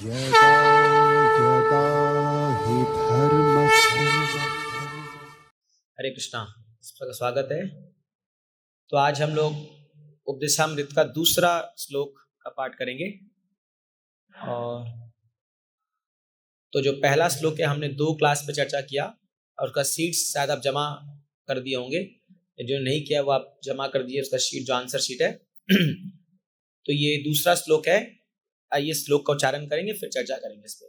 यदा यदा हि धर्मस्य। हरे कृष्णा, सबका स्वागत है। तो आज हम लोग उपदेशामृत का दूसरा श्लोक का पाठ करेंगे। और तो जो पहला श्लोक है हमने 2 क्लास पे चर्चा किया और उसका शीट्स शायद आप जमा कर दिए होंगे। जो नहीं किया वो आप जमा कर दिए, उसका शीट जो आंसर शीट है। तो ये दूसरा श्लोक है। आइए श्लोक का उच्चारण करेंगे फिर चर्चा करेंगे इस पे।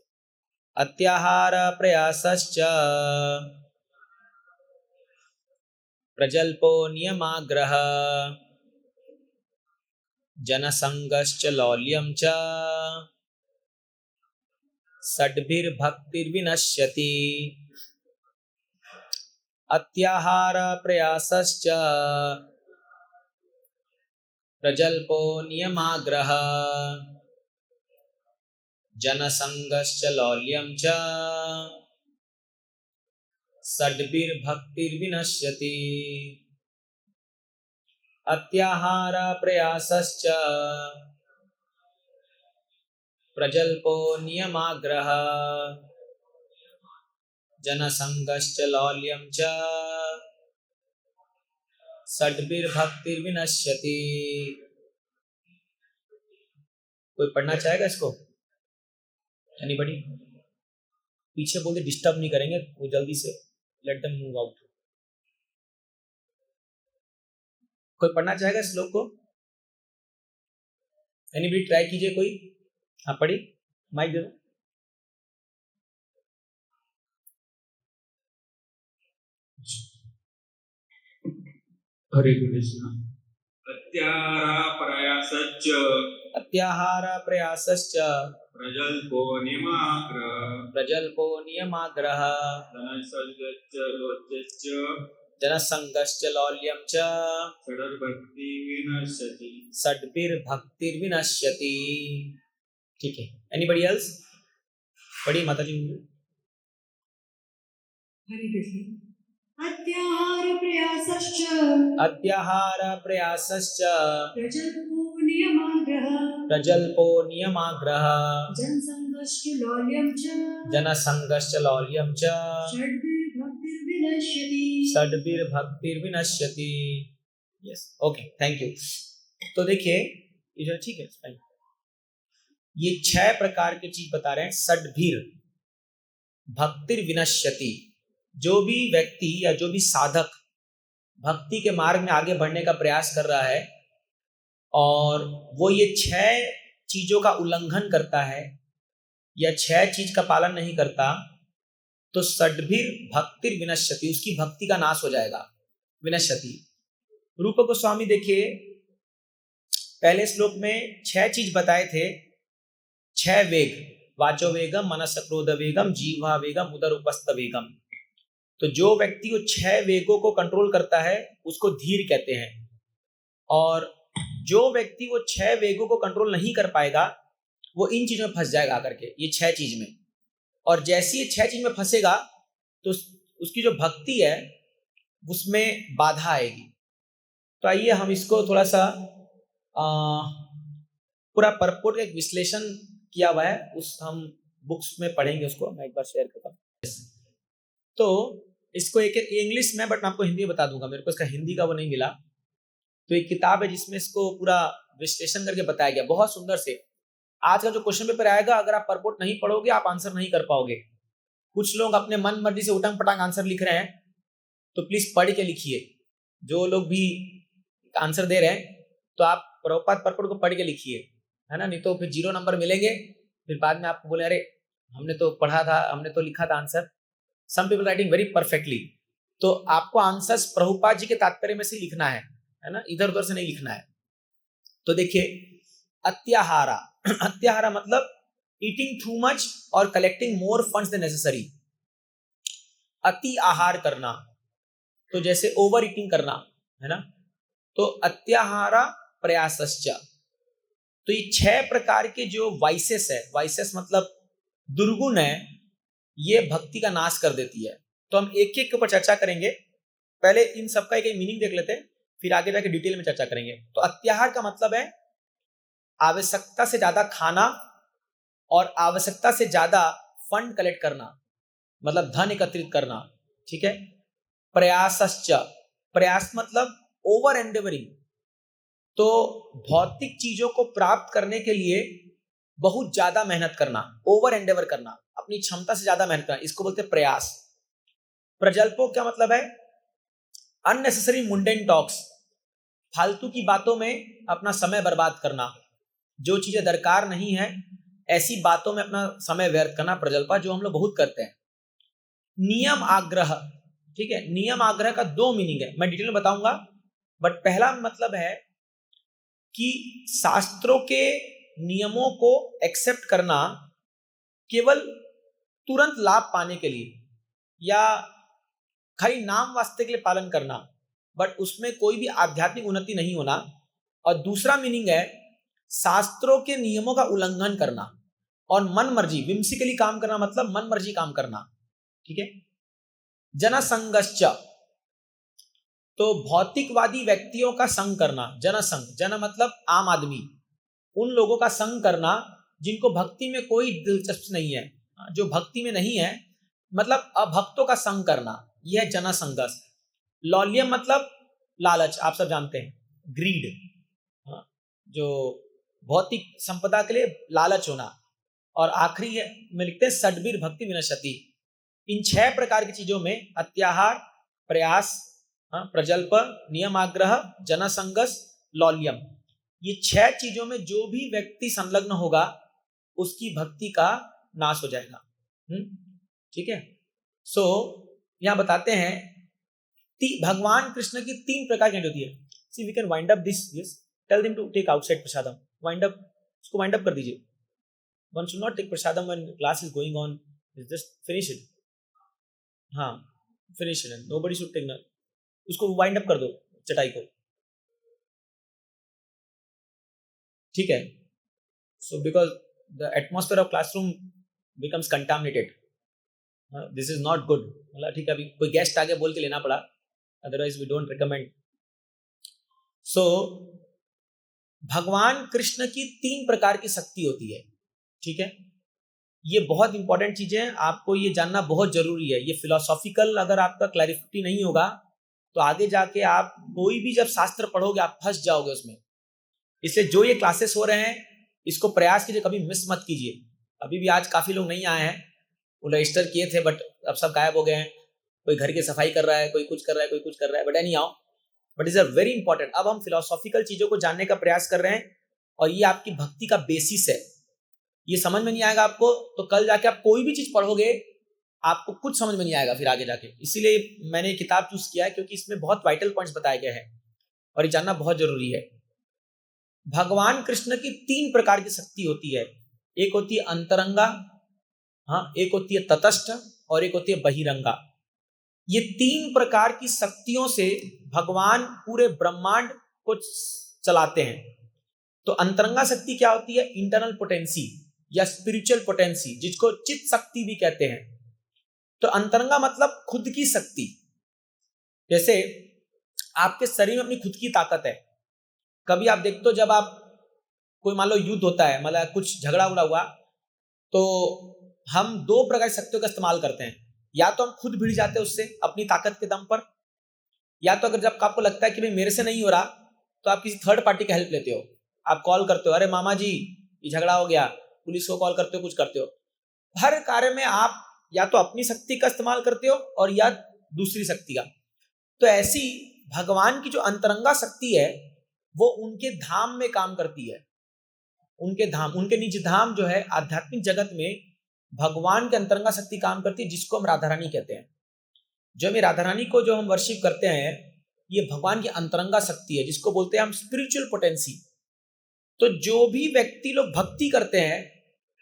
अत्याहार प्रयासश्च प्रजल्पो नियमाग्रह जनसंगश्च लौल्यं च षड्भिर्भक्तिर्विनश्यति। अत्याहार प्रयासश्च प्रजल्पो नियमाग्रह जनसंगश्च लौल्यं च षड्भिर्भक्तिर्विनश्यति। अत्याहार प्रयासश्च प्रजल्पो नियमाग्रह जनसंगश्च लौल्यं च षड्भिर्भक्तिर्विनश्यति। कोई पढ़ना चाहेगा इसको? एनीबॉडी? पीछे बोल के डिस्टर्ब नहीं करेंगे, वो जल्दी से लेट देम मूव आउट। कोई पढ़ना चाहेगा इस श्लोक को? एनीबॉडी ट्राई कीजिए कोई। हाँ पढ़ी, माइक दे दो। हरे कृष्णा। अत्याहारप्रयासश्च प्रजल्पो नियमाग्रह जनसंगश्च लौल्यं च षड्भिर्भक्तिर्विनश्यति। ठीक है, एनीबॉडी एल्स? पढ़ी माता जी। हरे कृष्ण। अत्याहार प्रयासश्च प्रजल्पो नियमाग्रह जनसंगश्च लौल्यं च षड्भिर्भक्तिर्विनश्यति। Yes, okay, thank you. तो देखिए ये जो ठीक है, फाइन। ये 6 प्रकार की चीज बता रहे हैं। षड्भिर भक्तिर्विनश्यति। जो भी व्यक्ति या जो भी साधक भक्ति के मार्ग में आगे बढ़ने का प्रयास कर रहा है और वो ये 6 चीजों का उल्लंघन करता है या 6 चीज का पालन नहीं करता, तो षड्भिर भक्तिर्विनश्यति, उसकी भक्ति का नाश हो जाएगा। विनश्यति। रूप गोस्वामी देखिए पहले श्लोक में 6 चीज बताए थे। 6 वेग, वाचो वेगम, मनस क्रोध वेगम, जीवा वेगम, उदर उपस्थ वेगम। तो जो व्यक्ति वो 6 वेगों को कंट्रोल करता है उसको धीर कहते हैं। और जो व्यक्ति वो 6 वेगों को कंट्रोल नहीं कर पाएगा वो इन चीजों में फंस जाएगा आकर के, ये 6 चीज में। और जैसे ये 6 चीज में फंसेगा तो उसकी जो भक्ति है उसमें बाधा आएगी। तो आइए हम इसको थोड़ा सा पूरा परपोर्ट का एक विश्लेषण किया हुआ है, उस हम बुक्स में पढ़ेंगे, उसको मैं एक बार शेयर करता हूँ। तो इसको एक इंग्लिश में, बट मैं आपको हिंदी में बता दूंगा, मेरे को इसका हिंदी का वो नहीं मिला। तो एक किताब है जिसमें इसको पूरा विश्लेषण करके बताया गया बहुत सुंदर से। आज का जो क्वेश्चन पेपर आएगा, अगर आप परपोर्ट नहीं पढ़ोगे आप आंसर नहीं कर पाओगे। कुछ लोग अपने मन मर्जी से उटंग पटांग आंसर लिख रहे हैं, तो प्लीज पढ़ के लिखिए। जो लोग भी आंसर दे रहे हैं तो आप प्रभुपाद परपोर्ट को पढ़ के लिखिए, है ना, नहीं तो फिर 0 नंबर मिलेंगे। फिर बाद में आपको बोले अरे हमने तो पढ़ा था, हमने तो लिखा था answer. Some people writing very perfectly। तो आपको आंसर्स प्रभुपाद जी के तात्पर्य में से लिखना है ना, इधर उधर से नहीं लिखना है। तो देखिए अत्याहारा अत्याहारा मतलब ईटिंग टू मच और collecting more funds then necessary. अति आहार करना, तो जैसे ओवर ईटिंग करना, है ना। तो अत्याहारा प्रयासश्च, तो ये 6 प्रकार के जो वाइसेस है, वाइसेस मतलब दुर्गुण है, ये भक्ति का नाश कर देती है। तो हम एक एक के ऊपर चर्चा करेंगे। पहले इन सबका एक मीनिंग देख लेते हैं, फिर आगे जाके डिटेल में चर्चा करेंगे। तो अत्याहार का मतलब है आवश्यकता से ज्यादा खाना और आवश्यकता से ज्यादा फंड कलेक्ट करना, मतलब धन एकत्रित करना, ठीक है। प्रयासश्च, प्रयास मतलब ओवर एंडेवरिंग, तो भौतिक चीजों को प्राप्त करने के लिए बहुत ज्यादा मेहनत करना, ओवर एंडेवर करना, अपनी क्षमता से ज्यादा मेहनत करना, इसको बोलते हैं प्रयास। प्रजल्पो क्या मतलब है? अननेसेसरी मुंडेन टॉक्स, फालतू की बातों में अपना समय बर्बाद करना, जो चीजें दरकार नहीं है ऐसी बातों में अपना समय व्यर्थ करना, प्रजल्पा, जो हम लोग बहुत करते हैं। नियम आग्रह, ठीक है। नियम आग्रह का दो मीनिंग है, मैं डिटेल में बताऊंगा, बट पहला मतलब है कि शास्त्रों के नियमों को एक्सेप्ट करना केवल तुरंत लाभ पाने के लिए या खाली नाम वास्ते के लिए पालन करना, बट उसमें कोई भी आध्यात्मिक उन्नति नहीं होना। और दूसरा मीनिंग है शास्त्रों के नियमों का उल्लंघन करना और मन मर्जी, विम्सिकली काम करना, मतलब मन मर्जी काम करना, ठीक है। जनसंगश्च, तो भौतिकवादी व्यक्तियों का संग करना, जनसंग, जन मतलब आम आदमी, उन लोगों का संग करना जिनको भक्ति में कोई दिलचस्पी नहीं है, जो भक्ति में नहीं है, मतलब अभक्तों का संग करना, यह है जनसंगस। लौल्यम मतलब लालच, आप सब जानते हैं, ग्रीड, जो भौतिक संपदा के लिए लालच होना। और आखिरी में लिखते हैं षड्वीर भक्ति विनश्यति। इन 6 प्रकार की चीजों में अत्याहार, प्रयास, प्रजल्प, नियमाग्रह, जनसंगस, लौल्यम, ये 6 चीजों में जो भी व्यक्ति संलग्न होगा उसकी भक्ति का नाश हो जाएगा, ठीक है। सो यहां बताते हैं भगवान कृष्ण की 3 प्रकार की होती है। See we can wind up this, yes, tell them to take outside prasadam, wind up, इसको वाइंड अप कर दीजिए। One should not take prasadam when class is going on, just finish it, हाँ finish it, nobody should take, उसको wind up कर दो चटाई को, ठीक है। So because the atmosphere of classroom becomes contaminated, this is not good, मतलब ठीक है, अभी कोई गेस्ट आगे बोल के लेना पड़ा, अदरवाइज वी डोंट रिकमेंड। सो भगवान कृष्ण की 3 प्रकार की शक्ति होती है, ठीक है। ये बहुत इंपॉर्टेंट चीजें हैं, आपको ये जानना बहुत जरूरी है। ये फिलोसॉफिकल अगर आपका क्लैरिफिकेशन नहीं होगा तो आगे जाके आप कोई भी जब शास्त्र पढ़ोगे आप फंस जाओगे उसमें। इसलिए जो ये क्लासेस हो रहे हैं इसको प्रयास कीजिए, कभी मिस मत कीजिए। अभी भी आज काफी लोग नहीं आए हैं, वो रजिस्टर किए थे बट अब सब गायब हो गए हैं, कोई घर की सफाई कर रहा है, कोई कुछ कर रहा है, कोई कुछ कर रहा है, but any how, but is a very important. अब हम फिलोसॉफिकल चीजों को जानने का प्रयास कर रहे हैं और ये आपकी भक्ति का बेसिस है। ये समझ में नहीं आएगा आपको तो कल जाके आप कोई भी चीज पढ़ोगे आपको कुछ समझ में नहीं आएगा फिर आगे जाके। इसीलिए मैंने ये किताब चूज किया है क्योंकि इसमें बहुत वाइटल पॉइंट्स बताए गए हैं और ये जानना बहुत जरूरी है। भगवान कृष्ण की 3 प्रकार की शक्ति होती है, एक होती है अंतरंगा, हाँ, एक होती है तटस्थ और एक होती है बहिरंगा। ये 3 प्रकार की शक्तियों से भगवान पूरे ब्रह्मांड को चलाते हैं। तो अंतरंगा शक्ति क्या होती है? इंटरनल पोटेंसी या स्पिरिचुअल पोटेंसी, जिसको चित्त शक्ति भी कहते हैं। तो अंतरंगा मतलब खुद की शक्ति, जैसे आपके शरीर में अपनी खुद की ताकत है। कभी आप देखते हो जब आप कोई मान लो युद्ध होता है, मतलब कुछ झगड़ा उड़ा हुआ, तो हम 2 प्रकार की शक्तियों का इस्तेमाल करते हैं। या तो हम खुद भिड़ जाते हैं उससे अपनी ताकत के दम पर, या तो अगर जब आपको लगता है कि भाई मेरे से नहीं हो रहा तो आप किसी थर्ड पार्टी का हेल्प लेते हो। आप कॉल करते हो, अरे मामा जी ये झगड़ा हो गया, पुलिस को कॉल करते हो, कुछ करते हो। हर कार्य में आप या तो अपनी शक्ति का इस्तेमाल करते हो और या दूसरी शक्ति का। तो ऐसी भगवान की जो अंतरंगा शक्ति है वो उनके धाम में काम करती है। उनके धाम, उनके निज धाम जो है आध्यात्मिक जगत में भगवान के अंतरंगा शक्ति काम करती है, जिसको हम राधा रानी कहते हैं। जो हम राधा रानी को जो हम वर्शिप करते हैं ये भगवान की अंतरंगा शक्ति है, जिसको बोलते हैं हम स्पिरिचुअल पोटेंसी। तो जो भी व्यक्ति लोग भक्ति करते हैं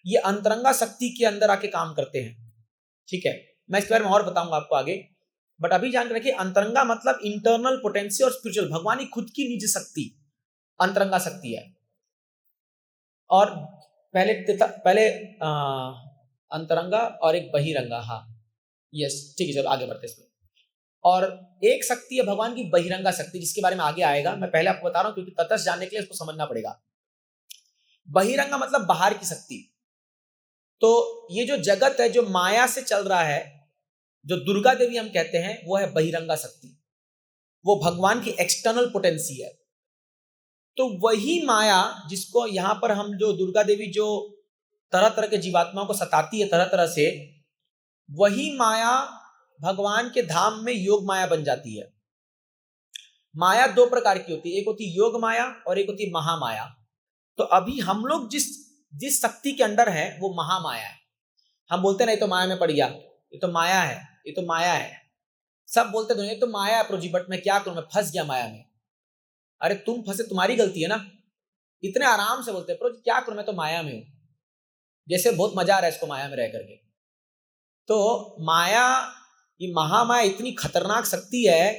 ये अंतरंगा शक्ति के अंदर आके काम करते हैं, ठीक है। मैं इसके बारे में और बताऊंगा आपको आगे, बट अभी जान के रखिए अंतरंगा मतलब इंटरनल पोटेंसी और स्पिरिचुअल, भगवान की खुद की निज शक्ति अंतरंगा शक्ति है। और पहले अंतरंगा और एक बहिरंगा, हाँ यस ठीक है, चलो आगे बढ़ते हैं इसमें। और एक शक्ति है भगवान की बहिरंगा शक्ति, जिसके बारे में आगे आएगा। मैं पहले आपको बता रहा हूं क्योंकि तटस्थ जानने के लिए इसको समझना पड़ेगा। बहिरंगा मतलब बाहर की शक्ति, तो ये जो जगत है जो माया से चल रहा है, जो दुर्गा देवी हम कहते हैं, वो है बहिरंगा शक्ति, वो भगवान की एक्सटर्नल पोटेंसी है। तो वही माया जिसको यहाँ पर हम जो दुर्गा देवी जो तरह तरह के जीवात्माओं को सताती है तरह तरह से, वही माया भगवान के धाम में योग माया बन जाती है। माया दो प्रकार की होती है, एक होती योग माया और एक होती महामाया। तो अभी हम लोग जिस शक्ति के अंडर है वो महामाया है। हम बोलते नहीं तो माया में पड़ गया, ये तो माया है, ये तो माया है, सब बोलते तो ये तो माया है प्रोजी, बट मैं क्या करूं, मैं फंस गया माया में। अरे तुम फंसे, तुम्हारी गलती है ना। इतने आराम से बोलते प्रोजी क्या करूं, मैं तो माया में हूं, जैसे बहुत मजा आ रहा है इसको माया में रह करके। तो माया, ये महामाया इतनी खतरनाक शक्ति है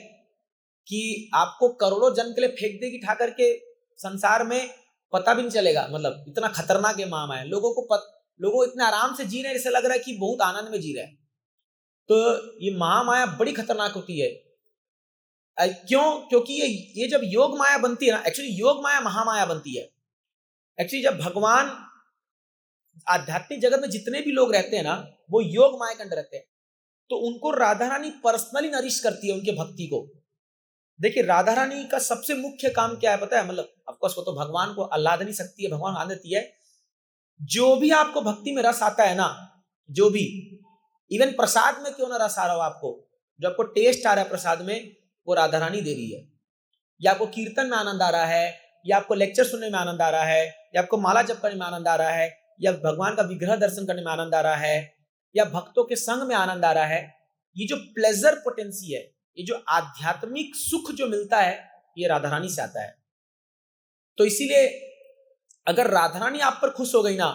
कि आपको करोड़ों जन्म के लिए फेंक देगी ठा करके संसार में, पता भी नहीं चलेगा। मतलब इतना खतरनाक है महामाया। लोगों इतने आराम से जी रहे हैं, जैसे लग रहा है कि बहुत आनंद में जी रहे हैं। तो ये महामाया बड़ी खतरनाक होती है। क्यों? क्योंकि ये जब योग माया बनती है ना, एक्चुअली योग माया महामाया बनती है। एक्चुअली जब भगवान आध्यात्मिक जगत में जितने भी लोग रहते हैं ना, वो योग माया के अंदर रहते हैं। तो उनको राधा रानी पर्सनली नरिश करती है उनके भक्ति को। देखिए राधा रानी का सबसे मुख्य काम क्या है पता है? मतलब ऑफकोर्स वो तो भगवान को आह्लादनी शक्ति है, भगवान आनंद देती है। जो भी आपको भक्ति में रस आता है ना, जो भी, इवन प्रसाद में क्यों ना रस आ रहा हो आपको, जो आपको टेस्ट आ रहा है प्रसाद में, वो राधा रानी दे रही है। या आपको कीर्तन में आनंद आ रहा है, या आपको लेक्चर सुनने में आनंद आ रहा है, या आपको माला जप करने में आनंद आ रहा है, या भगवान का विग्रह दर्शन करने में आनंद आ रहा है, या भक्तों के संग में आनंद आ रहा है। ये जो प्लेजर पोटेंसी है, ये जो आध्यात्मिक सुख जो मिलता है, ये राधा रानी से आता है। तो इसीलिए अगर राधा रानी आप पर खुश हो गई ना,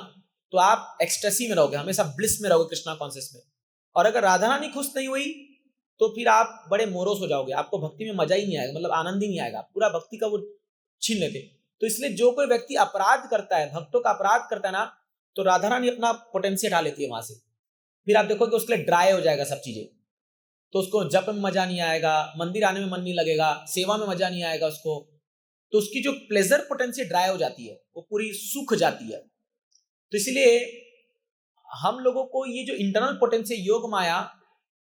तो आप एक्सटेसी में रहोगे, हमेशा ब्लिस में रहोगे, कृष्णा कॉन्शियस में। और अगर राधा रानी खुश नहीं हुई तो फिर आप बड़े मोरोस हो जाओगे, आपको भक्ति में मजा ही नहीं आएगा, मतलब आनंद ही नहीं आएगा, पूरा भक्ति का वो छीन लेते। तो इसलिए जो कोई व्यक्ति अपराध करता है, भक्तों का अपराध करता है ना, तो राधा रानी अपना पोटेंशियल हटा लेती है वहां से। फिर आप देखोगे उसके लिए ड्राई हो जाएगा सब चीजें। तो उसको जप में मजा नहीं आएगा, मंदिर आने में मन नहीं लगेगा, सेवा में मजा नहीं आएगा उसको। तो उसकी जो प्लेजर पोटेंशियल ड्राई हो जाती है, वो पूरी सूख जाती है। तो इसलिए हम लोगों को ये जो इंटरनल पोटेंशियल योग माया,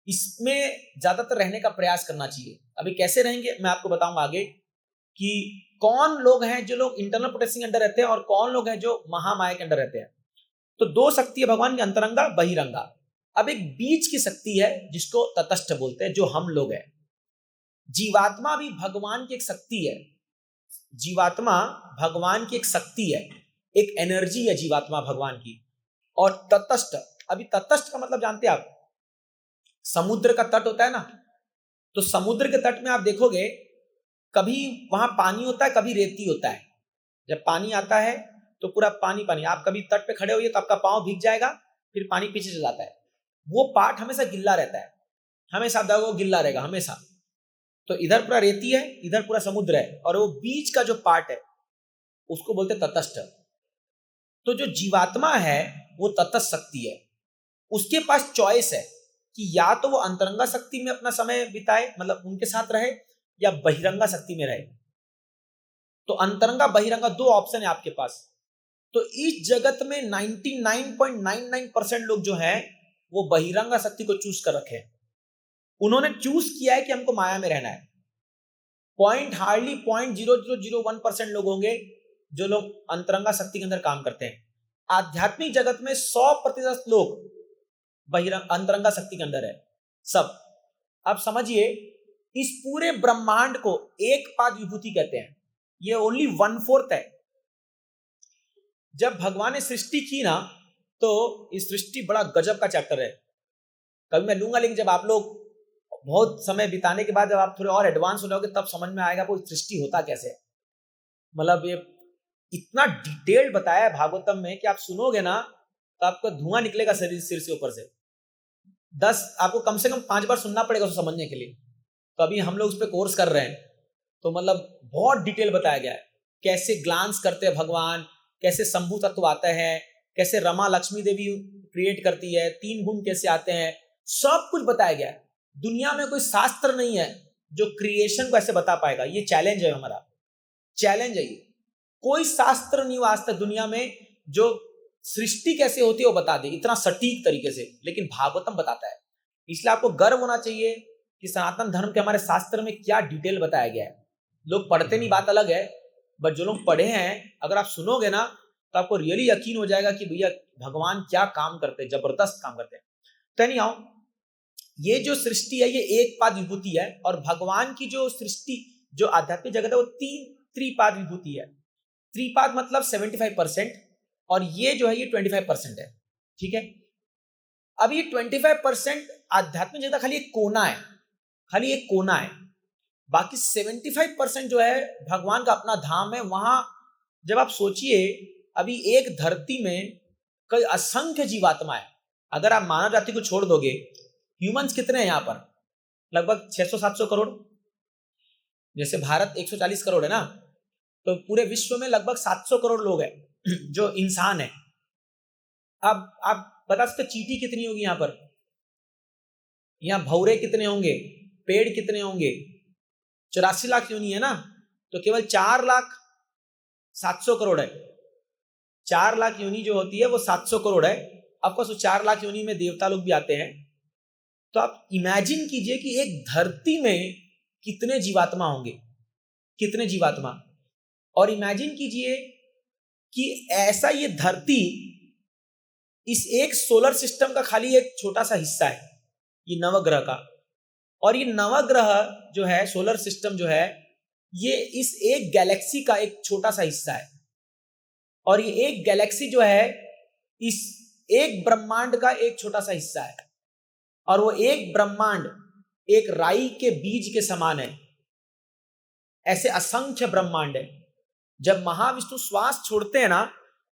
इसमें ज्यादातर रहने का प्रयास करना चाहिए। अभी कैसे रहेंगे मैं आपको बताऊंगा आगे, कि कौन लोग हैं जो लोग इंटरनल पोटेंशियल के अंदर रहते हैं और कौन लोग हैं जो महामाया के अंदर रहते हैं। तो दो शक्ति है भगवान की, अंतरंगा बहिरंगा। अब एक बीच की शक्ति है जिसको तटस्थ बोलते हैं, जो हम लोग हैं। जीवात्मा भी भगवान की एक शक्ति है। जीवात्मा भगवान की एक शक्ति है, एक एनर्जी है जीवात्मा भगवान की। और तटस्थ, अभी तटस्थ का मतलब जानते हैं आप? समुद्र का तट होता है ना, तो समुद्र के तट में आप देखोगे कभी वहां पानी होता है, कभी रेती होता है। जब पानी आता है तो पूरा पानी पानी, आप कभी तट पे खड़े होइए तो आपका पांव भीग जाएगा, फिर पानी पीछे चला जाता है। वो पार्ट हमेशा गिल्ला रहता है, हमेशा वो गिल्ला रहेगा हमेशा। तो इधर पूरा रेती है, इधर पूरा समुद्र है, और वो बीच का जो पार्ट है उसको बोलते तटस्थ। तो जो जीवात्मा है वो तटस्थ शक्ति है। उसके पास चॉइस है कि या तो वो अंतरंगा शक्ति में अपना समय बिताए, मतलब उनके साथ रहे, या बहिरंगा शक्ति में रहे। तो अंतरंगा बहिरंगा दो ऑप्शन है आपके पास। तो इस जगत में 99.99% लोग जो हैं वो बहिरंगा शक्ति को चूज कर रखे हैं। उन्होंने चूज किया है कि हमको माया में रहना है। हार्डली 0.0001% लोग होंगे जो लोग अंतरंगा शक्ति के अंदर काम करते हैं। आध्यात्मिक जगत में 100% लोग अंतरंगा शक्ति के अंदर है सब। अब समझिए, इस पूरे ब्रह्मांड को एक पाद विभूति कहते हैं। ये ओनली 1/4 है। जब भगवान ने सृष्टि की ना, तो इस सृष्टि बड़ा गजब का चैप्टर है, कभी मैं लूंगा। लेकिन जब आप लोग बहुत समय बिताने के बाद जब आप थोड़े और एडवांस हो जाओगे, तब समझ में आएगा वो सृष्टि होता कैसे है। मतलब ये इतना डिटेल्ड बताया है भागवतम में कि आप सुनोगे ना तो आपको धुआं निकलेगा शरीर, सिर से ऊपर से। 10 आपको कम से कम 5 बार सुनना पड़ेगा उसको समझने के लिए। तो अभी हम लोग उस पर कोर्स कर रहे हैं, तो मतलब बहुत डिटेल बताया गया है, कैसे ग्लांस करते हैं भगवान, कैसे शंभु तत्व आता है, कैसे रमा लक्ष्मी देवी क्रिएट करती है, 3 गुण कैसे आते हैं, सब कुछ बताया गया है। दुनिया में कोई शास्त्र नहीं है जो क्रिएशन को ऐसे बता पाएगा। ये चैलेंज है हमारा, चैलेंज है ये। कोई शास्त्र नहीं हुआ आज तक दुनिया में जो सृष्टि कैसे होती है वो बता दे इतना सटीक तरीके से, लेकिन भागवतम बताता है। इसलिए आपको गर्व होना चाहिए कि सनातन धर्म के हमारे शास्त्र में क्या डिटेल बताया गया है। लोग पढ़ते नहीं, बात अलग है, बट जो लोग पढ़े हैं अगर आप सुनोगे ना तो आपको रियली यकीन हो जाएगा कि भैया भगवान क्या काम करते हैं, जबरदस्त काम करते हैं। तो नहीं आओ, ये जो सृष्टि है ये एक पाद विभूति है, और भगवान की जो सृष्टि जो आध्यात्मिक जगत है वो तीन त्रिपाद विभूति है। त्रिपाद मतलब 75%, और ये जो है ये 25% है। ठीक है, अब ये 25% आध्यात्मिक जगत खाली एक कोना है, खाली एक कोना है। बाकी 75% जो है भगवान का अपना धाम है। वहां जब आप सोचिए, अभी एक धरती में कई असंख्य जीवात्मा है। अगर आप मानव जाति को छोड़ दोगे, ह्यूमंस कितने हैं यहाँ पर? लगभग 600-700 करोड़। जैसे भारत 140 करोड़ है ना, तो पूरे विश्व में लगभग 700 करोड़ लोग हैं जो इंसान है। अब आप बता सकते चींटी कितनी होगी यहाँ पर? यहाँ भौरे कितने होंगे, पेड़ कितने होंगे? 84 लाख योनि है ना, तो केवल 4,07,000 करोड़ है। 4 लाख योनि जो होती है वो 700 करोड़ है। ऑफकोर्स वो 4 लाख योनि में देवता लोग भी आते हैं। तो आप इमेजिन कीजिए कि एक धरती में कितने जीवात्मा होंगे, कितने जीवात्मा। और इमेजिन कीजिए कि ऐसा ये धरती इस एक सोलर सिस्टम का खाली एक छोटा सा हिस्सा है, ये नवग्रह का। और ये नवग्रह जो है, सोलर सिस्टम जो है, ये इस एक गैलेक्सी का एक छोटा सा हिस्सा है। और ये एक गैलेक्सी जो है इस एक ब्रह्मांड का एक छोटा सा हिस्सा है। और वो एक ब्रह्मांड एक राई के बीज के समान है। ऐसे असंख्य ब्रह्मांड है। जब महाविष्णु श्वास छोड़ते हैं ना,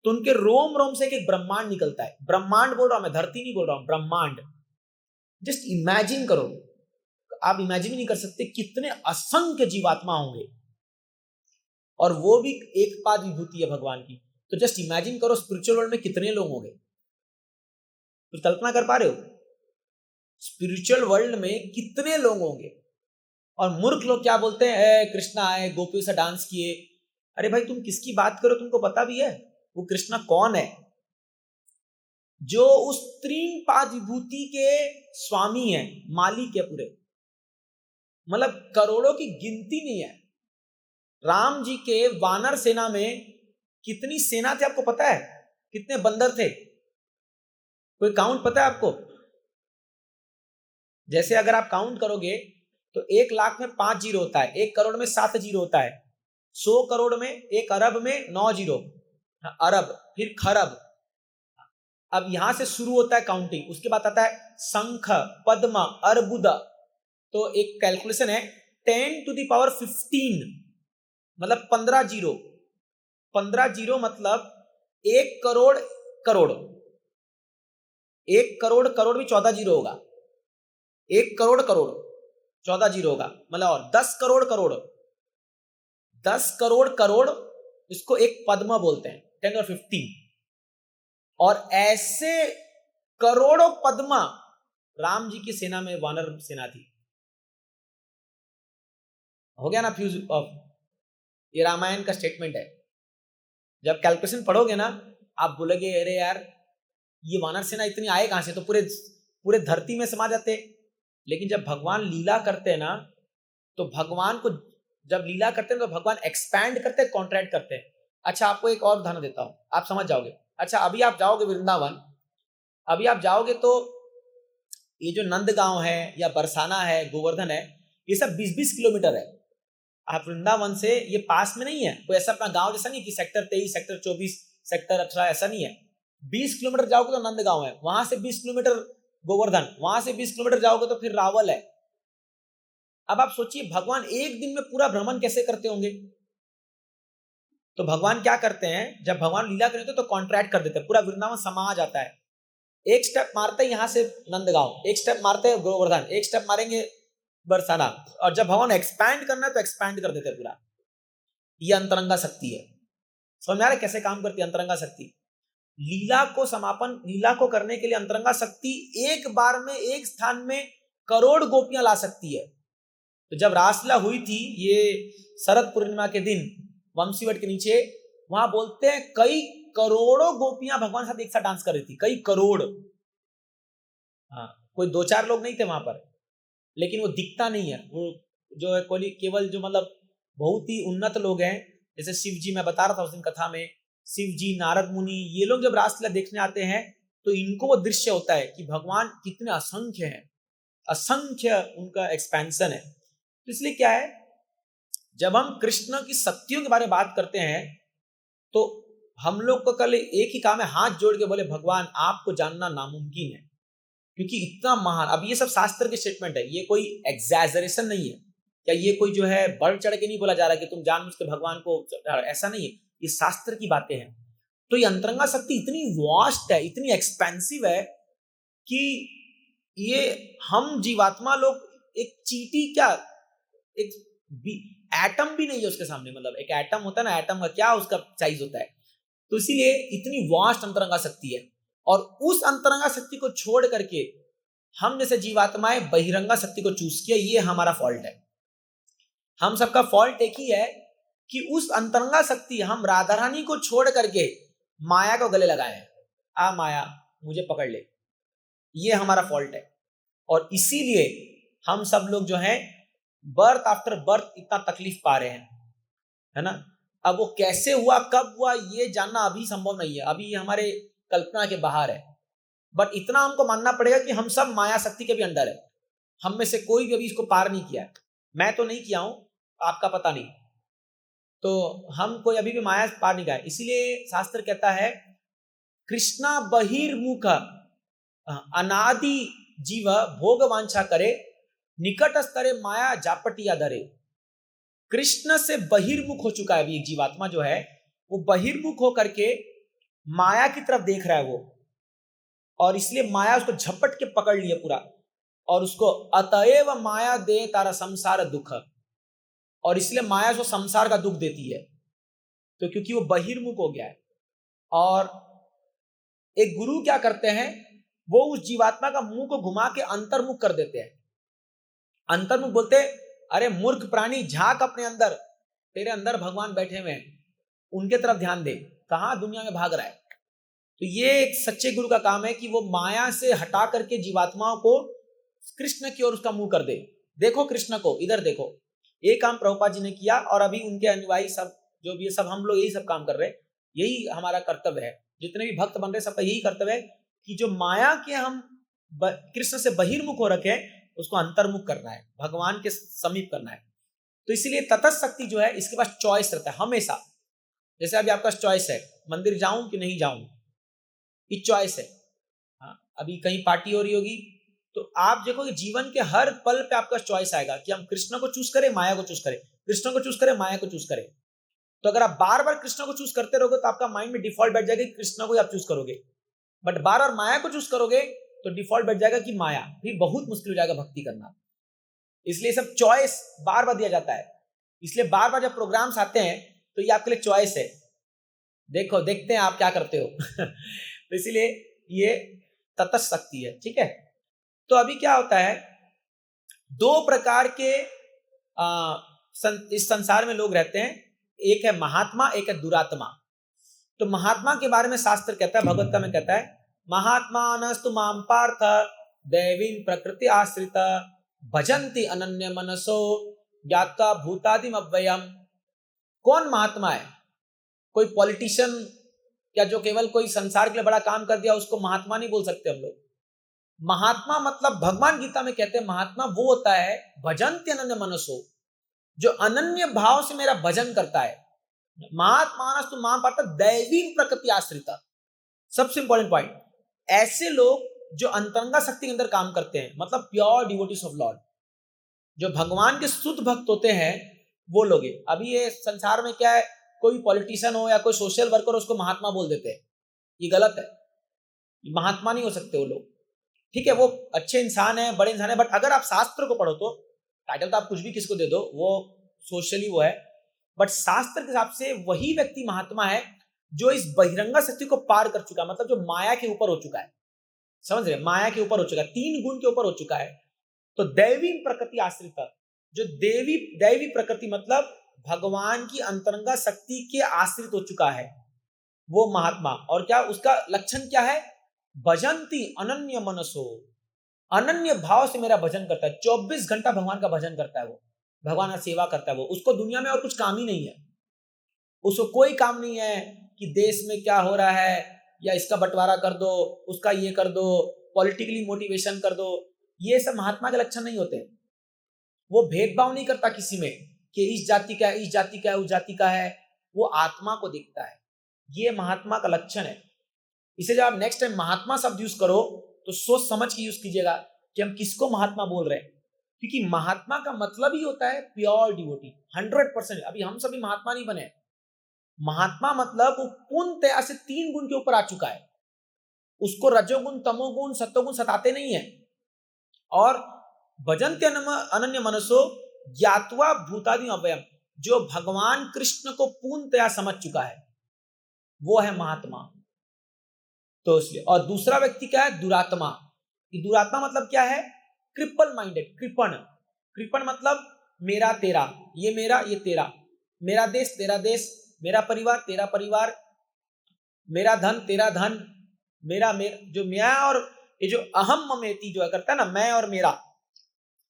तो उनके रोम रोम से एक ब्रह्मांड निकलता है। ब्रह्मांड बोल रहा हूं मैं, धरती नहीं बोल रहा हूं, ब्रह्मांड। जस्ट इमेजिन करो, आप इमेजिन नहीं कर सकते कितने असंख्य जीवात्मा होंगे, और वो भी एक पाद विभूति है भगवान की। तो जस्ट इमेजिन करो स्पिरिचुअल वर्ल्ड में कितने लोग होंगे, तो कल्पना कर पा रहे हो स्पिरिचुअल वर्ल्ड में कितने लोग होंगे। और मूर्ख लोग क्या बोलते हैं, कृष्णा आए, गोपियों से डांस किए। अरे भाई तुम किसकी बात करो, तुमको पता भी है वो कृष्णा कौन है? जो उस तीन पाद विभूति के स्वामी है, मालिक है पूरे। मतलब करोड़ों की गिनती नहीं है। राम जी के वानर सेना में कितनी सेना थे आपको पता है? कितने बंदर थे? कोई काउंट पता है आपको? जैसे अगर आप काउंट करोगे तो 1 लाख में 5 जीरो होता है, 1 करोड़ में 7 जीरो होता है, 100 करोड़ में, 1 अरब में 9 जीरो, अरब, फिर खरब। अब यहां से शुरू होता है काउंटिंग। उसके बाद आता है शंख, पद्म, अर्बुद। तो एक कैलकुलेशन है 10 टू द पावर 15, मतलब 15 जीरो। 15 जीरो मतलब 1 करोड़ करोड़। 1 करोड़ करोड़ भी 14 जीरो होगा। 1 करोड़ करोड़ 14 जीरो होगा, मतलब और 10 करोड़ करोड़, 10 करोड़ करोड़, इसको एक पद्म बोलते हैं, 10 और 15। और ऐसे करोड़ों पद्मा राम जी की सेना में, वानर सेना थी। हो गया ना फ्यूज ऑफ? ये रामायण का स्टेटमेंट है। जब कैलकुलेशन पढ़ोगे ना, आप बोलोगे अरे यार ये वानर सेना इतनी आए कहां से, तो पूरे धरती में समा जाते। लेकिन जब भगवान लीला करते हैं ना, तो भगवान को जब लीला करते हैं तो भगवान एक्सपैंड करते हैं, कॉन्ट्रैक्ट करते हैं। अच्छा आपको एक और उदाहरण देता हूं, आप समझ जाओगे। अच्छा अभी आप जाओगे वृंदावन, अभी आप जाओगे तो ये जो नंदगांव है या बरसाना है, गोवर्धन है, ये सब 20-20 किलोमीटर है। आप वृंदावन से, ये पास में नहीं है, कोई ऐसा अपना गांव जैसा नहीं कि सेक्टर 23, सेक्टर 24, सेक्टर 18, ऐसा नहीं है। 20 किलोमीटर जाओगे तो नंदगांव है, वहां से 20 किलोमीटर गोवर्धन, वहां से 20 किलोमीटर जाओगे तो फिर रावल है। अब आप सोचिए भगवान एक दिन में पूरा भ्रमण कैसे करते होंगे। तो भगवान क्या करते हैं, जब भगवान लीला करते तो कॉन्ट्रैक्ट कर देते हैं, पूरा वृंदावन समा जाता है। एक स्टेप मारते हैं यहां से नंदगांव, एक स्टेप मारते हैं गोवर्धन, एक स्टेप मारेंगे बरसाना, और जब भगवान एक्सपैंड करना है तो एक्सपैंड कर देते हैं पूरा। ये अंतरंगा शक्ति है। समझ में आ रहा है कैसे काम करती है अंतरंगा शक्ति? लीला को समापन, लीला को करने के लिए अंतरंगा शक्ति एक बार में एक स्थान में करोड़ गोपियां ला सकती है। तो जब रासलीला हुई थी ये शरद पूर्णिमा के दिन वंशीवट के नीचे, वहां बोलते हैं कई करोड़ों गोपियां भगवान के साथ एक साथ डांस कर रही थी, कई करोड़। हाँ, कोई 2-4 लोग नहीं थे वहां पर, लेकिन वो दिखता नहीं है। वो जो है कोई केवल जो मतलब बहुत ही उन्नत लोग हैं, जैसे शिव जी, मैं बता रहा था उस दिन कथा में, शिव जी, नारद मुनि, ये लोग जब रासलीला देखने आते हैं तो इनको वो दृश्य होता है कि भगवान कितने असंख्य हैं, असंख्य उनका एक्सपेंशन है। तो इसलिए क्या है, जब हम कृष्ण की शक्तियों के बारे में बात करते हैं तो हम लोग को कल एक ही काम है, हाथ जोड़ के बोले भगवान आपको जानना नामुमकिन है, क्योंकि इतना महान। अब ये सब शास्त्र के स्टेटमेंट है, ये कोई एग्जैजरेशन नहीं है, क्या ये कोई जो है बढ़ चढ़ के नहीं बोला जा रहा कि तुम जान के भगवान को, ऐसा नहीं है, ये शास्त्र की बातें हैं। तो ये अंतरंगा शक्ति इतनी वास्ट है, इतनी एक्सपेंसिव है कि ये हम जीवात्मा लोग एक चींटी, क्या एक एटम भी नहीं है उसके सामने। मतलब एक एटम होता है ना, एटम का क्या उसका साइज होता है। तो इसीलिए इतनी वास्ट अंतरंगा शक्ति है, और उस अंतरंगा शक्ति को छोड़ करके हम जैसे जीवात्माएं बहिरंगा शक्ति को चूज किया, ये हमारा फॉल्ट है। हम सबका फॉल्ट एक ही है कि उस अंतरंगा शक्ति, हम राधा रानी को छोड़ करके माया को गले लगाए हैं। आ माया मुझे पकड़ ले, ये हमारा फॉल्ट है। और इसीलिए हम सब लोग जो हैं बर्थ आफ्टर बर्थ इतना तकलीफ पा रहे हैं, है ना। अब वो कैसे हुआ, कब हुआ, ये जानना अभी संभव नहीं है, अभी ये हमारे कल्पना के बाहर है। बट इतना हमको मानना पड़ेगा कि हम सब माया शक्ति के भी अंदर है। हम में से कोई भी अभी इसको पार नहीं किया है। मैं तो नहीं किया हूं, आपका पता नहीं, तो हम कोई अभी भी माया पार नहीं किया है। इसीलिए शास्त्र कहता है कृष्णा बहिर्मुख अनादि जीव भोग वांछा करे, निकट स्तरे माया जापटिया धरे। कृष्ण से बहिर्मुख हो चुका है अभी एक जीवात्मा जो है, वो बहिर्मुख होकर के माया की तरफ देख रहा है वो, और इसलिए माया उसको झपट के पकड़ लिया पूरा, और उसको अतएव माया दे तारा संसार दुख, और इसलिए माया उसको संसार का दुख देती है। तो क्योंकि वो बहिर्मुख हो गया है। और एक गुरु क्या करते हैं, वो उस जीवात्मा का मुंह को घुमा के अंतर्मुख कर देते हैं। अंतर्मुख बोलते, अरे मूर्ख प्राणी, झांक अपने अंदर, तेरे अंदर भगवान बैठे हुए हैं, उनके तरफ ध्यान दे, कहां दुनिया में भाग रहा है। तो ये एक सच्चे गुरु का काम है कि वो माया से हटा करके जीवात्माओं को कृष्ण की ओर उसका मुंह कर दे। देखो कृष्ण को, इधर देखो। ये काम प्रभुपाद जी ने किया, और अभी उनके अनुयायी सब जो भी सब, हम लोग यही सब काम कर रहे हैं। यही हमारा कर्तव्य है, जितने भी भक्त बन रहे सबका यही कर्तव्य है कि जो माया के हम कृष्ण से बहिर्मुख हो रखे उसको अंतर्मुख करना है, भगवान के समीप करना है। तो इसीलिए तटस्थ शक्ति जो है, इसके पास चॉइस रहता है हमेशा। जैसे अभी आपका चॉइस है मंदिर जाऊं कि नहीं जाऊं, ये चॉइस है। हाँ, अभी कहीं पार्टी हो रही होगी तो आप देखो कि जीवन के हर पल पे आपका चॉइस आएगा कि हम कृष्ण को चूज करें, माया को चूज करें, कृष्ण को चूज करें, माया को चूज करें। तो अगर आप बार बार कृष्ण को चूज करते रहोगे तो आपका माइंड में डिफॉल्ट बैठ जाएगा कि कृष्ण को ही आप चूज करोगे। बट बार बार माया को चूज करोगे तो डिफॉल्ट बैठ जाएगा कि माया, फिर बहुत मुश्किल हो जाएगा भक्ति करना। इसलिए सब चॉइस बार बार दिया जाता है। इसलिए बार बार जब प्रोग्राम्स आते हैं तो ये आपके लिए चॉइस है, देखो देखते हैं आप क्या करते हो। तो इसीलिए ये तटस्थ शक्ति है, ठीक है। तो अभी क्या होता है, दो प्रकार के इस संसार में लोग रहते हैं, एक है महात्मा, एक है दुरात्मा। तो महात्मा के बारे में शास्त्र कहता है, भगवत में कहता है, महात्मानस्तु मां पार्थ दैवीं प्रकृति आश्रित भजन्ति अनन्य मनसो ज्ञात्वा भूतादिम अव्ययम्। कौन महात्मा है? कोई पॉलिटिशियन या जो केवल कोई संसार के लिए बड़ा काम कर दिया उसको महात्मा नहीं बोल सकते हम लोग। महात्मा मतलब भगवान गीता में कहते हैं महात्मा वो होता है भजन्ति अनन्य मनसो, जो अनन्य भाव से मेरा भजन करता है। महात्मानस्तु मां पार्थ दैवीं प्रकृति आश्रित, सबसे इंपॉर्टेंट पॉइंट, ऐसे लोग जो अंतरंगा शक्ति के अंदर काम करते हैं, मतलब प्योर डिवोटीज ऑफ लॉर्ड, जो भगवान के शुद्ध भक्त होते हैं, वो लोग। अभी ये संसार में क्या है, कोई पॉलिटिशियन हो या कोई सोशल वर्कर उसको महात्मा बोल देते हैं, ये गलत है। महात्मा नहीं हो सकते वो लोग, ठीक है, वो अच्छे इंसान है, बड़े इंसान है, बट अगर आप शास्त्र को पढ़ो तो टाइटल तो आप कुछ भी किसको दे दो, वो सोशली वो है, बट शास्त्र के हिसाब से वही व्यक्ति महात्मा है जो इस बहिरंगा शक्ति को पार कर चुका है, मतलब जो माया के ऊपर हो चुका है, समझ रहे, माया के ऊपर हो चुका है, 3 गुण के ऊपर हो चुका है। तो दैवी प्रकृति आश्रित, जो दैवी प्रकृति मतलब भगवान की अंतरंगा शक्ति के आश्रित हो चुका है, वो महात्मा। और क्या उसका लक्षण क्या है? भजंती अनन्य मनसो, अनन्य भाव से मेरा भजन करता है, 24 घंटा भगवान का भजन करता है, वो भगवान का सेवा करता है। वो उसको दुनिया में और कुछ काम ही नहीं है, उसको कोई काम नहीं है कि देश में क्या हो रहा है या इसका बंटवारा कर दो, उसका ये कर दो, पॉलिटिकली मोटिवेशन कर दो। ये सब महात्मा के लक्षण नहीं होते। वो भेदभाव नहीं करता किसी में कि इस जाति का है, इस जाति का है, उस जाति का है। वो आत्मा को देखता है। ये महात्मा का लक्षण है। इसे जब आप नेक्स्ट टाइम महात्मा शब्द यूज करो तो सोच समझ के यूज कीजिएगा कि हम किसको महात्मा बोल रहे हैं, क्योंकि महात्मा का मतलब ही होता है प्योर डिवोटी, 100%। अभी हम सभी महात्मा नहीं बने। महात्मा मतलब वो पूर्णतया से 3 गुण के ऊपर आ चुका है। उसको रजोगुण, तमोगुण, सत्वगुण सताते नहीं है। और भजन्ते अनन्य मनसो ज्ञात्वा भूतादि अव्ययम, जो भगवान कृष्ण को पूर्णतया समझ चुका है, वो है महात्मा। तो इसलिए, और दूसरा व्यक्ति क्या है? दुरात्मा। ये दुरात्मा मतलब क्या है? क्रिपल माइंडेड, कृपण। कृपण मतलब मेरा तेरा, ये मेरा ये तेरा, मेरा देश तेरा देश, मेरा परिवार तेरा परिवार, मेरा धन तेरा धन, मेरा जो मैं और ये जो अहम ममेति जो है करता है ना, मैं और मेरा,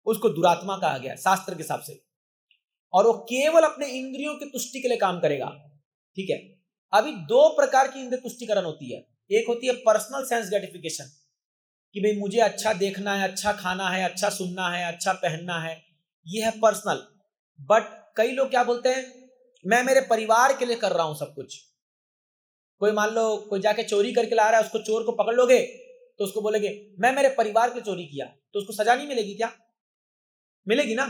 उसको दुरात्मा कहा गया शास्त्र के हिसाब से। और वो केवल अपने इंद्रियों की तुष्टि के लिए काम करेगा। ठीक है। अभी 2 प्रकार की इंद्रिय तुष्टिकरण होती है। एक होती है पर्सनल सेंस ग्रेटिफिकेशन, कि भाई मुझे अच्छा देखना है, अच्छा खाना है, अच्छा सुनना है, अच्छा पहनना है, ये है पर्सनल। बट कई लोग क्या बोलते हैं, मैं मेरे परिवार के लिए कर रहा हूं सब कुछ। कोई मान लो कोई जाके चोरी करके ला रहा है, उसको चोर को पकड़ लोगे तो उसको बोलेगे मैं मेरे परिवार के लिए चोरी किया, तो उसको सजा नहीं मिलेगी क्या? मिलेगी ना,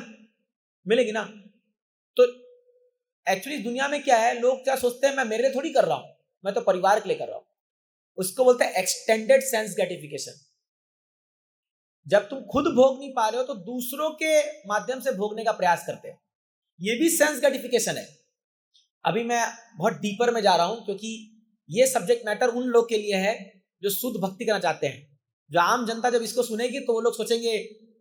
मिलेगी ना। तो एक्चुअली दुनिया में क्या है, लोग क्या सोचते हैं, मैं मेरे लिए थोड़ी कर रहा हूं, मैं तो परिवार के लिए कर रहा हूं। उसको बोलते हैं एक्सटेंडेड सेंस ग्रेटिफिकेशन। जब तुम खुद भोग नहीं पा रहे हो तो दूसरों के माध्यम से भोगने का प्रयास करते हैं, ये भी सेंस ग्रेटिफिकेशन है। अभी मैं बहुत डीपर में जा रहा हूं, क्योंकि ये सब्जेक्ट मैटर उन लोग के लिए है जो शुद्ध भक्ति करना चाहते हैं। जो आम जनता जब इसको सुनेगी तो वो लोग सोचेंगे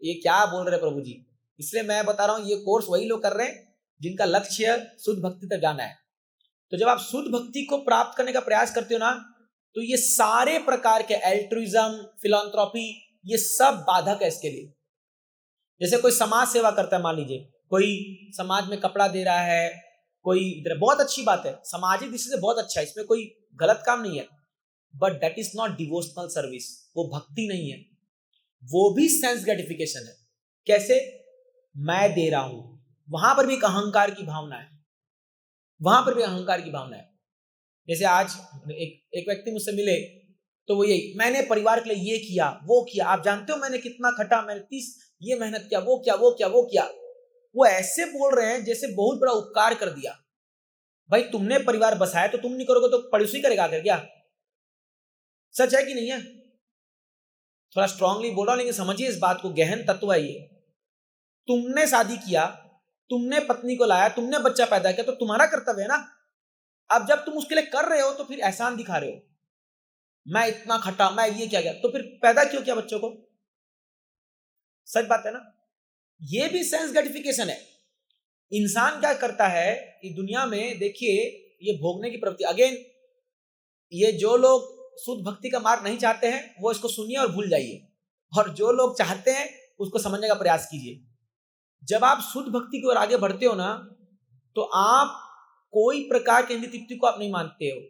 ये क्या बोल रहे प्रभु जी। इसलिए मैं बता रहा हूं, ये कोर्स वही लोग कर रहे हैं जिनका लक्ष्य शुद्ध भक्ति तक जाना है। तो जब आप शुद्ध भक्ति को प्राप्त करने का प्रयास करते हो ना, तो ये सारे प्रकार के एल्ट्रुइज्म, फिलैंथ्रोपी, ये सब बाधक है इसके लिए। जैसे कोई समाज सेवा करता है, मान लीजिए कोई समाज में कपड़ा दे रहा है, कोई इधर, बहुत अच्छी बात है, सामाजिक दृष्टि से बहुत अच्छा है, इसमें कोई गलत काम नहीं है। But that is not devotional service, वो भक्ति नहीं है, वो भी सेंस ग्रेटिफिकेशन है। कैसे? मैं दे रहा हूं, वहां पर भी एक अहंकार की भावना है, वहां पर भी अहंकार की भावना है। जैसे आज एक व्यक्ति मुझसे मिले तो वो यही, मैंने परिवार के लिए ये किया वो किया, आप जानते हो मैंने कितना खटा, मैंने 30 ये मेहनत किया, वो किया वो किया वो किया। वो ऐसे बोल रहे हैं जैसे बहुत बड़ा उपकार कर दिया। भाई तुमने परिवार बसाया तो तुम नहीं करोगे तो पड़ोसी करेगा आकर क्या? सच है कि नहीं है? थोड़ा स्ट्रांगली बोल रहा हूं, लेकिन समझिए इस बात को, गहन तत्व है ये। तुमने शादी किया, तुमने पत्नी को लाया, तुमने बच्चा पैदा किया, तो तुम्हारा कर्तव्य है ना। अब जब तुम उसके लिए कर रहे हो तो फिर एहसान दिखा रहे हो, मैं इतना खटा, मैं ये क्या गया, तो फिर पैदा क्यों किया बच्चों को? सच बात है ना। ये भी सेंस ग्रेटिफिकेशन है। इंसान क्या करता है कि दुनिया में, देखिए ये भोगने की प्रवृत्ति, अगेन ये जो लोग शुद्ध भक्ति का मार्ग नहीं चाहते हैं वो इसको सुनिए और भूल जाइए, और जो लोग चाहते हैं उसको समझने का प्रयास कीजिए। जब आप शुद्ध भक्ति की ओर आगे बढ़ते हो ना, तो आप कोई प्रकार के इंद्रिय तृप्ति को आप नहीं मानते हो।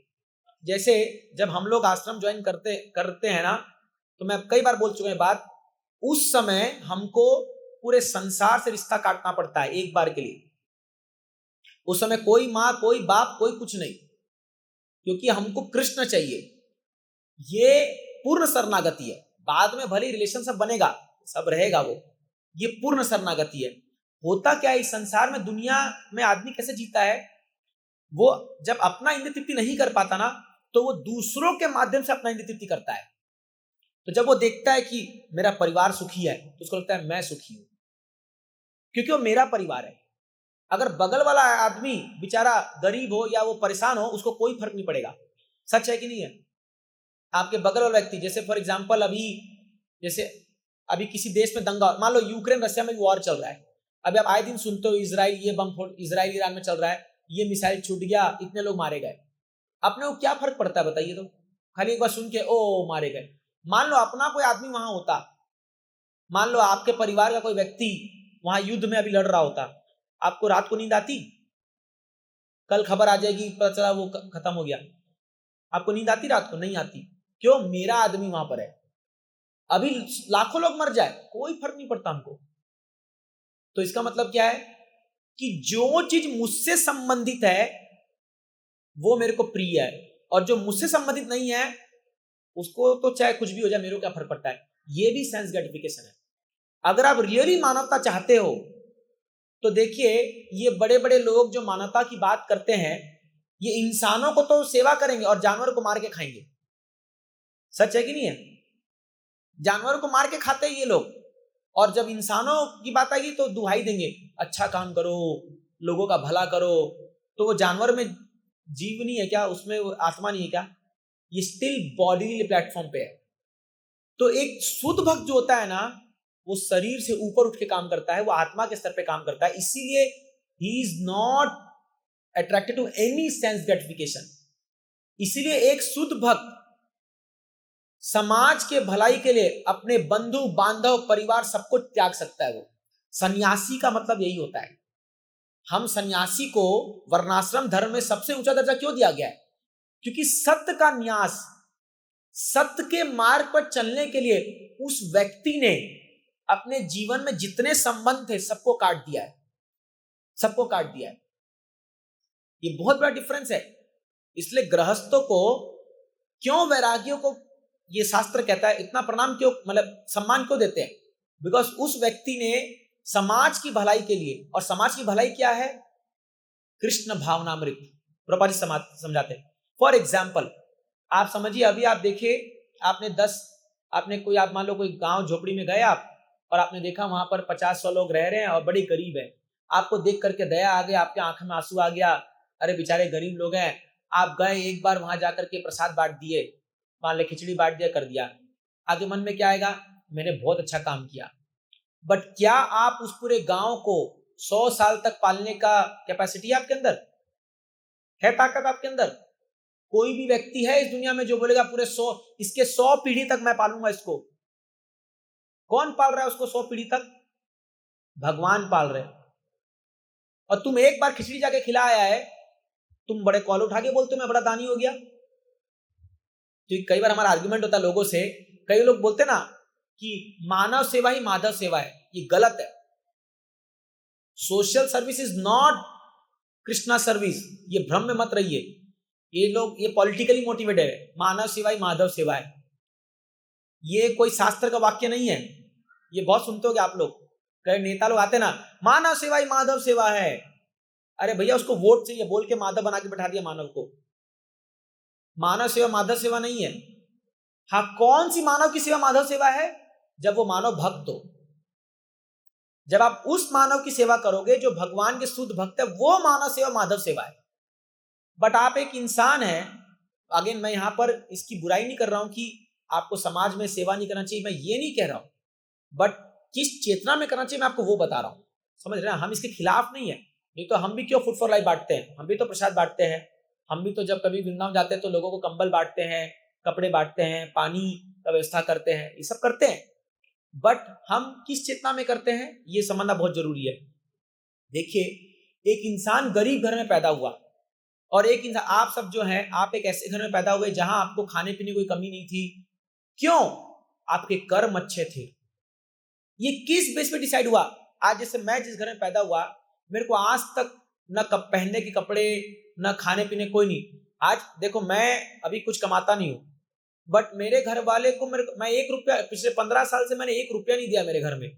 जैसे जब हम लोग आश्रम ज्वाइन करते हैं ना, तो मैं कई बार बोल चुका हूं बात, उस समय हमको पूरे संसार से रिश्ता काटना पड़ता है एक बार के लिए। उस समय कोई माँ, कोई बाप, कोई कुछ नहीं, क्योंकि हमको कृष्ण चाहिए। ये पूर्ण शरणागति है। बाद में भले रिलेशन सब बनेगा, सब रहेगा, वो ये पूर्ण शरणागति है। होता क्या है इस संसार में, दुनिया में आदमी कैसे जीता है, वो जब अपना इंद्रिय तृप्ति नहीं कर पाता ना, तो वो दूसरों के माध्यम से अपना इंद्रिय तृप्ति करता है। तो जब वो देखता है कि मेरा परिवार सुखी है तो उसको लगता है मैं सुखी हूं, क्योंकि वो मेरा परिवार है। अगर बगल वाला आदमी बेचारा गरीब हो या वो परेशान हो, उसको कोई फर्क नहीं पड़ेगा। सच है कि नहीं है? आपके बगल वाला व्यक्ति, जैसे फॉर एग्जांपल अभी किसी देश में दंगा, मान लो यूक्रेन रशिया में वॉर चल रहा है, अभी आप आए दिन सुनते हो इजराइल ये बम फोड़, इजराइल ईरान में चल रहा है, ये मिसाइल छूट गया, इतने लोग मारे गए। अपने को क्या फर्क पड़ता है बताइए तो? खाली एक बार सुन के ओ मारे गए। मान लो अपना कोई आदमी वहां होता, मान लो आपके परिवार का कोई व्यक्ति वहां युद्ध में अभी लड़ रहा होता, आपको रात को नींद आती? कल खबर आ जाएगी, पता चला वो खत्म हो गया, आपको नींद आती रात को? नहीं आती। क्यों? मेरा आदमी वहां पर है। अभी लाखों लोग मर जाए, कोई फर्क नहीं पड़ता हमको। तो इसका मतलब क्या है कि जो चीज मुझसे संबंधित है वो मेरे को प्रिय है, और जो मुझसे संबंधित नहीं है उसको तो चाहे कुछ भी हो जाए, मेरे को क्या फर्क पड़ता है। ये भी सेंस ग्रेटिफिकेशन है। अगर आप रियली मानवता चाहते हो तो देखिए, ये बड़े बड़े लोग जो मानवता की बात करते हैं, ये इंसानों को तो सेवा करेंगे और जानवर को मार के खाएंगे। सच है कि नहीं है? जानवरों को मार के खाते हैं ये लोग, और जब इंसानों की बात आएगी तो दुहाई देंगे, अच्छा काम करो, लोगों का भला करो। तो वो जानवर में जीव नहीं है क्या? उसमें वो आत्मा नहीं है क्या? ये स्टिल बॉडी प्लेटफॉर्म पे है। तो एक शुद्ध भक्त जो होता है ना, वो शरीर से ऊपर उठ के काम करता है, वो आत्मा के स्तर पे काम करता है। इसीलिए he is not attracted to any sense gratification. इसीलिए एक शुद्ध भक्त समाज के भलाई के लिए अपने बंधु बांधव परिवार सबको त्याग सकता है। वो सन्यासी का मतलब यही होता है। हम सन्यासी को वर्णाश्रम धर्म में सबसे ऊंचा दर्जा क्यों दिया गया है? क्योंकि सत्य का न्यास, सत्य के मार्ग पर चलने के लिए उस व्यक्ति ने अपने जीवन में जितने संबंध थे सबको काट दिया है, सबको काट दिया है। ये बहुत बड़ा डिफरेंस है। इसलिए गृहस्थों को क्यों, वैरागियों को ये शास्त्र कहता है इतना प्रणाम क्यों, मतलब सम्मान क्यों देते हैं? बिकॉज उस व्यक्ति ने समाज की भलाई के लिए, और समाज की भलाई क्या है? कृष्ण भावनामृत प्रभुपाद जी समझाते हैं। फॉर एग्जाम्पल आप समझिए, अभी आप देखिए, आपने कोई, आप मान लो कोई गांव झोपड़ी में गए आप, और आपने देखा वहां पर 50-100 लोग रह रहे हैं और बड़ी गरीब है। आपको देख करके दया आ गया, आपके आंख में आंसू आ गया, अरे बेचारे गरीब लोग हैं। आप गए एक बार वहां जाकर के प्रसाद बांट दिए, मान ले खिचड़ी बांट दिया, कर दिया। आगे मन में क्या आएगा? मैंने बहुत अच्छा काम किया। बट क्या आप उस पूरे गांव को 100 साल तक पालने का कैपेसिटी है आपके अंदर? है ताकत आपके अंदर? कोई भी व्यक्ति है इस दुनिया में जो बोलेगा पूरे 100 पीढ़ी तक मैं पालूंगा इसको? कौन पाल रहा है उसको 100 पीढ़ी तक? भगवान पाल रहे। और तुम एक बार खिचड़ी जाके खिलाया है, तुम बड़े कॉल उठा के बोलते हो मैं बड़ा दानी हो गया। तो कई बार हमारा आर्ग्यूमेंट होता है लोगों से, कई लोग बोलते ना कि मानव सेवा ही माधव सेवा है। ये गलत है। Social service is not Krishna service. ये भ्रम में मत रहिए। ये लोग ये पॉलिटिकली मोटिवेटेड है, मानव सेवा ही माधव सेवा है। ये कोई शास्त्र का वाक्य नहीं है। ये बहुत सुनते होगे आप लोग, कई नेता लोग आते ना, मानव सेवा ही माधव सेवा है। अरे भैया उसको वोट चाहिए बोल के माधव बना के बैठा दिया मानव को। मानव सेवा माधव सेवा नहीं है। हाँ, कौन सी मानव की सेवा माधव सेवा है? जब वो मानव भक्त हो। जब आप उस मानव की सेवा करोगे जो भगवान के शुद्ध भक्त है, वो मानव सेवा माधव सेवा है। बट आप एक इंसान है, अगेन मैं यहां पर इसकी बुराई नहीं कर रहा हूं कि आपको समाज में सेवा नहीं करना चाहिए, मैं ये नहीं कह रहा हूं, बट किस चेतना में करना चाहिए मैं आपको वो बता रहा हूं। समझ रहे हैं? हम इसके खिलाफ नहीं है। नहीं तो हम भी क्यों फूड फॉर लाइफ बांटते हैं, हम भी तो प्रसाद बांटते हैं, हम भी तो जब कभी वृंदावन जाते हैं तो लोगों को कंबल बांटते हैं, कपड़े बांटते हैं, पानी का व्यवस्था करते हैं, ये सब करते हैं। बट हम किस चेतना में करते हैं ये समझना बहुत जरूरी है। देखिए, एक इंसान गरीब घर में पैदा हुआ, और एक इंसान, आप सब जो हैं, आप एक ऐसे घर में पैदा हुए जहां आपको खाने पीने कोई कमी नहीं थी। क्यों? आपके कर्म अच्छे थे। ये किस बेस पे डिसाइड हुआ? आज जैसे मैं जिस घर में पैदा हुआ, मेरे को आज तक न पहनने के कपड़े, न खाने पीने कोई नहीं। आज देखो, मैं अभी कुछ कमाता नहीं हूं, बट मेरे घर वाले को मैं 1 रुपया, पिछले 15 साल से मैंने 1 रुपया नहीं दिया मेरे घर में,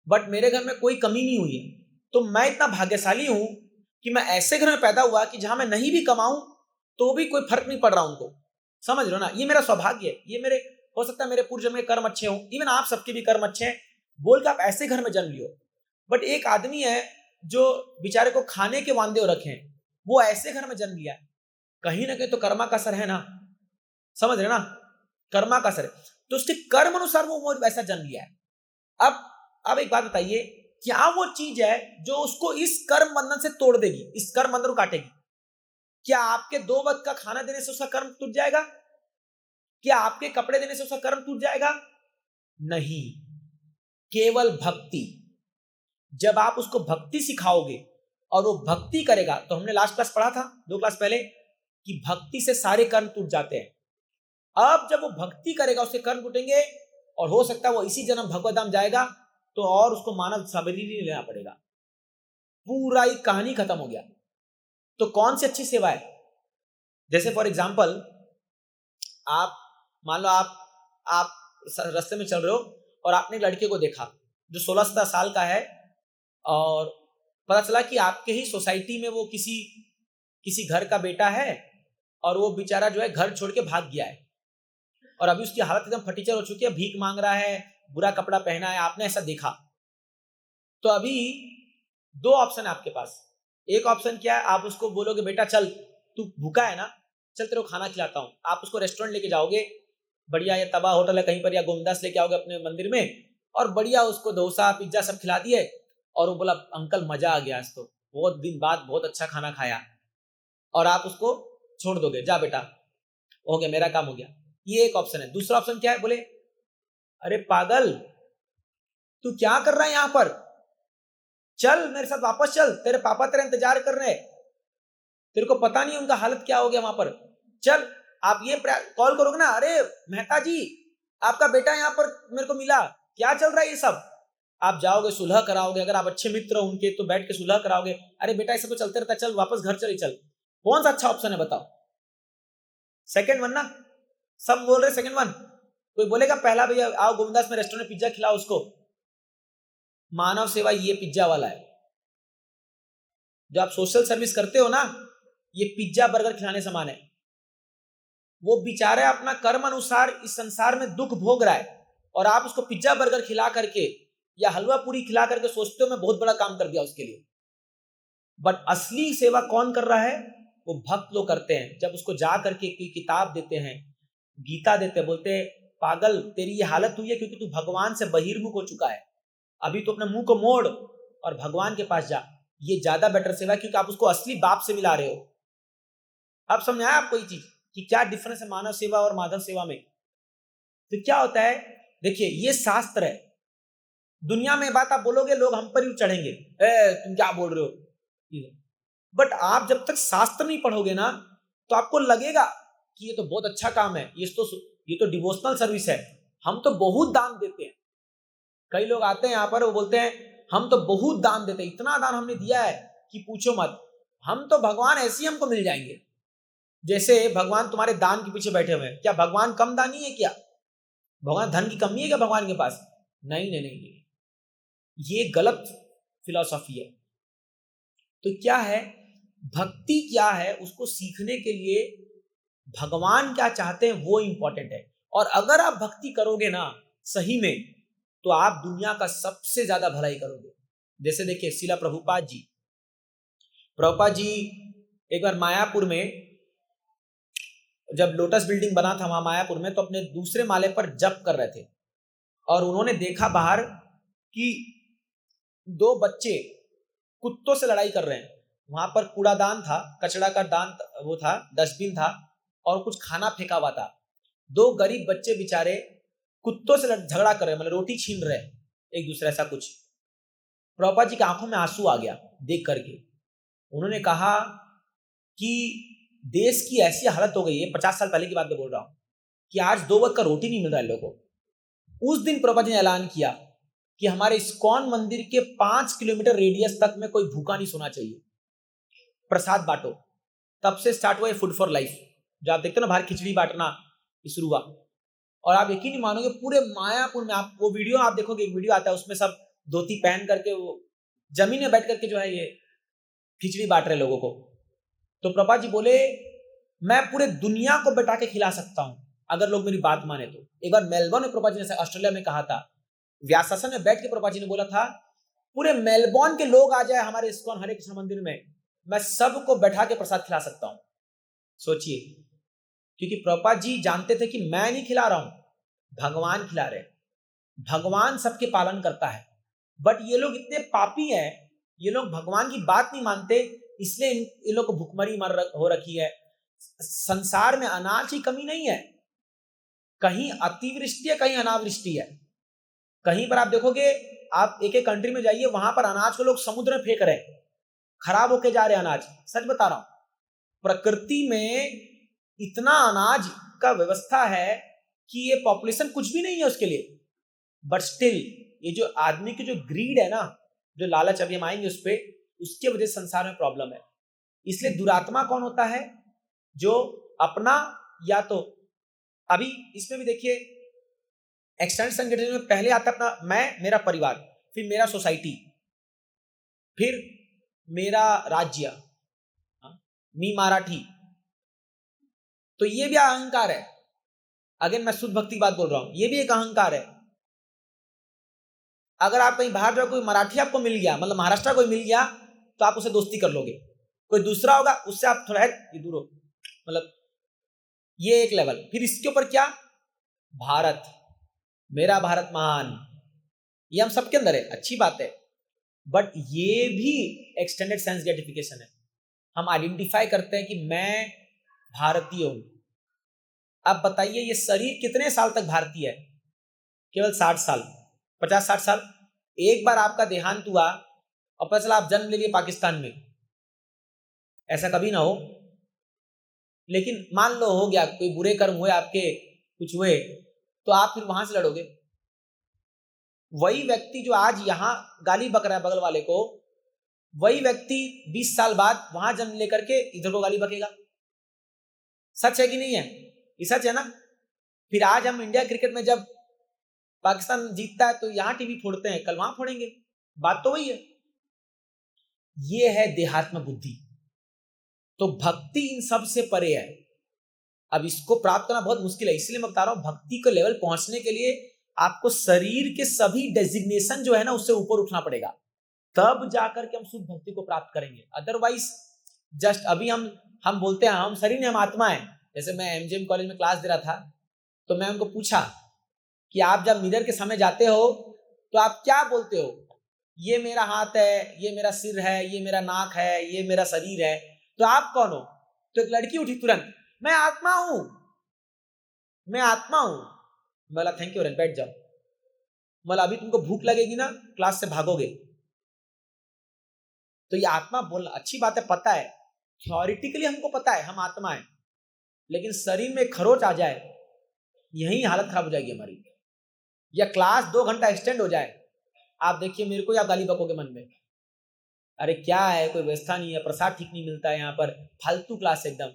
बट मेरे घर में कोई कमी नहीं हुई है। तो मैं इतना भाग्यशाली हूं कि मैं ऐसे घर में पैदा हुआ कि जहां मैं नहीं भी कमाऊं तो भी कोई फर्क नहीं पड़ रहा उनको। समझ रहे हो ना? ये मेरा सौभाग्य है। ये मेरे, हो सकता है मेरे पूर्वजन्म के कर्म अच्छे हों, इवन आप सबके भी कर्म अच्छे हैं बोल के आप ऐसे घर में जन्म लियो। बट एक आदमी है जो बेचारे को खाने के वांदे हो रखे हैं, वो ऐसे घर में जन्म लिया, कहीं ना कहीं तो कर्मा का असर है ना। समझ रहे ना? कर्मा का असर है, तो उसके कर्म अनुसार वो वैसा जन्म लिया है। अब एक बात बताइए, क्या वो चीज है जो उसको इस कर्म बंधन से तोड़ देगी, इस कर्म बंधन को काटेगी? क्या आपके 2 वक्त का खाना देने से उसका कर्म टूट जाएगा? क्या आपके कपड़े देने से उसका कर्म टूट जाएगा? नहीं, केवल भक्ति। जब आप उसको भक्ति सिखाओगे और वो भक्ति करेगा, तो हमने लास्ट क्लास पढ़ा था 2 क्लास पहले कि भक्ति से सारे कर्म टूट जाते हैं। अब जब वो भक्ति करेगा उसके कर्म टूटेंगे और हो सकता है वो इसी जन्म भगवत धाम जाएगा, तो और उसको मानव शरीर नहीं लेना पड़ेगा। पूरा ही कहानी खत्म हो गया। तो कौन सी अच्छी सेवा है? जैसे फॉर एग्जाम्पल, आप मान लो आप रास्ते में चल रहे हो और आपने एक लड़के को देखा जो 16-17 साल का है, और पता चला कि आपके ही सोसाइटी में वो किसी घर का बेटा है, और वो बेचारा जो है घर छोड़ के भाग गया है, और अभी उसकी हालत एकदम फटीचर हो चुकी है, भीख मांग रहा है, बुरा कपड़ा पहना है, आपने ऐसा देखा। तो अभी 2 ऑप्शन है आपके पास। एक ऑप्शन क्या है, आप उसको बोलोगे बेटा चल, तू भूखा है ना, चल तेरे को खाना खिलाता हूँ। आप उसको रेस्टोरेंट लेके जाओगे, बढ़िया या तबा होटल है कहीं पर, या गोमदास लेके आओगे अपने मंदिर में, और बढ़िया उसको डोसा पिज्जा सब खिला दिए, और वो बोला अंकल मजा आ गया, आज तो बहुत दिन बाद बहुत अच्छा खाना खाया, और आप उसको छोड़ दोगे, जा बेटा हो गया, मेरा काम हो गया। ये एक ऑप्शन है। दूसरा ऑप्शन क्या है, बोले अरे पागल तू क्या कर रहा है यहाँ पर, चल मेरे साथ वापस चल, तेरे पापा तेरा इंतजार कर रहे हैं, तेरे को पता नहीं उनका हालत क्या हो गया वहां पर, चल। आप ये कॉल करोगे ना, अरे मेहता जी आपका बेटा यहाँ पर मेरे को मिला, क्या चल रहा है ये सब। आप जाओगे सुलह कराओगे, अगर आप अच्छे मित्र हो उनके तो बैठ के सुलह कराओगे, अरे बेटा ऐसा तो चलते रहता, चल वापस घर चल। कौन सा अच्छा ऑप्शन है बताओ? सेकंड वन ना, सब बोल रहे सेकंड वन। कोई बोलेगा पहला, भैया आओ गोविंदास में रेस्टोरेंट पिज्जा खिलाओ उसको। मानव सेवा ये पिज्जा वाला है। जो आप सोशल सर्विस करते हो ना, ये पिज्जा बर्गर खिलाने समान है। वो बेचारा अपना कर्म अनुसार इस संसार में दुख भोग रहा है, और आप उसको पिज्जा बर्गर खिला करके या हलवा पूरी खिला करके सोचते हो मैं बहुत बड़ा काम कर दिया उसके लिए। बट असली सेवा कौन कर रहा है? वो भक्त लोग करते हैं। जब उसको जा करके कोई किताब देते हैं, गीता देते हैं, बोलते हैं पागल तेरी ये हालत हुई है क्योंकि तू भगवान से बहिर्मुख हो चुका है, अभी तो अपने मुंह को मोड़ और भगवान के पास जा। ये ज्यादा बेटर सेवा है, क्योंकि आप उसको असली बाप से मिला रहे हो। अब समझ आया आपको ये चीज कि क्या डिफरेंस है मानव सेवा और माधव सेवा में? तो क्या होता है, देखिए ये शास्त्र है। दुनिया में बात आप बोलोगे लोग हम पर ही चढ़ेंगे, तुम क्या बोल रहे हो। बट आप जब तक शास्त्र नहीं पढ़ोगे ना, तो आपको लगेगा कि ये तो बहुत अच्छा काम है, ये तो डिवोशनल सर्विस है, हम तो बहुत दान देते हैं। कई लोग आते हैं यहाँ पर, वो बोलते हैं हम तो बहुत दान देते हैं, इतना दान हमने दिया है कि पूछो मत, हम तो भगवान ऐसे ही हमको मिल जाएंगे। जैसे भगवान तुम्हारे दान के पीछे बैठे हुए हैं। क्या भगवान कम दानी है क्या? भगवान धन की कमी है क्या भगवान के पास? नहीं नहीं नहीं, ये गलत फिलॉसफी है। तो क्या है भक्ति, क्या है उसको सीखने के लिए भगवान क्या चाहते हैं वो इंपॉर्टेंट है। और अगर आप भक्ति करोगे ना सही में, तो आप दुनिया का सबसे ज्यादा भलाई करोगे। जैसे देखिए शिला प्रभुपाद जी एक बार मायापुर में, जब लोटस बिल्डिंग बना था वहां मायापुर में, तो अपने दूसरे माले पर जप कर रहे थे, और उन्होंने देखा बाहर कि 2 बच्चे कुत्तों से लड़ाई कर रहे हैं। वहां पर कूड़ादान था, कचरा का दान वो था, डस्टबिन था, और कुछ खाना फेंका हुआ था। 2 गरीब बच्चे बेचारे कुत्तों से झगड़ा कर रहे, मतलब रोटी छीन रहे एक दूसरे, ऐसा कुछ। प्रभुपाद जी की आंखों में आंसू आ गया देख करके। उन्होंने कहा कि देश की ऐसी हालत हो गई है, 50 साल पहले की बात मैं बोल रहा हूं, कि आज 2 वक्त का रोटी नहीं मिल रहा है लोगों को। उस दिन प्रभुपाद जी ने ऐलान किया कि हमारे इस्कॉन मंदिर के 5 किलोमीटर रेडियस तक में कोई भूखा नहीं सोना चाहिए, प्रसाद बांटो। तब से स्टार्ट हुआ फूड फॉर लाइफ। जो आप देखते हो ना बाहर खिचड़ी बांटना शुरू हुआ, और आप यकीन नहीं मानोगे पूरे मायापुर में, आप वो वीडियो आप देखोगे, एक वीडियो आता है उसमें सब धोती पहन करके वो जमीन में बैठ करके जो है ये खिचड़ी बांट रहे लोगों को। तो प्रभुपाद जी बोले मैं पूरे दुनिया को बैठा के खिला सकता हूं अगर लोग मेरी बात माने तो। एक बार मेलबर्न में प्रभुपाद जी ने ऑस्ट्रेलिया में कहा था, व्यासासन में बैठ के प्रभुपाद जी ने बोला था पूरे मेलबर्न के लोग आ जाए हमारे इस्कॉन हरे कृष्ण मंदिर में, मैं सबको बैठा के प्रसाद खिला सकता हूं। सोचिए, क्योंकि प्रभुपाद जी जानते थे कि मैं नहीं खिला रहा हूं, भगवान खिला रहे। भगवान सबके पालन करता है। बट ये लोग इतने पापी हैं, ये लोग भगवान की बात नहीं मानते, इसलिए इन लोग को भुखमरी हो रखी है। संसार में अनाज की कमी नहीं है, कहीं अतिवृष्टि है, कहीं अनावृष्टि है। कहीं पर आप देखोगे, आप एक एक कंट्री में जाइए, वहां पर अनाज को लोग समुद्र में फेंक रहे हैं, खराब होके जा रहे हैं अनाज। सच बता रहा हूं, प्रकृति में इतना अनाज का व्यवस्था है कि ये पॉपुलेशन कुछ भी नहीं है उसके लिए, बट स्टिल ये जो आदमी की जो ग्रीड है ना, जो लालच, अभी हम आएंगे उस पे, उसके वजह से संसार में प्रॉब्लम है। इसलिए दुरात्मा कौन होता है? जो अपना, या तो अभी इसमें भी देखिए, एक्सटेंडेड संगठन में पहले आता अपना मैं, मेरा परिवार, फिर मेरा सोसाइटी, फिर मेरा राज्य, मी मराठी। तो ये भी अहंकार है। अगेन मैं शुद्ध भक्ति की बात बोल रहा हूं, ये भी एक अहंकार है। अगर आप कहीं बाहर जाओ, कोई मराठी आपको मिल गया, मतलब महाराष्ट्र कोई मिल गया, तो आप उससे दोस्ती कर लोगे। कोई दूसरा होगा, उससे आप थोड़ा ये दूर हो, मतलब ये एक लेवल। फिर इसके ऊपर क्या? भारत, मेरा भारत महान, ये हम सबके अंदर है, अच्छी बात है, बट ये भी एक्सटेंडेड सेंस ग्रेटिफिकेशन है। हम आइडेंटिफाई करते हैं कि मैं भारतीय हूं। अब बताइए, ये शरीर कितने साल तक भारतीय है? केवल 60 साल, 50-60 साल। एक बार आपका देहांत हुआ और पता चला आप जन्म ले लिए पाकिस्तान में, ऐसा कभी ना हो। लेकिन मान लो हो गया, कोई बुरे कर्म हुए आपके, कुछ हुए, तो आप फिर वहां से लड़ोगे। वही व्यक्ति जो आज यहां गाली बक रहा है बगल वाले को, वही व्यक्ति 20 साल बाद वहां जन्म लेकर के इधर को गाली बकेगा। सच है कि नहीं है? ये सच है ना। फिर आज हम इंडिया क्रिकेट में जब पाकिस्तान जीतता है तो यहां टीवी फोड़ते हैं, कल वहां फोड़ेंगे। बात तो वही है। ये है देहात्म बुद्धि। तो भक्ति इन सब से परे है। अब इसको प्राप्त करना बहुत मुश्किल है, इसलिए मैं बता रहा हूं, भक्ति के लेवल पहुंचने के लिए आपको शरीर के सभी डेजिग्नेशन जो है ना, उससे ऊपर उठना पड़ेगा, तब जाकर के हम शुद्ध भक्ति को प्राप्त करेंगे। अदरवाइज जस्ट अभी हम बोलते हैं हम शरीर नहीं, हम आत्मा है। जैसे मैं एमजीएम कॉलेज में क्लास दे रहा था, तो मैं उनको पूछा कि आप जब मिरर के सामने जाते हो तो आप क्या बोलते हो? ये मेरा हाथ है, ये मेरा सिर है, ये मेरा नाक है, ये मेरा शरीर है, तो आप कौन हो? तो एक लड़की उठी तुरंत, मैं आत्मा हूं, मैं आत्मा हूं। बोला थैंक यू, बैठ जाओ। बोला अभी तुमको भूख लगेगी ना, क्लास से भागोगे। तो ये आत्मा बोलना अच्छी बात है, पता है, थ्योरेटिकली हमको पता है हम आत्मा है, लेकिन शरीर में खरोच आ जाए, यही हालत खराब हो जाएगी हमारी। या क्लास 2 घंटा एक्सटेंड हो जाए, आप देखिए मेरे को, आप गाली बकोगे मन में, अरे क्या है, कोई व्यवस्था नहीं है, प्रसाद ठीक नहीं मिलता है यहाँ पर, फालतू क्लास एकदम।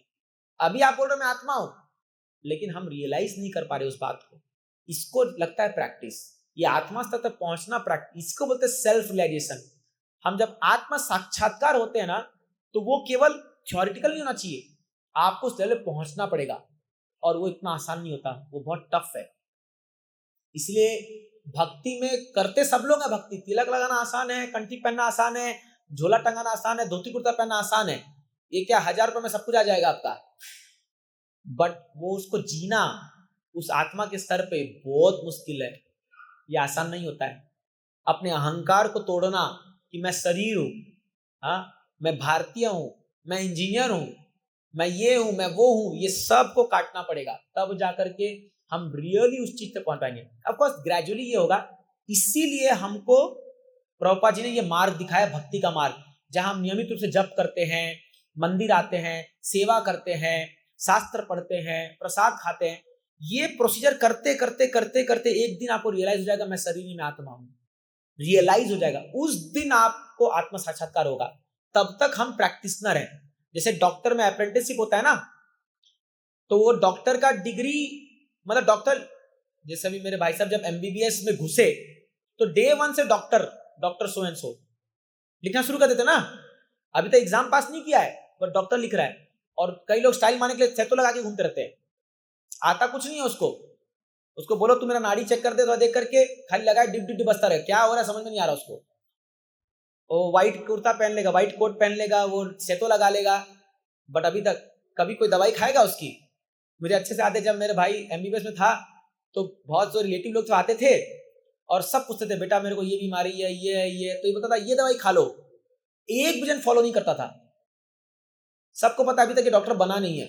अभी आप बोल रहे हो मैं आत्मा हूं, लेकिन हम रियलाइज नहीं कर पा रहे उस बात को। इसको लगता है प्रैक्टिस। ये आत्मा स्तर तक पहुंचना प्रैक्टिस, इसको बोलते हैं सेल्फ रियलाइजेशन। हम जब आत्मा साक्षात्कार होते हैं ना, तो वो केवल थ्योरेटिकल नहीं होना चाहिए, आपको उस लेवल पहुंचना पड़ेगा, और वो इतना आसान नहीं होता, वो बहुत टफ है। इसलिए भक्ति में करते सब लोग हैं भक्ति। तिलक लगाना आसान है, कंठी पहनना आसान है, झोला टंगाना आसान है, धोती कुर्ता पहनना आसान है, ये क्या 1000 रुपए में सब कुछ आ जाएगा आपका। बट वो उसको जीना उस आत्मा के स्तर पे बहुत मुश्किल है, ये आसान नहीं होता है। अपने अहंकार को तोड़ना कि मैं शरीर हूं, हाँ मैं भारतीय हूं, मैं इंजीनियर हूं, मैं ये हूं, मैं वो हूं, ये सब को काटना पड़ेगा, तब जाकर के हम रियली उस चीज तक पहुंच पाएंगे। ऑफ कोर्स ग्रेजुअली ये होगा। इसीलिए हमको प्रभुपाद जी ने ये मार्ग दिखाया, भक्ति का मार्ग, जहां हम नियमित रूप से जप करते हैं, मंदिर आते हैं, सेवा करते हैं, शास्त्र पढ़ते हैं, प्रसाद खाते हैं। ये प्रोसीजर करते करते करते करते एक दिन आपको रियलाइज हो जाएगा मैं शरीर में आत्मा हूं, रियलाइज हो जाएगा, उस दिन आपको आत्म साक्षात्कार होगा। तब तक हम प्रैक्टिशनर हैं। जैसे डॉक्टर में अप्रेंटिसशिप होता है ना, तो वो डॉक्टर का डिग्री, मतलब डॉक्टर, जैसे अभी मेरे भाई साहब जब एमबीबीएस में घुसे, तो डे 1 से डॉक्टर सो एंड सो लिखना शुरू कर देते ना। अभी तो एग्जाम पास नहीं किया है, पर डॉक्टर लिख रहा है। और कई लोग स्टाइल मारने के लिए सेतो लगा के घूमते रहते हैं, आता कुछ नहीं है उसको बोलो तू मेरा नाड़ी चेक कर दे, तो देख करके खाली लगाए डिप डिप बसता रहे, क्या हो रहा है समझ में नहीं आ रहा उसको। वो व्हाइट कुर्ता पहन लेगा, व्हाइट कोट पहन लेगा, वो सेतो लगा लेगा, बट अभी तक कभी कोई दवाई खाएगा उसकी। मुझे अच्छे से आते, जब मेरे भाई एमबीबीएस में था, तो बहुत जो रिलेटिव लोग तो आते थे और सब पूछते थे बेटा मेरे को ये बीमारी है, ये है, ये, तो ये बताता ये दवाई खा लो, एक भी जन फॉलो नहीं करता था। सबको पता अभी तक ये डॉक्टर बना नहीं है,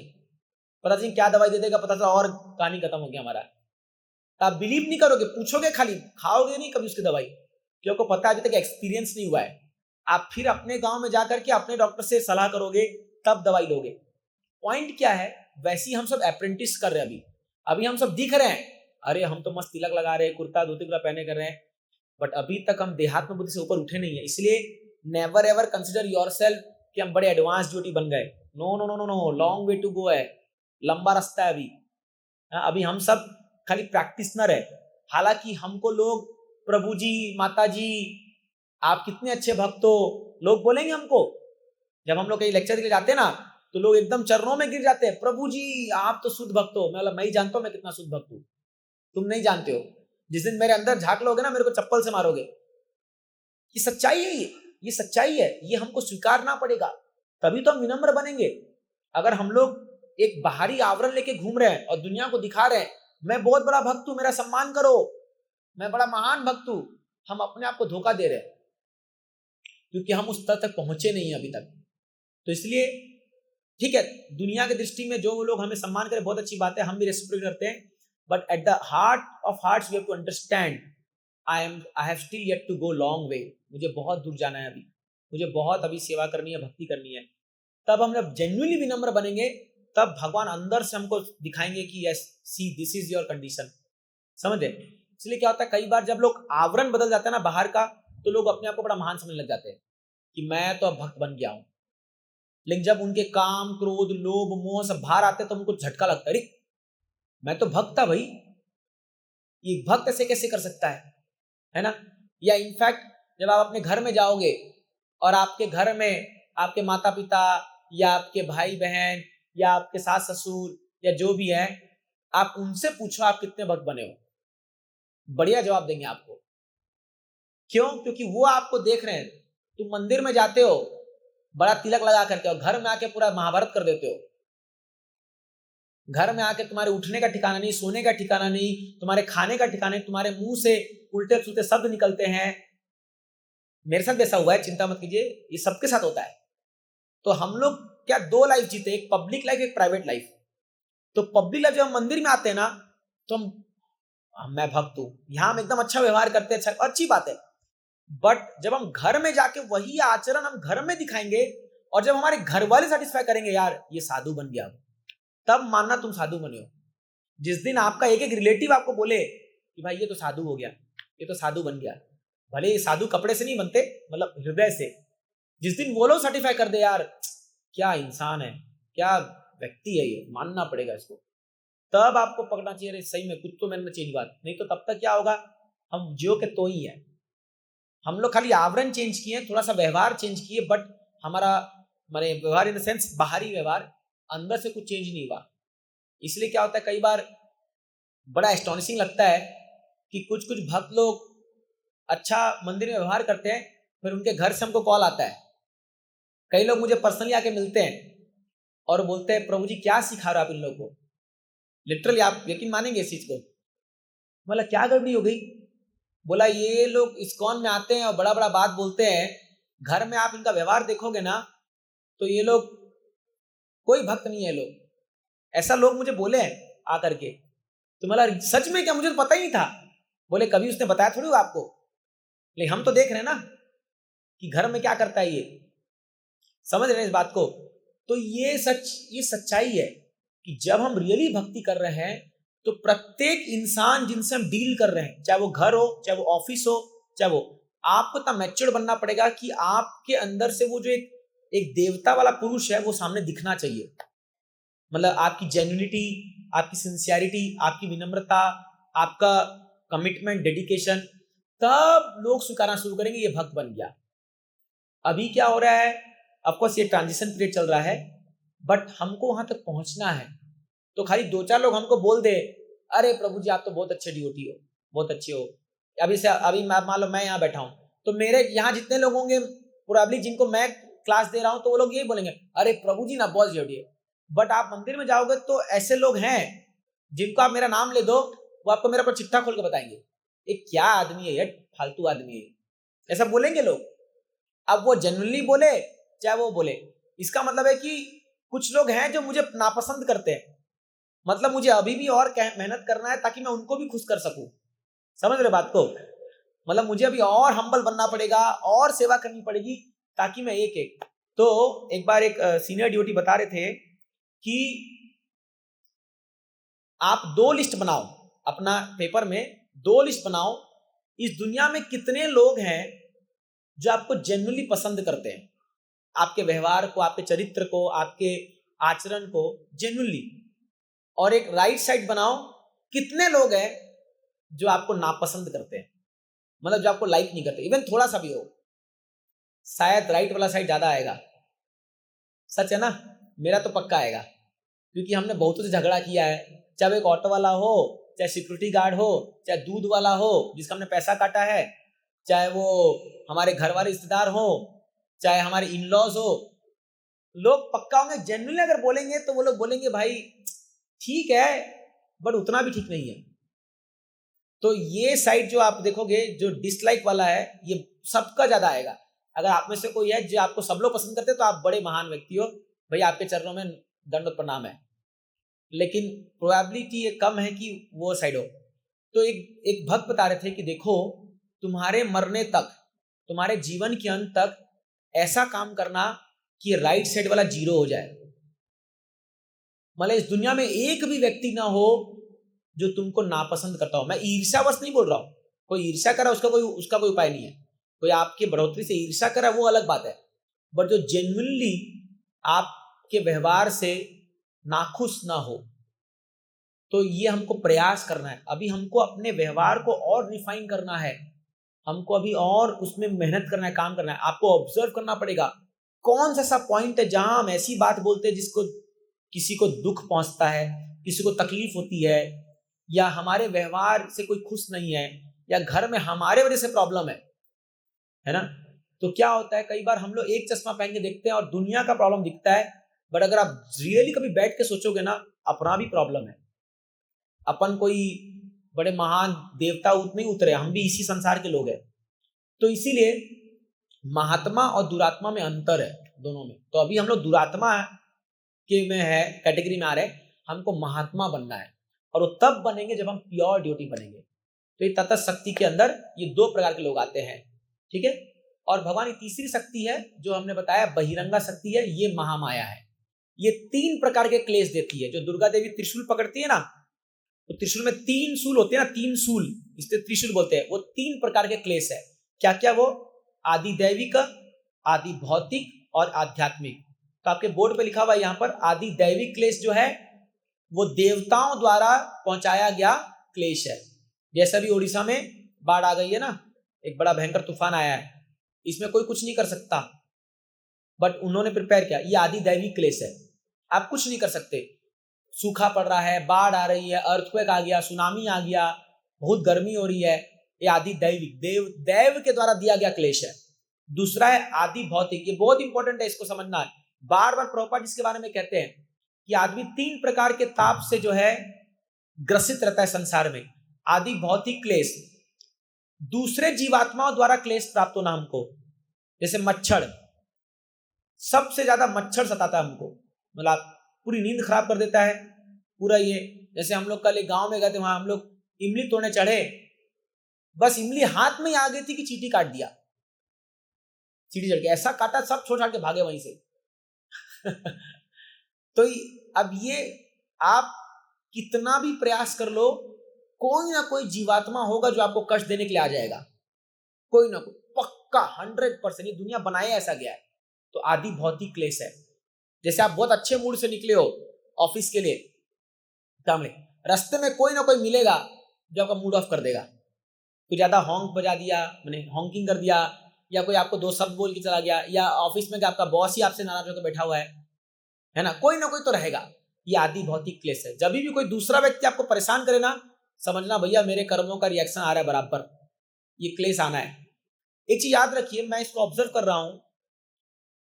पता नहीं क्या दवाई दे देगा, पता चला और कहानी खत्म हो गया हमारा। तो आप बिलीव नहीं करोगे, पूछोगे खाली, खाओगे नहीं कभी उसकी दवाई, क्योंकि पता अभी तक एक्सपीरियंस नहीं हुआ है। आप फिर अपने गांव में जाकर के अपने डॉक्टर से सलाह करोगे तब दवाई लोगे। पॉइंट क्या है, वैसे ही हम सब अप्रेंटिस कर रहे हैं। अभी हम सब दिख रहे हैं, अरे हम तो मस्त तिलक लगा रहे हैं, कुर्ता धोती पूरा पहने कर रहे हैं, बट अभी तक हम देहात्म बुद्धि से ऊपर उठे नहीं है। इसलिए नेवर एवर कंसिडर योरसेल्फ कि हम बड़े एडवांस ड्यूटी बन गए। No no no no no, long way to go है, लंबा रास्ता है अभी। अभी हम सब खाली प्रैक्टिसनर है। हालांकि हमको लोग प्रभु जी, माता जी, आप कितने अच्छे भक्त हो, लोग बोलेंगे हमको। जब हम लोग कहीं लेक्चर के लिए जाते हैं ना, तो लोग एकदम चरणों में गिर जाते हैं, प्रभु जी आप तो शुद्ध भक्त हो। मैं ही जानता हूं मैं कितना शुद्ध भक्त हूं, तुम नहीं जानते हो। जिस दिन मेरे अंदर झांक लोगे ना, मेरे को चप्पल से मारोगे। ये सच्चाई है, ये सच्चाई है, ये हमको स्वीकारना पड़ेगा, तभी तो हम विनम्र बनेंगे। अगर हम लोग एक बाहरी आवरण लेके घूम रहे हैं और दुनिया को दिखा रहे हैं मैं बहुत बड़ा भक्त हूं, मेरा सम्मान करो, मैं बड़ा महान भक्त हूं, हम अपने आप को धोखा दे रहे हैं, क्योंकि हम उस स्तर तक पहुंचे नहीं है अभी तक। तो इसलिए ठीक है, दुनिया की दृष्टि में जो लोग हमें सम्मान करें बहुत अच्छी बात है, हम भी रेस्पेक्ट करते हैं, but at the heart of hearts we have to understand I have still yet to go long way. मुझे बहुत दूर जाना है अभी, मुझे बहुत अभी सेवा करनी है, भक्ति करनी है। तब हम जब जेन्युइनली विनम्र बनेंगे, तब भगवान अंदर से हमको दिखाएंगे कि yes see this is your condition, समझे। इसलिए क्या होता है, कई बार जब लोग आवरण बदल जाता है ना बाहर का, तो लोग अपने आप को बड़ा महान समझने लग जाते हैं कि मैं तो अब भक्त बन गया हूं। लेकिन जब उनके काम, क्रोध, लोभ, मोह सब बाहर आते हैं तो उनको झटका लगता है, अरे मैं तो भक्त था भाई, ये भक्त ऐसे कैसे कर सकता है ना। या इनफैक्ट जब आप अपने घर में जाओगे और आपके घर में आपके माता पिता या आपके भाई बहन या आपके सास ससुर या जो भी है, आप उनसे पूछो आप कितने भक्त बने हो, बढ़िया जवाब देंगे आपको। क्यों? क्योंकि वो आपको देख रहे हैं। तुम मंदिर में जाते हो बड़ा तिलक लगा करके, और घर में आके पूरा महाभारत कर देते हो। घर में आके तुम्हारे उठने का ठिकाना नहीं, सोने का ठिकाना नहीं, तुम्हारे खाने का ठिकाना नहीं, तुम्हारे मुंह से उल्टे सुलटे शब्द निकलते हैं। मेरे साथ ऐसा हुआ है, चिंता मत कीजिए, ये सबके साथ होता है। तो हम लोग क्या दो लाइफ जीते, एक पब्लिक लाइफ, एक प्राइवेट लाइफ। तो पब्लिक लाइफ जब हम मंदिर में आते हैं ना, तो मैं भक्त हूं, यहां हम एकदम अच्छा व्यवहार करते हैं, अच्छा अच्छी बात है। बट जब हम घर में जाके वही आचरण हम घर में दिखाएंगे, और जब हमारे घर वाले सेटिस्फाई करेंगे यार ये साधु बन गया, तब मानना तुम साधु बने हो। जिस दिन आपका एक एक रिलेटिव आपको बोले कि भाई ये तो साधु हो गया, ये तो साधु बन गया, भले ये साधु कपड़े से नहीं बनते, मतलब हृदय से, जिस दिन वो लोग सर्टिफाई कर दे यार क्या इंसान है, क्या व्यक्ति है ये, मानना पड़ेगा इसको, तब आपको पकड़ना चाहिए अरे सही में कुछ तो मैंने चेंज बात। नहीं तो तब तक क्या होगा, हम जो के तो ही है। हम लोग खाली आवरण चेंज किए, थोड़ा सा व्यवहार चेंज किए, बट हमारा माने व्यवहार इन द सेंस बाहरी व्यवहार, अंदर से कुछ चेंज नहीं हुआ। इसलिए क्या होता है, कई बार बड़ा एस्टॉनिशिंग लगता है कि कुछ कुछ भक्त लोग अच्छा मंदिर में व्यवहार करते हैं, फिर उनके घर से हमको कॉल आता है। कई लोग मुझे पर्सनली आके मिलते हैं और बोलते हैं प्रभु जी क्या सिखा रहे हो आप इन लोगों को। लिटरली आप यकीन मानेंगे इस चीज को, मतलब क्या गड़बड़ी हो गई। बोला ये लोग इस्कॉन में आते हैं और बड़ा बड़ा बात बोलते हैं, घर में आप इनका व्यवहार देखोगे ना तो ये लोग कोई भक्त नहीं है लोग। ऐसा लोग मुझे बोले हैं आकर के। तो मतलब सच में क्या, मुझे तो पता ही नहीं था। बोले कभी उसने बताया थोड़ी हो आपको, लेकिन हम तो देख रहे हैं ना कि घर में क्या करता है ये, समझ रहे हैं इस बात को। तो ये सच्चाई है कि जब हम रियली भक्ति कर रहे हैं तो प्रत्येक इंसान जिनसे हम डील कर रहे हैं, चाहे वो घर हो, चाहे वो ऑफिस हो, चाहे वो, आपको इतना मैच्योर बनना पड़ेगा कि आपके अंदर से वो जो एक देवता वाला पुरुष है वो सामने दिखना चाहिए। मतलब आपकी जेन्युइनिटी, आपकी सिंसियरिटी, आपकी विनम्रता, आपका कमिटमेंट, डेडिकेशन, तब लोग स्वीकारना शुरू करेंगे ये भक्त बन गया। अभी क्या हो रहा है, ऑफकोर्स ये ट्रांजिशन पीरियड चल रहा है, बट हमको वहां तक पहुंचना है। तो खाली दो चार लोग हमको बोल दे अरे प्रभु जी आप तो बहुत अच्छे डिवोटी हो, बहुत अच्छे हो। अभी मान लो मैं यहाँ बैठा हूँ, तो मेरे यहाँ जितने लोग होंगे प्रोबेबली जिनको मैं क्लास दे रहा हूँ, तो वो लोग यही बोलेंगे अरे प्रभु जी ना बहुत डिवोटी है। बट आप मंदिर में जाओगे तो ऐसे लोग हैं जिनको आप मेरा नाम ले दो, वो आपको मेरा पर चिट्ठा खोल के बताएंगे ये क्या आदमी है, ये फालतू आदमी है, ऐसा बोलेंगे लोग। अब वो जेन्युइनली बोले चाहे वो बोले, इसका मतलब है कि कुछ लोग हैं जो मुझे नापसंद करते हैं, मतलब मुझे अभी भी और मेहनत करना है ताकि मैं उनको भी खुश कर सकूं। समझ रहे बात को? मतलब मुझे अभी और हम्बल बनना पड़ेगा और सेवा करनी पड़ेगी ताकि मैं एक एक। तो एक बार एक सीनियर ड्यूटी बता रहे थे कि आप 2 लिस्ट बनाओ, अपना पेपर में 2 लिस्ट बनाओ, इस दुनिया में कितने लोग हैं जो आपको जेन्युइनली पसंद करते हैं, आपके व्यवहार को, आपके चरित्र को, आपके आचरण को जेन्युइनली, और एक राइट साइड बनाओ कितने लोग हैं जो आपको नापसंद करते हैं, मतलब जो आपको लाइक नहीं करते, इवन थोड़ा सा भी हो। शायद राइट वाला साइड ज्यादा आएगा। सच है ना? मेरा तो पक्का आएगा, क्योंकि हमने बहुतों से झगड़ा किया है, चाहे वो एक ऑटो वाला हो, चाहे सिक्योरिटी गार्ड हो, चाहे दूध वाला हो जिसका हमने पैसा काटा है, चाहे वो हमारे घर वाले रिश्तेदार हो, चाहे हमारे इन लॉज हो। लोग पक्का होंगे, जेन्युइनली अगर बोलेंगे तो वो लोग बोलेंगे भाई ठीक है बट उतना भी ठीक नहीं है। तो ये साइड जो आप देखोगे, जो डिसलाइक वाला है, ये सबका ज्यादा आएगा। अगर आप में से कोई है जो आपको सब लोग पसंद करते हैं तो आप बड़े महान व्यक्ति हो, भाई आपके चरणों में दंडवत प्रणाम है, लेकिन प्रोबेबिलिटी ये कम है कि वो साइड हो। तो एक भक्त बता रहे थे कि देखो, तुम्हारे मरने तक, तुम्हारे जीवन के अंत तक ऐसा काम करना कि राइट साइड वाला 0 हो जाए। मतलब इस दुनिया में एक भी व्यक्ति ना हो जो तुमको नापसंद करता हो। मैं ईर्ष्यावश नहीं बोल रहा हूं, कोई ईर्ष्या करा उसका कोई उपाय नहीं है, कोई आपके बढ़ोतरी से ईर्ष्या करा वो अलग बात है, बट जो जेन्युइनली आपके व्यवहार से नाखुश ना हो, तो ये हमको प्रयास करना है। अभी हमको अपने व्यवहार को और रिफाइन करना है, हमको अभी और उसमें मेहनत करना है, काम करना है। आपको ऑब्जर्व करना पड़ेगा कौन सा ऐसा पॉइंट है जहां हम ऐसी बात बोलते हैं जिसको किसी को दुख पहुंचता है, किसी को तकलीफ होती है, या हमारे व्यवहार से कोई खुश नहीं है, या घर में हमारे वजह से प्रॉब्लम है ना? तो क्या होता है, कई बार हम लोग एक चश्मा पहन के देखते हैं और दुनिया का प्रॉब्लम दिखता है, बट अगर आप रियली कभी बैठ के सोचोगे ना, अपना भी प्रॉब्लम है। अपन कोई बड़े महान देवता नहीं उतरे, हम भी इसी संसार के लोग हैं। तो इसीलिए महात्मा और दुरात्मा में अंतर है दोनों में। तो अभी हम लोग दुरात्मा के में है, कैटेगरी में आ रहे हैं, हमको महात्मा बनना है, और वो तब बनेंगे जब हम प्योर ड्यूटी बनेंगे। तो ये तटस्थ शक्ति के अंदर ये 2 प्रकार के लोग आते हैं, ठीक है। और भगवान की तीसरी शक्ति है जो हमने बताया बहिरंगा शक्ति है, ये महामाया है। ये 3 प्रकार के क्लेश देती है। जो दुर्गा देवी त्रिशूल पकड़ती है ना, तो त्रिशूल में 3 सूल होते हैं ना, 3 सूल, इसलिए त्रिशूल बोलते हैं। वो 3 प्रकार के क्लेश है। क्या क्या वो? आदि दैविक, आदि भौतिक और आध्यात्मिक। तो आपके बोर्ड पे लिखा हुआ है यहाँ पर, आदि दैविक क्लेश जो है वो देवताओं द्वारा पहुंचाया गया क्लेश है। जैसा भी उड़ीसा में बाढ़ आ गई है ना, एक बड़ा भयंकर तूफान आया है, इसमें कोई कुछ नहीं कर सकता, बट उन्होंने प्रिपेयर किया। ये आदि दैविक क्लेश है, आप कुछ नहीं कर सकते। सूखा पड़ रहा है, बाढ़ आ रही है, अर्थक्वेक आ गया, सुनामी आ गया, बहुत गर्मी हो रही है, ये आदि दैविक देव के द्वारा दिया गया क्लेश है। दूसरा है आदि भौतिक, ये बहुत इंपॉर्टेंट है, इसको समझना है। बार बार प्रभुपाद इसके बारे में कहते हैं कि आदमी 3 प्रकार के ताप से जो है ग्रसित रहता है संसार में। आदि भौतिक क्लेश, दूसरे जीवात्माओं द्वारा क्लेश प्राप्त होना हमको, जैसे मच्छर, सबसे ज्यादा मच्छर सताता है हमको, मतलब पूरी नींद खराब कर देता है पूरा। ये जैसे हम लोग कल एक गांव में गए थे, वहां हम लोग इमली तोड़ने चढ़े, बस इमली हाथ में ही आ गई थी कि चींटी काट दिया। चींटी चढ़ के ऐसा काटा, सब छोड़ छाड़ के भागे वहीं से। तो अब ये आप कितना भी प्रयास कर लो, कोई ना कोई जीवात्मा होगा जो आपको कष्ट देने के लिए आ जाएगा, कोई ना कोई, पक्का 100%। ये दुनिया बनाया ऐसा गया है। तो आदि भौतिक क्लेश है। जैसे आप बहुत अच्छे मूड से निकले हो ऑफिस के लिए, रास्ते में कोई ना कोई मिलेगा जो आपका मूड ऑफ कर देगा। कोई ज्यादा हॉन्क बजा दिया, मैंने हॉन्किंग कर दिया, या कोई आपको 2 शब्द बोल के चला गया, या ऑफिस में आपका बॉस ही आपसे नाराज होकर बैठा हुआ है ना, कोई ना कोई तो रहेगा। ये आदि भौतिक क्लेश है। जब भी कोई दूसरा व्यक्ति आपको परेशान करे ना, समझना भैया मेरे कर्मों का रिएक्शन आ रहा है बराबर, ये क्लेश आना है। एक चीज याद रखिए, मैं इसको ऑब्जर्व कर रहा हूं,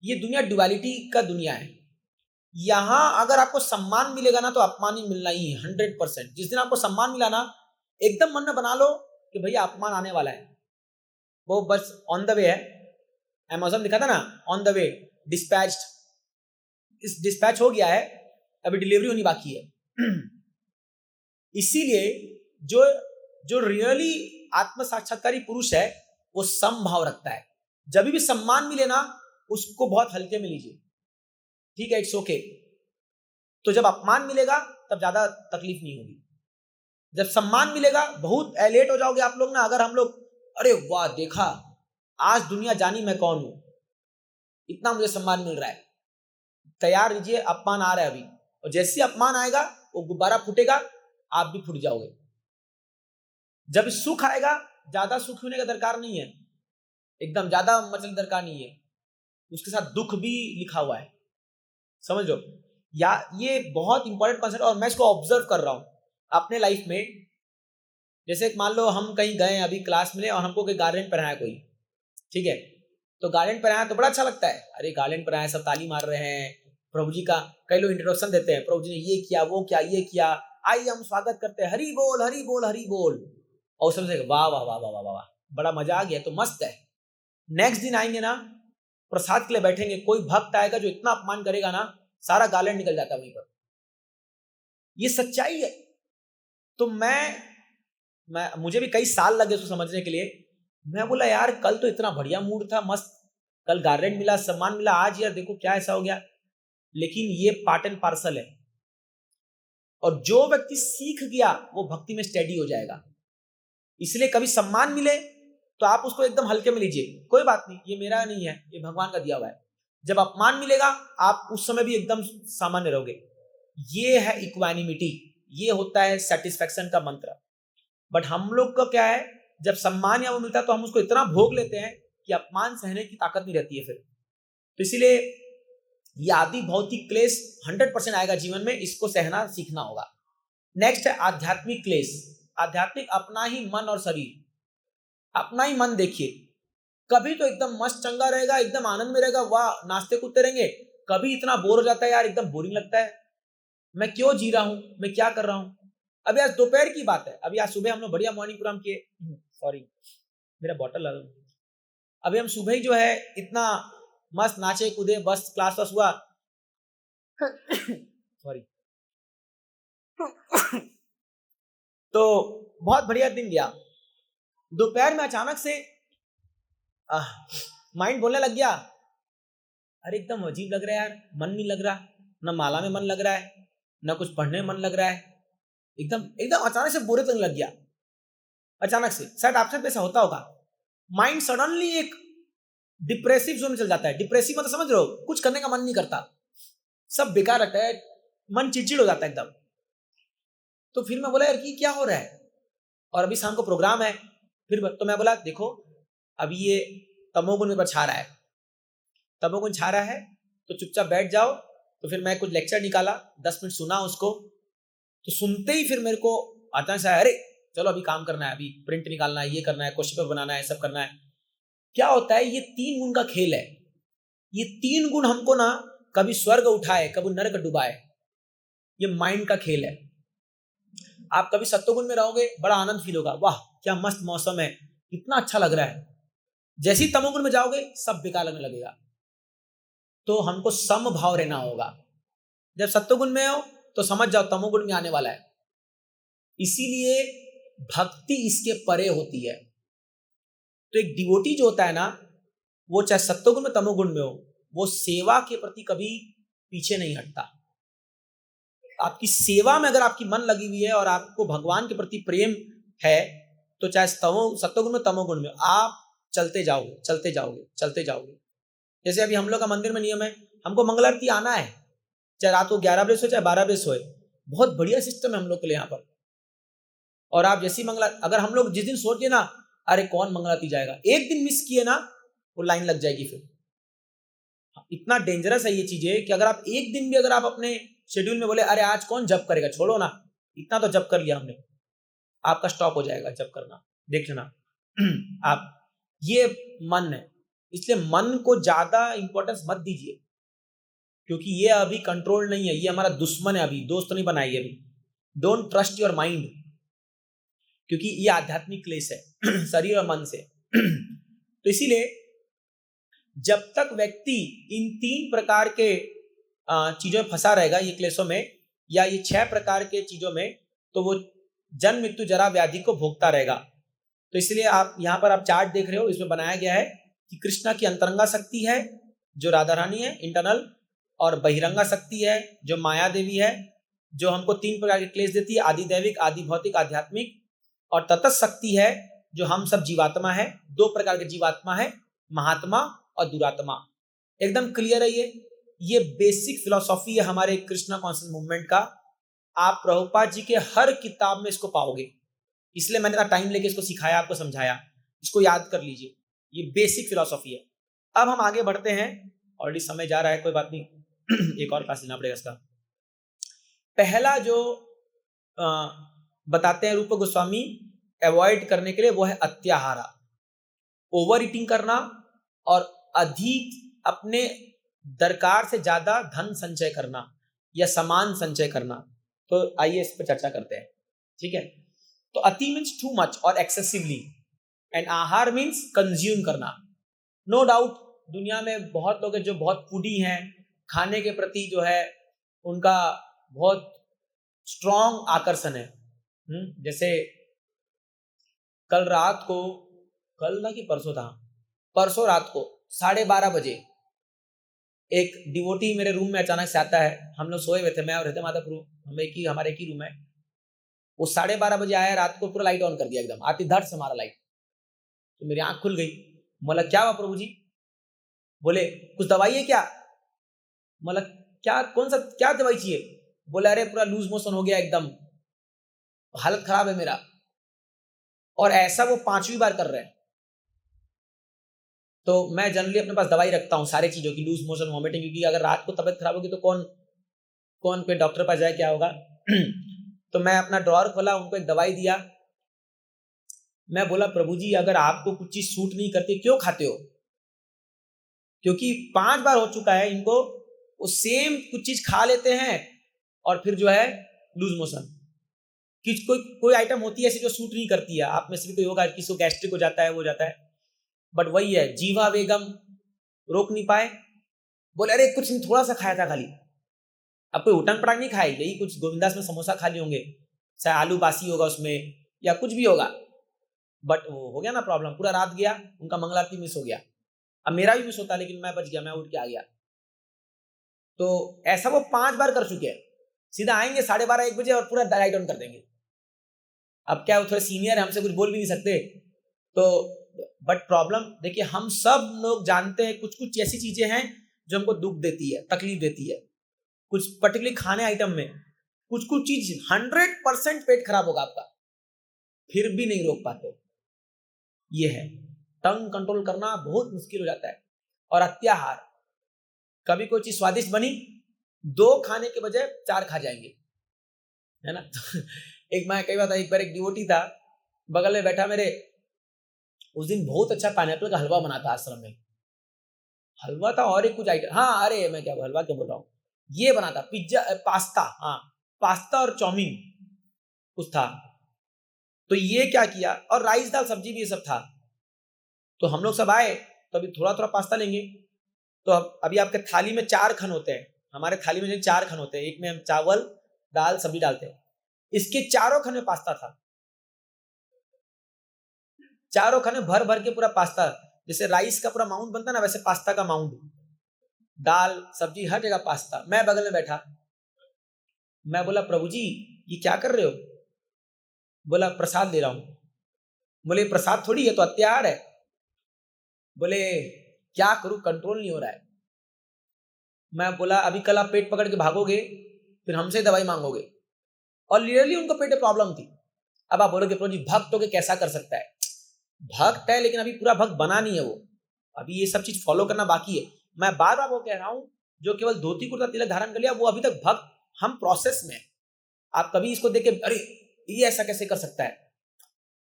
ये दुनिया ड्युअलिटी का दुनिया है। यहां अगर आपको सम्मान मिलेगा ना तो अपमान ही मिलना ही 100%। जिस दिन आपको सम्मान मिला ना, एकदम मन में बना लो कि भैया अपमान आने वाला है, वो बस ऑन द वे है। अमेज़न लिखा था ना, ऑन द वे, डिस्पैच्ड, इस डिस्पैच हो गया है, अभी डिलीवरी होनी बाकी है। इसीलिए जो जो रियली आत्म साक्षात्कारी पुरुष है वो समभाव रखता है। जब भी सम्मान मिले ना उसको बहुत हल्के में लीजिए, ठीक है, इट्स ओके। तो जब अपमान मिलेगा तब ज्यादा तकलीफ नहीं होगी। जब सम्मान मिलेगा बहुत एलेट हो जाओगे आप लोग ना। अगर हम लोग अरे वाह देखा आज दुनिया जानी मैं कौन हूं, इतना मुझे सम्मान मिल रहा है, तैयार रहिए, अपमान आ रहा है अभी। और जैसे ही अपमान आएगा वो गुब्बारा फूटेगा, आप भी फूट जाओगे। जब सुख आएगा ज्यादा सुख होने का दरकार नहीं है, एकदम ज्यादा मतलब दरकार नहीं है, उसके साथ दुख भी लिखा हुआ है, समझ लो। या ये बहुत इंपॉर्टेंट कॉन्सेप्ट, और मैं इसको ऑब्जर्व कर रहा हूं अपने लाइफ में। जैसे मान लो हम कहीं गए अभी क्लास में और हमको कोई गार्लैंड पहनाया कोई, ठीक है, तो गार्लैंड पहनाया तो बड़ा अच्छा लगता है, अरे गार्लैंड पहनाया, सब ताली मार रहे हैं, प्रभु जी का कई लोग इंट्रोडक्शन देते हैं, प्रभु जी ने ये किया वो किया ये किया, आइए हम स्वागत करते हैं, हरि बोल हरि बोल हरि बोल। और सबसे वाह वाह वाह वाह वाह वाह, बड़ा मजा आ गया, तो मस्त है। नेक्स्ट दिन आएंगे ना, प्रसाद के लिए बैठेंगे, कोई भक्त आएगा जो इतना अपमान करेगा ना, सारा गार्लैंड निकल जाता है वहीं पर। ये सच्चाई है। तो मुझे भी कई साल लगे उसको समझने के लिए। मैं बोला यार कल तो इतना बढ़िया मूड था, मस्त, कल गार्लैंड मिला, सम्मान मिला, आज यार देखो क्या ऐसा हो गया। लेकिन ये पार्ट एंड पार्सल है। और जो व्यक्ति सीख गया वो भक्ति में स्टेडी हो जाएगा। इसलिए कभी सम्मान मिले तो आप उसको एकदम हल्के में लीजिए, कोई बात नहीं, ये मेरा नहीं है, ये भगवान का दिया हुआ है। जब अपमान मिलेगा आप उस समय भी एकदम सामान्य रहोगे। ये है इक्वानिमिटी, ये होता है सेटिस्फैक्शन का मंत्र। बट हम लोग का क्या है, जब सम्मान या वो मिलता है तो हम उसको इतना भोग लेते हैं कि अपमान सहने की ताकत नहीं रहती है फिर। तो इसीलिए ये आदि भौतिक क्लेश 100% आएगा जीवन में, इसको सहना सीखना होगा। नेक्स्ट है आध्यात्मिक क्लेश। आध्यात्मिक अपना ही मन और शरीर, अपना ही मन देखिए, कभी तो एकदम मस्त चंगा रहेगा, एकदम आनंद में रहेगा, वाह नाचते कूदते रहेंगे। कभी इतना बोर हो जाता है यार, एकदम बोरिंग लगता है, मैं क्यों जी रहा हूं, मैं क्या कर रहा हूं। अभी आज दोपहर की बात है, अभी आज सुबह हम लोग बढ़िया मॉर्निंग प्रोग्राम किए, सॉरी मेरा बॉटल लगा, अभी हम सुबह ही जो है इतना मस्त नाचे कूदे, बस क्लास वास हुआ, सॉरी तो बहुत बढ़िया दिन गया। दोपहर में अचानक से माइंड बोलने लग गया, अरे एकदम अजीब लग रहा है यार, मन नहीं लग रहा, ना माला में मन लग रहा है, ना कुछ पढ़ने में मन लग रहा है, एकदम एकदम अचानक से बुरे लगने लग गया। अचानक से शायद आपसे भी ऐसा होता होगा, माइंड सडनली एक डिप्रेसिव जोन में चल जाता है। डिप्रेसिव मतलब समझ रहे हो, कुछ करने का मन नहीं करता, सब बेकार लगता है, मन चिड़चिड़ हो जाता है एकदम। तो फिर मैं बोला यार कि क्या हो रहा है, और अभी शाम को प्रोग्राम है, फिर तो मैं बोला देखो अभी ये तमोगुण मेरे पर छा रहा है, तमोगुण छा रहा है, तो चुपचाप बैठ जाओ। तो फिर मैं कुछ लेक्चर निकाला, 10 मिनट सुना उसको, तो सुनते ही फिर मेरे को अचानक से अरे चलो अभी काम करना है, अभी प्रिंट निकालना है, ये करना है, क्वेश्चन पेपर बनाना है, सब करना है। क्या होता है, ये 3 गुण का खेल है। ये 3 गुण हमको ना कभी स्वर्ग उठाए, कभी नरक डुबाए, ये माइंड का खेल है। आप कभी सत्वगुण में रहोगे, बड़ा आनंद फील होगा, वाह क्या मस्त मौसम है, इतना अच्छा लग रहा है। जैसे ही तमोगुण में जाओगे सब बेकार लगने लगेगा। तो हमको समभाव रहना होगा। जब सत्वगुण में हो तो समझ जाओ तमोगुण में आने वाला है। इसीलिए भक्ति इसके परे होती है। तो एक डिवोटी जो होता है ना, वो चाहे सत्वगुण में तमोगुण में हो, वो सेवा के प्रति कभी पीछे नहीं हटता। आपकी सेवा में अगर आपकी मन लगी हुई है और आपको भगवान के प्रति प्रेम है, तो चाहे सत्वगुण में तमोगुण में आप चलते जाओगे चलते जाओगे चलते जाओगे। जैसे अभी हम लोग का मंदिर में नियम है, हमको मंगल आरती आना है, चाहे रात को 11 बजे सोए चाहे 12 बजे सोए। बहुत बढ़िया सिस्टम है हम लोग के लिए यहाँ पर। और आप जैसी अगर हम लोग जिस दिन सोचिए ना अरे कौन मंगल आरती जाएगा, एक दिन मिस किए ना वो लाइन लग जाएगी फिर। इतना डेंजरस है ये चीजें कि अगर आप एक दिन भी अगर आप अपने शेड्यूल में बोले अरे आज कौन जप करेगा, छोड़ो ना, इतना तो जप कर लिया हमने, आपका स्टॉप हो जाएगा जप करना, देख लेना। आप ये मन है, इसलिए मन को ज्यादा इंपॉर्टेंस मत दीजिए, क्योंकि ये अभी कंट्रोल नहीं है, ये हमारा दुश्मन है, अभी दोस्त नहीं बनाइए अभी। डोंट ट्रस्ट योर माइंड, क्योंकि ये आध्यात्मिक क्लेश है शरीर और मन से। तो इसीलिए जब तक व्यक्ति इन 3 प्रकार के चीजों में फंसा रहेगा, ये क्लेशों में या ये 6 प्रकार के चीजों में, तो वो जन्म मृत्यु जरा व्याधि को भोगता रहेगा। तो इसलिए आप यहाँ पर आप चार्ट देख रहे हो, इसमें बनाया गया है कि कृष्णा की अंतरंगा शक्ति है जो राधा रानी है इंटरनल, और बहिरंगा शक्ति है जो माया देवी है, जो हमको 3 प्रकार के क्लेश देती है, आदि दैविक, आदि भौतिक, आध्यात्मिक, और तटस्थ शक्ति है जो हम सब जीवात्मा है। 2 प्रकार के जीवात्मा है, महात्मा और दुरात्मा। एकदम क्लियर है ये बेसिक फिलॉसफी है हमारे कृष्णा कॉन्शियस मूवमेंट का। आप प्रभुपाद जी के हर किताब में इसको पाओगे, इसलिए मैंने इतना टाइम लेके इसको सिखाया, आपको समझाया। इसको याद कर लीजिए, ये बेसिक फिलॉसफी है। अब हम आगे बढ़ते हैं, ऑलरेडी समय जा रहा है, कोई बात नहीं एक और क्लास लेना पड़ेगा इसका। पहला जो बताते हैं रूप गोस्वामी अवॉइड करने के लिए, वो है अत्याहारा, ओवर ईटिंग करना और अधिक अपने दरकार से ज्यादा धन संचय करना या सामान संचय करना। तो आइए इस पर चर्चा करते हैं, ठीक है। तो अति मीन्स टू मच और एक्सेसिवली, एंड आहार मीन्स कंज्यूम करना। नो डाउट दुनिया में बहुत लोग हैं जो बहुत फूडी हैं, खाने के प्रति जो है उनका बहुत स्ट्रॉन्ग आकर्षण है। जैसे कल रात को, कल ना कि परसों था, परसों रात को 12:30 बजे एक डिवोटी मेरे रूम में अचानक से आता है। हम लोग सोए हुए थे, मैं और हृदय माधव, हमारे एक ही रूम है। वो 12:30 बजे आया रात को, पूरा लाइट ऑन कर दिया एकदम, आती धड़ से हमारा लाइट। तो मेरी आंख खुल गई। बोला क्या हुआ प्रभु जी? बोले कुछ दवाई है क्या? बोला क्या, कौन सा, क्या दवाई चाहिए? बोले अरे पूरा लूज मोशन हो गया एकदम, हालत खराब है मेरा। और ऐसा वो 5वीं बार कर रहे हैं। तो मैं जनरली अपने पास दवाई रखता हूँ सारी चीजों की, लूज मोशन, वॉमिटिंग, क्योंकि अगर रात को तबीयत खराब होगी तो कौन पे डॉक्टर पास जाए, क्या होगा। तो मैं अपना ड्रॉअर खोला, उनको एक दवाई दिया। मैं बोला प्रभु जी अगर आपको कुछ चीज सूट नहीं करती क्यों खाते हो? क्योंकि 5 बार हो चुका है इनको, वो सेम कुछ चीज खा लेते हैं और फिर जो है लूज मोशन। कि कोई आइटम होती है ऐसी जो सूट नहीं करती है। आप में से भी कोई होगा किसी को गैस्ट्रिक हो जाता है, वो जाता है, बट वही है, जीवा वेगम रोक नहीं पाए। बोले अरे कुछ नहीं, थोड़ा सा खाया था खाली। अब कोई उटंग पटांग नहीं खाई, यही कुछ गोविंदास में समोसा खा लिए होंगे, चाहे आलू बासी होगा उसमें या कुछ भी होगा, बट वो हो गया ना प्रॉब्लम, पूरा रात गया, उनका मंगलारती मिस हो गया। अब मेरा भी मिस होता, लेकिन मैं बच गया, मैं उठ के आ गया। तो ऐसा वो 5 बार कर चुके हैं। सीधा आएंगे 12:30 1 बजे और पूरा लाइट ऑन कर देंगे। अब क्या, वो थोड़े सीनियर है, हमसे कुछ बोल भी नहीं सकते। तो बट प्रॉब्लम देखिए, हम सब लोग जानते हैं कुछ ऐसी चीजें हैं जो हमको दुख देती है, तकलीफ देती है। कुछ पर्टिकुलरली खाने आइटम में कुछ चीज 100% पेट खराब होगा आपका, फिर भी नहीं रोक पाते। ये है, टंग कंट्रोल करना बहुत मुश्किल हो जाता है। और अत्याहार, कभी कोई चीज स्वादिष्ट बनी, 2 खाने के बजाय 4 खा जाएंगे, है ना। एक मैं कई बार, एक बार एक डिवोटी था बगल में बैठा मेरे, उस दिन बहुत अच्छा पाइनएप्पल का हलवा बना था आश्रम में। हलवा था और एक कुछ आइटम, हाँ अरे मैं क्या हलवा क्या बोल रहा हूँ, ये बना था पिज्जा, पास्ता, हाँ पास्ता और चाउमीन कुछ था। तो ये क्या किया, और राइस दाल सब्जी भी ये सब था। तो हम लोग सब आए, तो अभी थोड़ा थोड़ा पास्ता लेंगे। तो अभी आपके थाली में 4 खन होते हैं, हमारे थाली में 4 खन होते हैं, एक में हम चावल दाल सब्जी डालते हैं। इसके 4 खन में पास्ता था, 4 खन में भर भर के पूरा पास्ता। जैसे राइस का पूरा माउंट बनता है ना, वैसे पास्ता का माउंट, दाल सब्जी हर जगह पास्ता। मैं बगल में बैठा, मैं बोला प्रभु जी ये क्या कर रहे हो? बोला प्रसाद दे रहा हूं। बोले प्रसाद थोड़ी है, तो अत्याचार है। बोले क्या करूं, कंट्रोल नहीं हो रहा है। मैं बोला अभी कल आप पेट पकड़ के भागोगे, फिर हमसे दवाई मांगोगे। और लिटरली उनको पेट में प्रॉब्लम थी। अब आप बोलोगे प्रभु जी भक्त होके कैसा कर सकता है? भक्त है, लेकिन अभी पूरा भक्त बना नहीं है वो, अभी ये सब चीज फॉलो करना बाकी है। मैं बार बार वो कह रहा हूं, जो केवल धोती कुर्ता तिलक धारण कर लिया वो अभी तक भक्त, हम प्रोसेस में। आप कभी इसको देख के अरे ये ऐसा कैसे कर सकता है,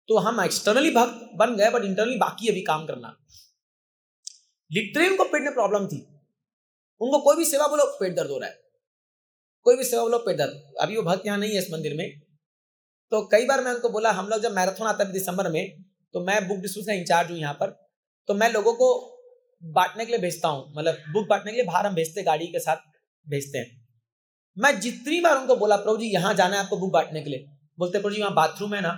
तो हम एक्सटर्नली भक्त बन गए, बट इंटरनली बाकी अभी काम करना। लिटरली उनको पेट में प्रॉब्लम थी, उनको कोई भी सेवा बोलो पेट दर्द हो रहा है, कोई भी सेवा बोलो पेट दर्द। अभी वो भक्त यहाँ नहीं है इस मंदिर में। तो कई बार मैं उनको बोला, हम लोग जब मैराथन आता है दिसंबर में, तो मैं बुक डिस्ट्रीब्यूशन का इंचार्ज हूँ यहाँ पर, तो मैं लोगों को बांटने के लिए भेजता हूँ, मतलब बुक बांटने के लिए बाहर हम भेजते गाड़ी के साथ भेजते हैं। मैं जितनी बार उनको बोला प्रभु जी यहाँ जाना है आपको बुक बांटने के लिए, बोलते प्रभु जी वहां बाथरूम है ना,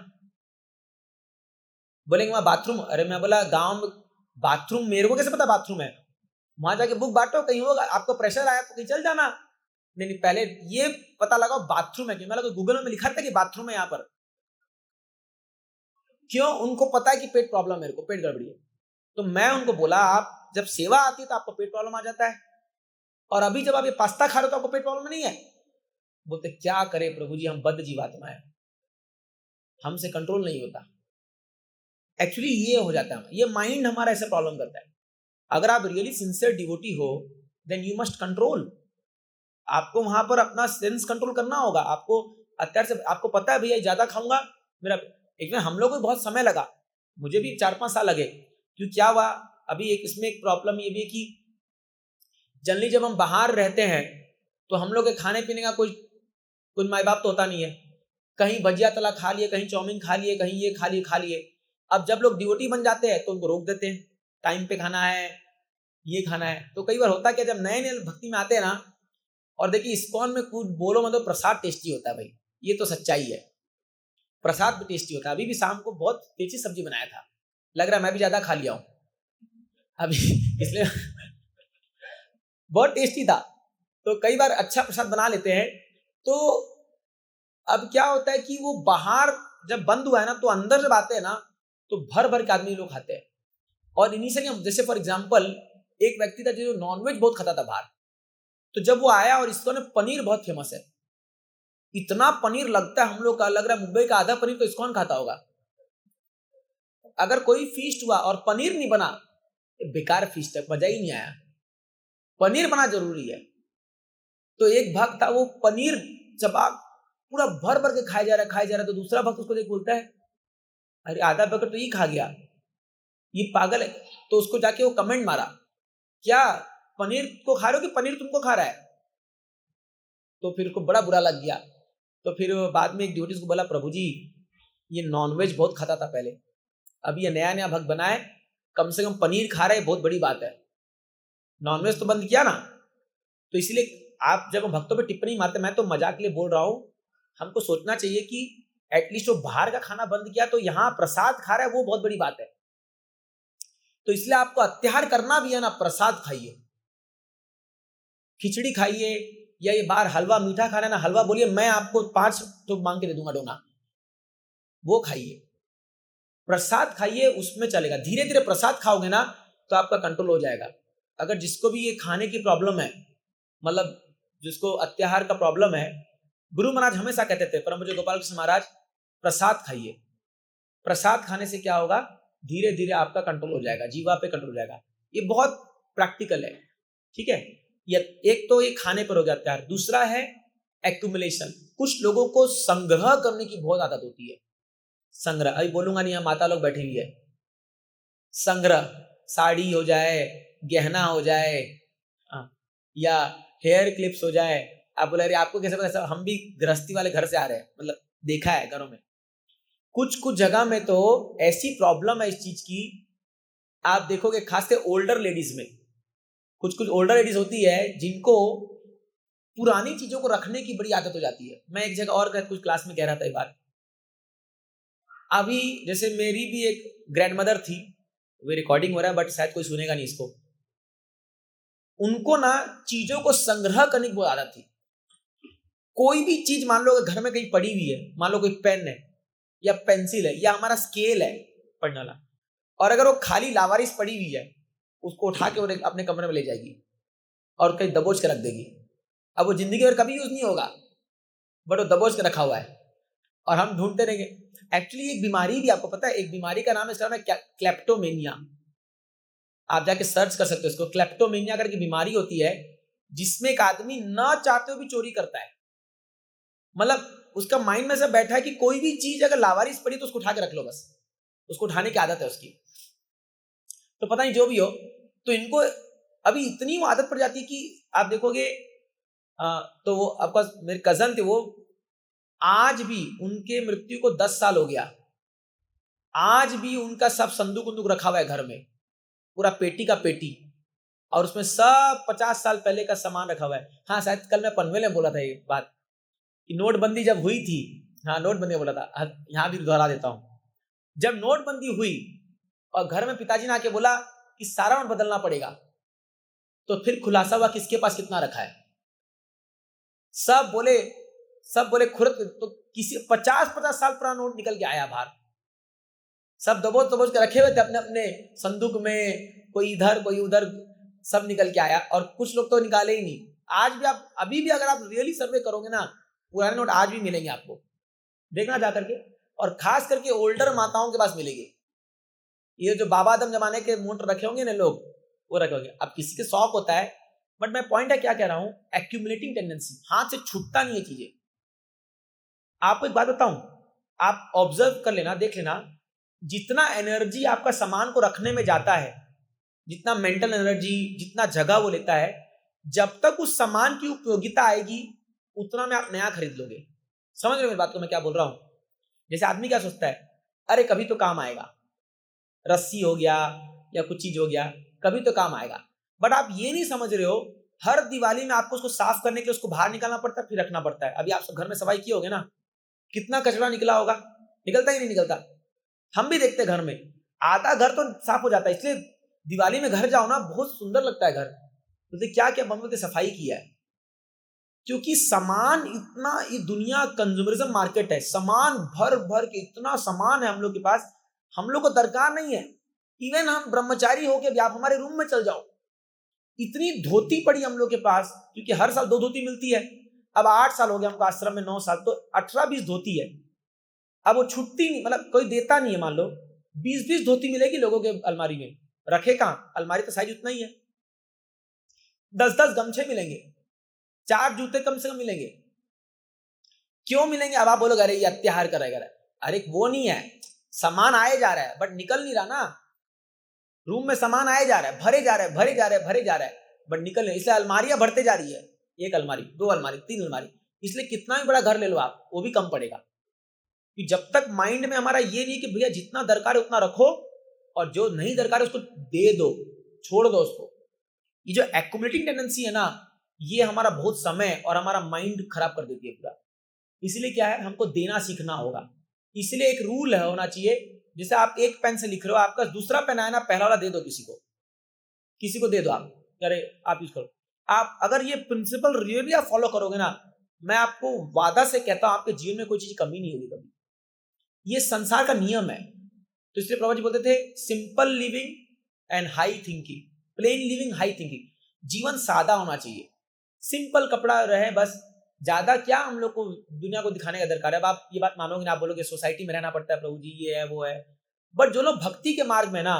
बोलेंगे वहां बाथरूम, अरे मैं बोला गांव में बाथरूम मेरे को कैसे पता बाथरूम है, वहां जाके बुक बांटो, कहीं होगा आपको प्रेशर आया तो कहीं चल जाना। नहीं नहीं पहले ये पता लगाओ बाथरूम है कि, मतलब गूगल में लिखा था कि बाथरूम है यहाँ पर, क्यों, उनको पता है कि पेट प्रॉब्लम है, मेरे को पेट गड़बड़ी है। तो मैं उनको बोला आप जब सेवा आती है तो आपको पेट प्रॉब्लम आ जाता है, और अभी जब आप ये पास्ता खा रहे हो तो आपको पेट प्रॉब्लम नहीं है। बोलते क्या करे प्रभु जी हम बद्ध जीवात्मा है, हमसे कंट्रोल नहीं होता। एक्चुअली ये हो जाता है, ये माइंड हमारा ऐसे प्रॉब्लम करता है। अगर आप रियली सिंसियर डिवोटी हो देन यू मस्ट कंट्रोल, आपको वहां पर अपना सेंस कंट्रोल करना होगा। आपको अत्यार से आपको पता है भैया ज्यादा खाऊंगा मेरा, एक में हम लोग को बहुत समय लगा, मुझे भी 4-5 साल लगे, क्योंकि क्या हुआ अभी एक इसमें एक प्रॉब्लम ये भी है कि जनरली जब हम बाहर रहते हैं तो हम लोग के खाने पीने का कुछ माँ बाप तो होता नहीं है, कहीं भजिया तला खा लिए, कहीं चाउमीन खा लिए, कहीं ये खा लिए। अब जब लोग डिवोटी बन जाते हैं तो उनको रोक देते हैं, टाइम पे खाना है, ये खाना है। तो कई बार होता क्या, जब नए नए भक्ति में आते हैं ना, और देखिए इस्कॉन में कुछ बोलो मतलब प्रसाद टेस्टी होता है भाई, ये तो सच्चाई है, प्रसाद भी टेस्टी होता है। अभी भी शाम को बहुत टेस्टी सब्जी बनाया था, लग रहा है मैं भी ज्यादा खा लिया हूँ अभी इसलिए बहुत टेस्टी था। तो कई बार अच्छा प्रसाद बना लेते हैं। तो अब क्या होता है कि वो बाहर जब बंद हुआ है ना, तो अंदर जब आते हैं ना तो भर भर के आदमी लोग खाते हैं। और इनिशियली हम जैसे फॉर एग्जांपल एक व्यक्ति था जो नॉनवेज बहुत खाता था बाहर, तो जब वो आया और इसको ने पनीर बहुत फेमस है, इतना पनीर लगता है हम लोग का, लग रहा है मुंबई का आधा पनीर तो इसकॉन खाता होगा। अगर कोई फीस्ट हुआ और पनीर नहीं बना, बेकार फीस्ट है, मजा ही नहीं आया, पनीर बना जरूरी है। तो एक भक्त था वो पनीर चबा पूरा भर भर के खाया जा रहा, तो दूसरा भक्त उसको देख बोलता है अरे आधा पैकेट तो ये खा गया, ये पागल है। तो उसको जाके वो कमेंट मारा, क्या पनीर को खा रहे हो कि पनीर तुमको खा रहा है? तो फिर उसको बड़ा बुरा लग गया। तो फिर बाद में एक ड्यूटी को बोला प्रभु जी ये नॉनवेज बहुत खाता था पहले, अभी ये नया नया भक्त बनाए, कम से कम पनीर खा रहे, बहुत बड़ी बात है, नॉनवेज तो बंद किया ना। तो इसलिए आप जब भक्तों पे टिप्पणी मारते, मैं तो मजाक के लिए बोल रहा हूं, हमको सोचना चाहिए कि एटलीस्ट वो बाहर का खाना बंद किया तो यहाँ प्रसाद खा रहा है, वो बहुत बड़ी बात है। तो इसलिए आपको अत्याहार करना भी है ना, प्रसाद खाइए, खिचड़ी खाइए, या ये बाहर हलवा मीठा खाना है ना, हलवा बोलिए मैं आपको 5 तो मांग के दे दूंगा डोना, वो खाइए, प्रसाद खाइए, उसमें चलेगा। धीरे धीरे प्रसाद खाओगे ना तो आपका कंट्रोल हो जाएगा। अगर जिसको भी ये खाने की प्रॉब्लम है, मतलब जिसको अत्याहार का प्रॉब्लम है, गुरु महाराज हमेशा कहते थे, परम पूज्य गोपाल कृष्ण महाराज, प्रसाद खाइए, प्रसाद खाने से क्या होगा, धीरे धीरे आपका कंट्रोल हो जाएगा, जीवा पे कंट्रोल हो जाएगा। ये बहुत प्रैक्टिकल है, ठीक है। ये एक तो ये खाने पर हो गया अत्याहार। दूसरा है एक्यूमुलेशन। कुछ लोगों को संग्रह करने की बहुत आदत होती है, संग्रह, अभी बोलूंगा नहीं, यहाँ माता लोग बैठी हुई है, संग्रह, साड़ी हो जाए, गहना हो जाए, या हेयर क्लिप्स हो जाए। आप बोले अरे आपको कैसे पता? हम भी गृहस्थी वाले घर से आ रहे हैं, मतलब देखा है घरों में, कुछ कुछ जगह में तो ऐसी प्रॉब्लम है इस चीज की, आप देखोगे खासकर ओल्डर लेडीज में, कुछ कुछ ओल्डर लेडीज होती है जिनको पुरानी चीजों को रखने की बड़ी आदत हो जाती है। मैं एक जगह और कुछ क्लास में कह रहा था ये बात, अभी जैसे मेरी भी एक ग्रैंड मदर थी, वो रिकॉर्डिंग हो रहा है बट शायद कोई सुनेगा नहीं इसको, उनको ना चीजों को संग्रह करने की बहुत आदत थी। कोई भी चीज मान लो घर में कहीं पड़ी हुई है, मान लो कोई पेन है या पेंसिल है या हमारा स्केल है पढ़ने वाला, और अगर वो खाली लावारिस पड़ी हुई है, उसको उठा के वो अपने कमरे में ले जाएगी और कहीं दबोच के रख देगी। अब वो जिंदगी भर कभी यूज नहीं होगा, बट वो दबोच के रखा हुआ है और हम ढूंढते रहेंगे। एक्चुअली एक बीमारी भी आपको पता है, एक बीमारी का नाम है, इसका नाम है क्लेप्टोमेनिया। आप जाके सर्च कर सकते हो इसको, क्लेप्टोमेनिया करके बीमारी होती है जिसमें एक आदमी न चाहते हुए भी चोरी करता है। मतलब उसका माइंड में से बैठा है कि कोई भी चीज अगर लावारिस पड़ी तो उसको उठा के रख लो, बस उसको उठाने की आदत है उसकी। तो पता नहीं जो भी हो, तो इनको अभी इतनी आदत पड़ जाती है कि आप देखोगे, तो वो आपका मेरे कजन थे, वो आज भी उनके मृत्यु को 10 साल हो गया, आज भी उनका सब संदूक उंदूक रखा हुआ है घर में, पूरा पेटी का पेटी, और उसमें सब 50 साल पहले का सामान रखा हुआ है। हाँ, शायद कल मैं पनवेल में बोला था ये बात कि नोटबंदी जब हुई थी, हाँ नोटबंदी बोला था, यहाँ भी दोहरा देता हूँ। जब नोटबंदी हुई और घर में पिताजी ने आके बोला कि सारा नोट बदलना पड़ेगा, तो फिर खुलासा हुआ किसके पास कितना रखा है। सब बोले खुरत, तो किसी 50-50 साल पुराना नोट निकल के आया बाहर। सब दबोच के रखे हुए थे अपने अपने संदूक में, कोई इधर कोई उधर, सब निकल के आया। और कुछ लोग तो निकाले ही नहीं। आज भी आप, अभी भी अगर आप रियली सर्वे करोगे ना, पुराने नोट आज भी मिलेंगे आपको, देखना जा करके। और खास करके ओल्डर माताओं के पास मिलेंगे। ये जो बाबा आदम जमाने के नोट रखे होंगे ना लोग, वो रखे होंगे। अब किसी के शौक होता है, बट मैं पॉइंट है क्या कह रहा हूं, एक्यूमुलेटिंग टेंडेंसी, हाथ से छूटता नहीं है चीजें। आपको एक बात बताऊं, आप ऑब्जर्व कर लेना, देख लेना, जितना एनर्जी आपका सामान को रखने में जाता है, जितना मेंटल एनर्जी, जितना जगह वो लेता है, जब तक उस सामान की उपयोगिता आएगी उतना में आप नया खरीद लोगे। समझ रहे हो मेरी बात को मैं क्या बोल रहा हूं? जैसे आदमी क्या सोचता है, अरे कभी तो काम आएगा, रस्सी हो गया या कुछ चीज हो गया, कभी तो काम आएगा। बट आप ये नहीं समझ रहे हो, हर दिवाली में आपको उसको साफ करने के लिए उसको बाहर निकालना पड़ता है, फिर रखना पड़ता है। अभी आप सब घर में सफाई किए होगे ना, कितना कचरा निकला होगा, निकलता ही नहीं निकलता। हम भी देखते घर में, आधा घर तो साफ हो जाता है। इसलिए दिवाली में घर जाओ ना, बहुत सुंदर लगता है घर, तो क्या क्या मम्मी ने सफाई किया है। क्योंकि सामान इतना, ये दुनिया कंज्यूमरिज्म मार्केट है, सामान भर भर के इतना सामान है हम लोग के पास, हम लोग को दरकार नहीं है। इवन हम ब्रह्मचारी हो के आप हमारे रूम में चल जाओ, इतनी धोती पड़ी हम लोग के पास, क्योंकि हर साल 2 धोती मिलती है। अब 8 साल हो गया हमको आश्रम में, 9 साल, तो 18-20 धोती है। अब वो छुट्टी नहीं, मतलब कोई देता नहीं है। मान लो 20-20 धोती मिलेगी लोगों के अलमारी में, रखे कहाँ, अलमारी तो साइज उतना ही है। 10-10 गमछे मिलेंगे, 4 जूते कम से कम मिलेंगे। क्यों मिलेंगे? अब आप बोलोगे अरे ये अत्याचार करेगा, अरे वो नहीं है, सामान आए जा रहा है बट निकल नहीं रहा ना। रूम में सामान आए जा रहा है, भरे जा रहा है बट निकल नहीं, इसलिए अलमारियां बढ़ते जा रही है। 1 अलमारी, 2 अलमारी, 3 अलमारी, इसलिए कितना भी बड़ा घर ले लो आप, वो भी कम पड़ेगा। कि जब तक माइंड में हमारा ये नहीं कि भैया जितना दरकार है उतना रखो, और जो नहीं दरकार है उसको दे दो, छोड़ दो उसको। ये जो एक्यूमुलेटिंग टेंडेंसी है ना, ये हमारा बहुत समय और हमारा माइंड खराब कर देती है पूरा। इसलिए क्या है, हमको देना सीखना होगा। इसलिए एक रूल है होना चाहिए, जैसे आप एक पेन से लिख रहे हो, आपका दूसरा पेन आया ना, पहला वाला दे दो किसी को दे दो आप, अरे आप यूज करो। आप अगर ये प्रिंसिपल रियली आप फॉलो करोगे ना, मैं आपको वादा से कहता हूं आपके जीवन में कोई चीज कमी नहीं होगी कभी। ये संसार का नियम है। तो इसलिए प्रभु जी बोलते थे, simple living and high thinking, plane living high thinking. जीवन सादा होना चाहिए, सिंपल कपड़ा रहे बस। ज्यादा क्या हम लोग को दुनिया को दिखाने का दरकार है। अब आप ये बात मानोगे ना, आप बोलोगे सोसाइटी में रहना पड़ता है प्रभु जी, ये है वो है। बट जो लोग भक्ति के मार्ग में ना,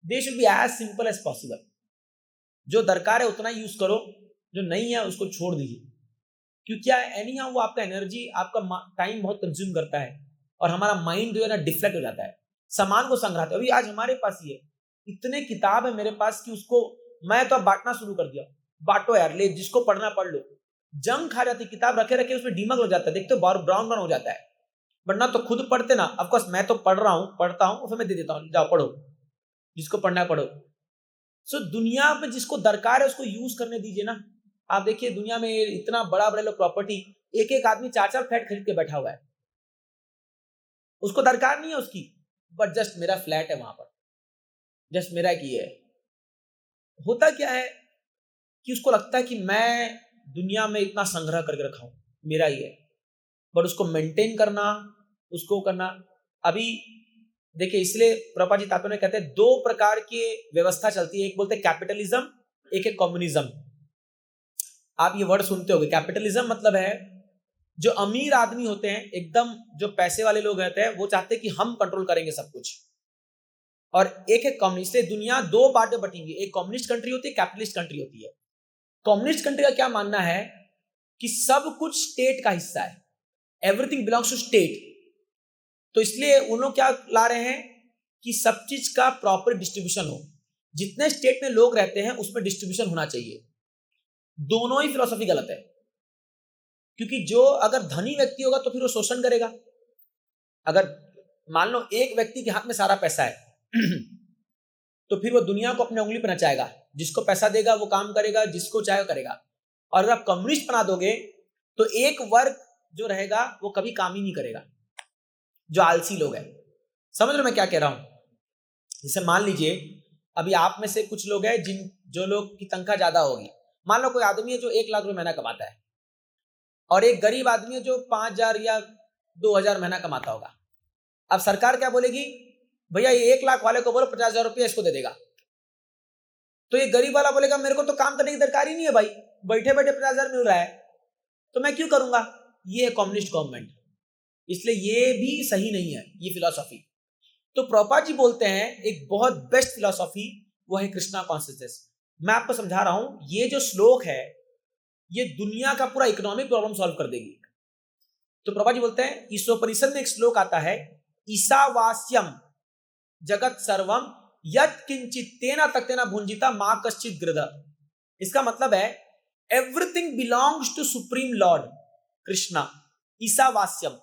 they should be as simple as possible. जो दरकार है उतना यूज करो, जो नहीं है उसको छोड़ दीजिए। क्योंकि क्या है, एनी वो आपका एनर्जी, आपका टाइम बहुत कंज्यूम करता है, और हमारा माइंड जो है ना डिफ्लेक्ट हो जाता है, सामान को संग्रहते। अभी आज हमारे पास ही है, इतने किताब है मेरे पास कि उसको मैं तो अब बांटना शुरू कर दिया। बांटो यार, ले, जिसको पढ़ना पढ़ लो। जंग खा जाती किताब, रखे रखे उसमें दीमक लग जाता है, देखते हो ब्राउन ब्राउन हो जाता है। बट ना तो खुद पढ़ते ना, ऑफकोर्स मैं तो पढ़ता हूँ, फिर मैं दे देता हूँ, जाओ पढ़ो, जिसको पढ़ना है पढ़ो। सो दुनिया में जिसको दरकार है उसको यूज करने दीजिए ना। आप देखिए दुनिया में इतना बड़ा बड़ा लोग प्रॉपर्टी, एक एक आदमी 4-4 फ्लैट खरीद के बैठा हुआ है, उसको दरकार नहीं है उसकी, बट जस्ट मेरा फ्लैट है वहां पर, जस्ट मेरा की है। होता क्या है कि उसको लगता है कि मैं दुनिया में इतना संग्रह करके रखा हूं, मेरा ही है। बट उसको मेंटेन करना, उसको करना, अभी देखिए, इसलिए प्रभुपाद जी तात्पर्य कहते हैं 2 प्रकार की व्यवस्था चलती है। एक बोलते हैं कैपिटलिज्म, एक है कम्युनिज्म। आप ये वर्ड सुनते होंगे, कैपिटलिज्म मतलब है जो अमीर आदमी होते हैं, एकदम जो पैसे वाले लोग रहते हैं, वो चाहते हैं कि हम कंट्रोल करेंगे सब कुछ। और एक है कम्युनिस्ट। दुनिया 2 बातें बटेंगी, एक कम्युनिस्ट कंट्री होती है, कैपिटलिस्ट कंट्री होती है। कम्युनिस्ट कंट्री का क्या मानना है कि सब कुछ स्टेट का हिस्सा है, एवरीथिंग बिलोंग्स टू स्टेट। तो इसलिए उन लोग क्या ला रहे हैं कि सब चीज का प्रॉपर डिस्ट्रीब्यूशन हो, जितने स्टेट में लोग रहते हैं उसमें डिस्ट्रीब्यूशन होना चाहिए। दोनों ही फिलॉसफी गलत है, क्योंकि जो अगर धनी व्यक्ति होगा तो फिर वो शोषण करेगा। अगर मान लो एक व्यक्ति के हाथ में सारा पैसा है तो फिर वो दुनिया को अपने उंगली पर नचाएगा, जिसको पैसा देगा वो काम करेगा, जिसको चाहे करेगा। और अगर आप कम्युनिस्ट बना दोगे तो एक वर्ग जो रहेगा वो कभी काम ही नहीं करेगा, जो आलसी लोग हैं। समझ रहे मैं क्या कह रहा हूं? जैसे मान लीजिए अभी आप में से कुछ लोग हैं जो लोग की तनख्वाह ज्यादा होगी। मान लो कोई आदमी है जो 1 लाख रुपए महीना कमाता है और एक गरीब आदमी है जो 5,000 या 2,000 महीना कमाता होगा। अब सरकार क्या बोलेगी, भैया ये 1 लाख वाले को बोलो 50,000 रुपया इसको दे देगा। तो ये गरीब वाला बोलेगा मेरे को तो काम करने की दरकार ही नहीं है भाई, बैठे बैठे 50,000 मिल रहा है तो मैं क्यों करूंगा। ये है कम्युनिस्ट गवर्नमेंट, इसलिए ये भी सही नहीं है ये फिलॉसफी। तो प्रभुपाद जी बोलते हैं एक बहुत बेस्ट फिलॉसफी वो है कृष्णा कॉन्शियसनेस। मैं आपको समझा रहा हूं, ये जो श्लोक है ये दुनिया का पूरा इकोनॉमिक प्रॉब्लम सॉल्व कर देगी। तो प्रभुपाद जी बोलते हैं, ईशोपनिषद में एक श्लोक आता है, ईशावास्यम जगत सर्वम यत् किंचित तेना तक्तेना भुंजिता मां कश्चित गृध। इसका मतलब है everything belongs to supreme lord Krishna. ईशावास्यम,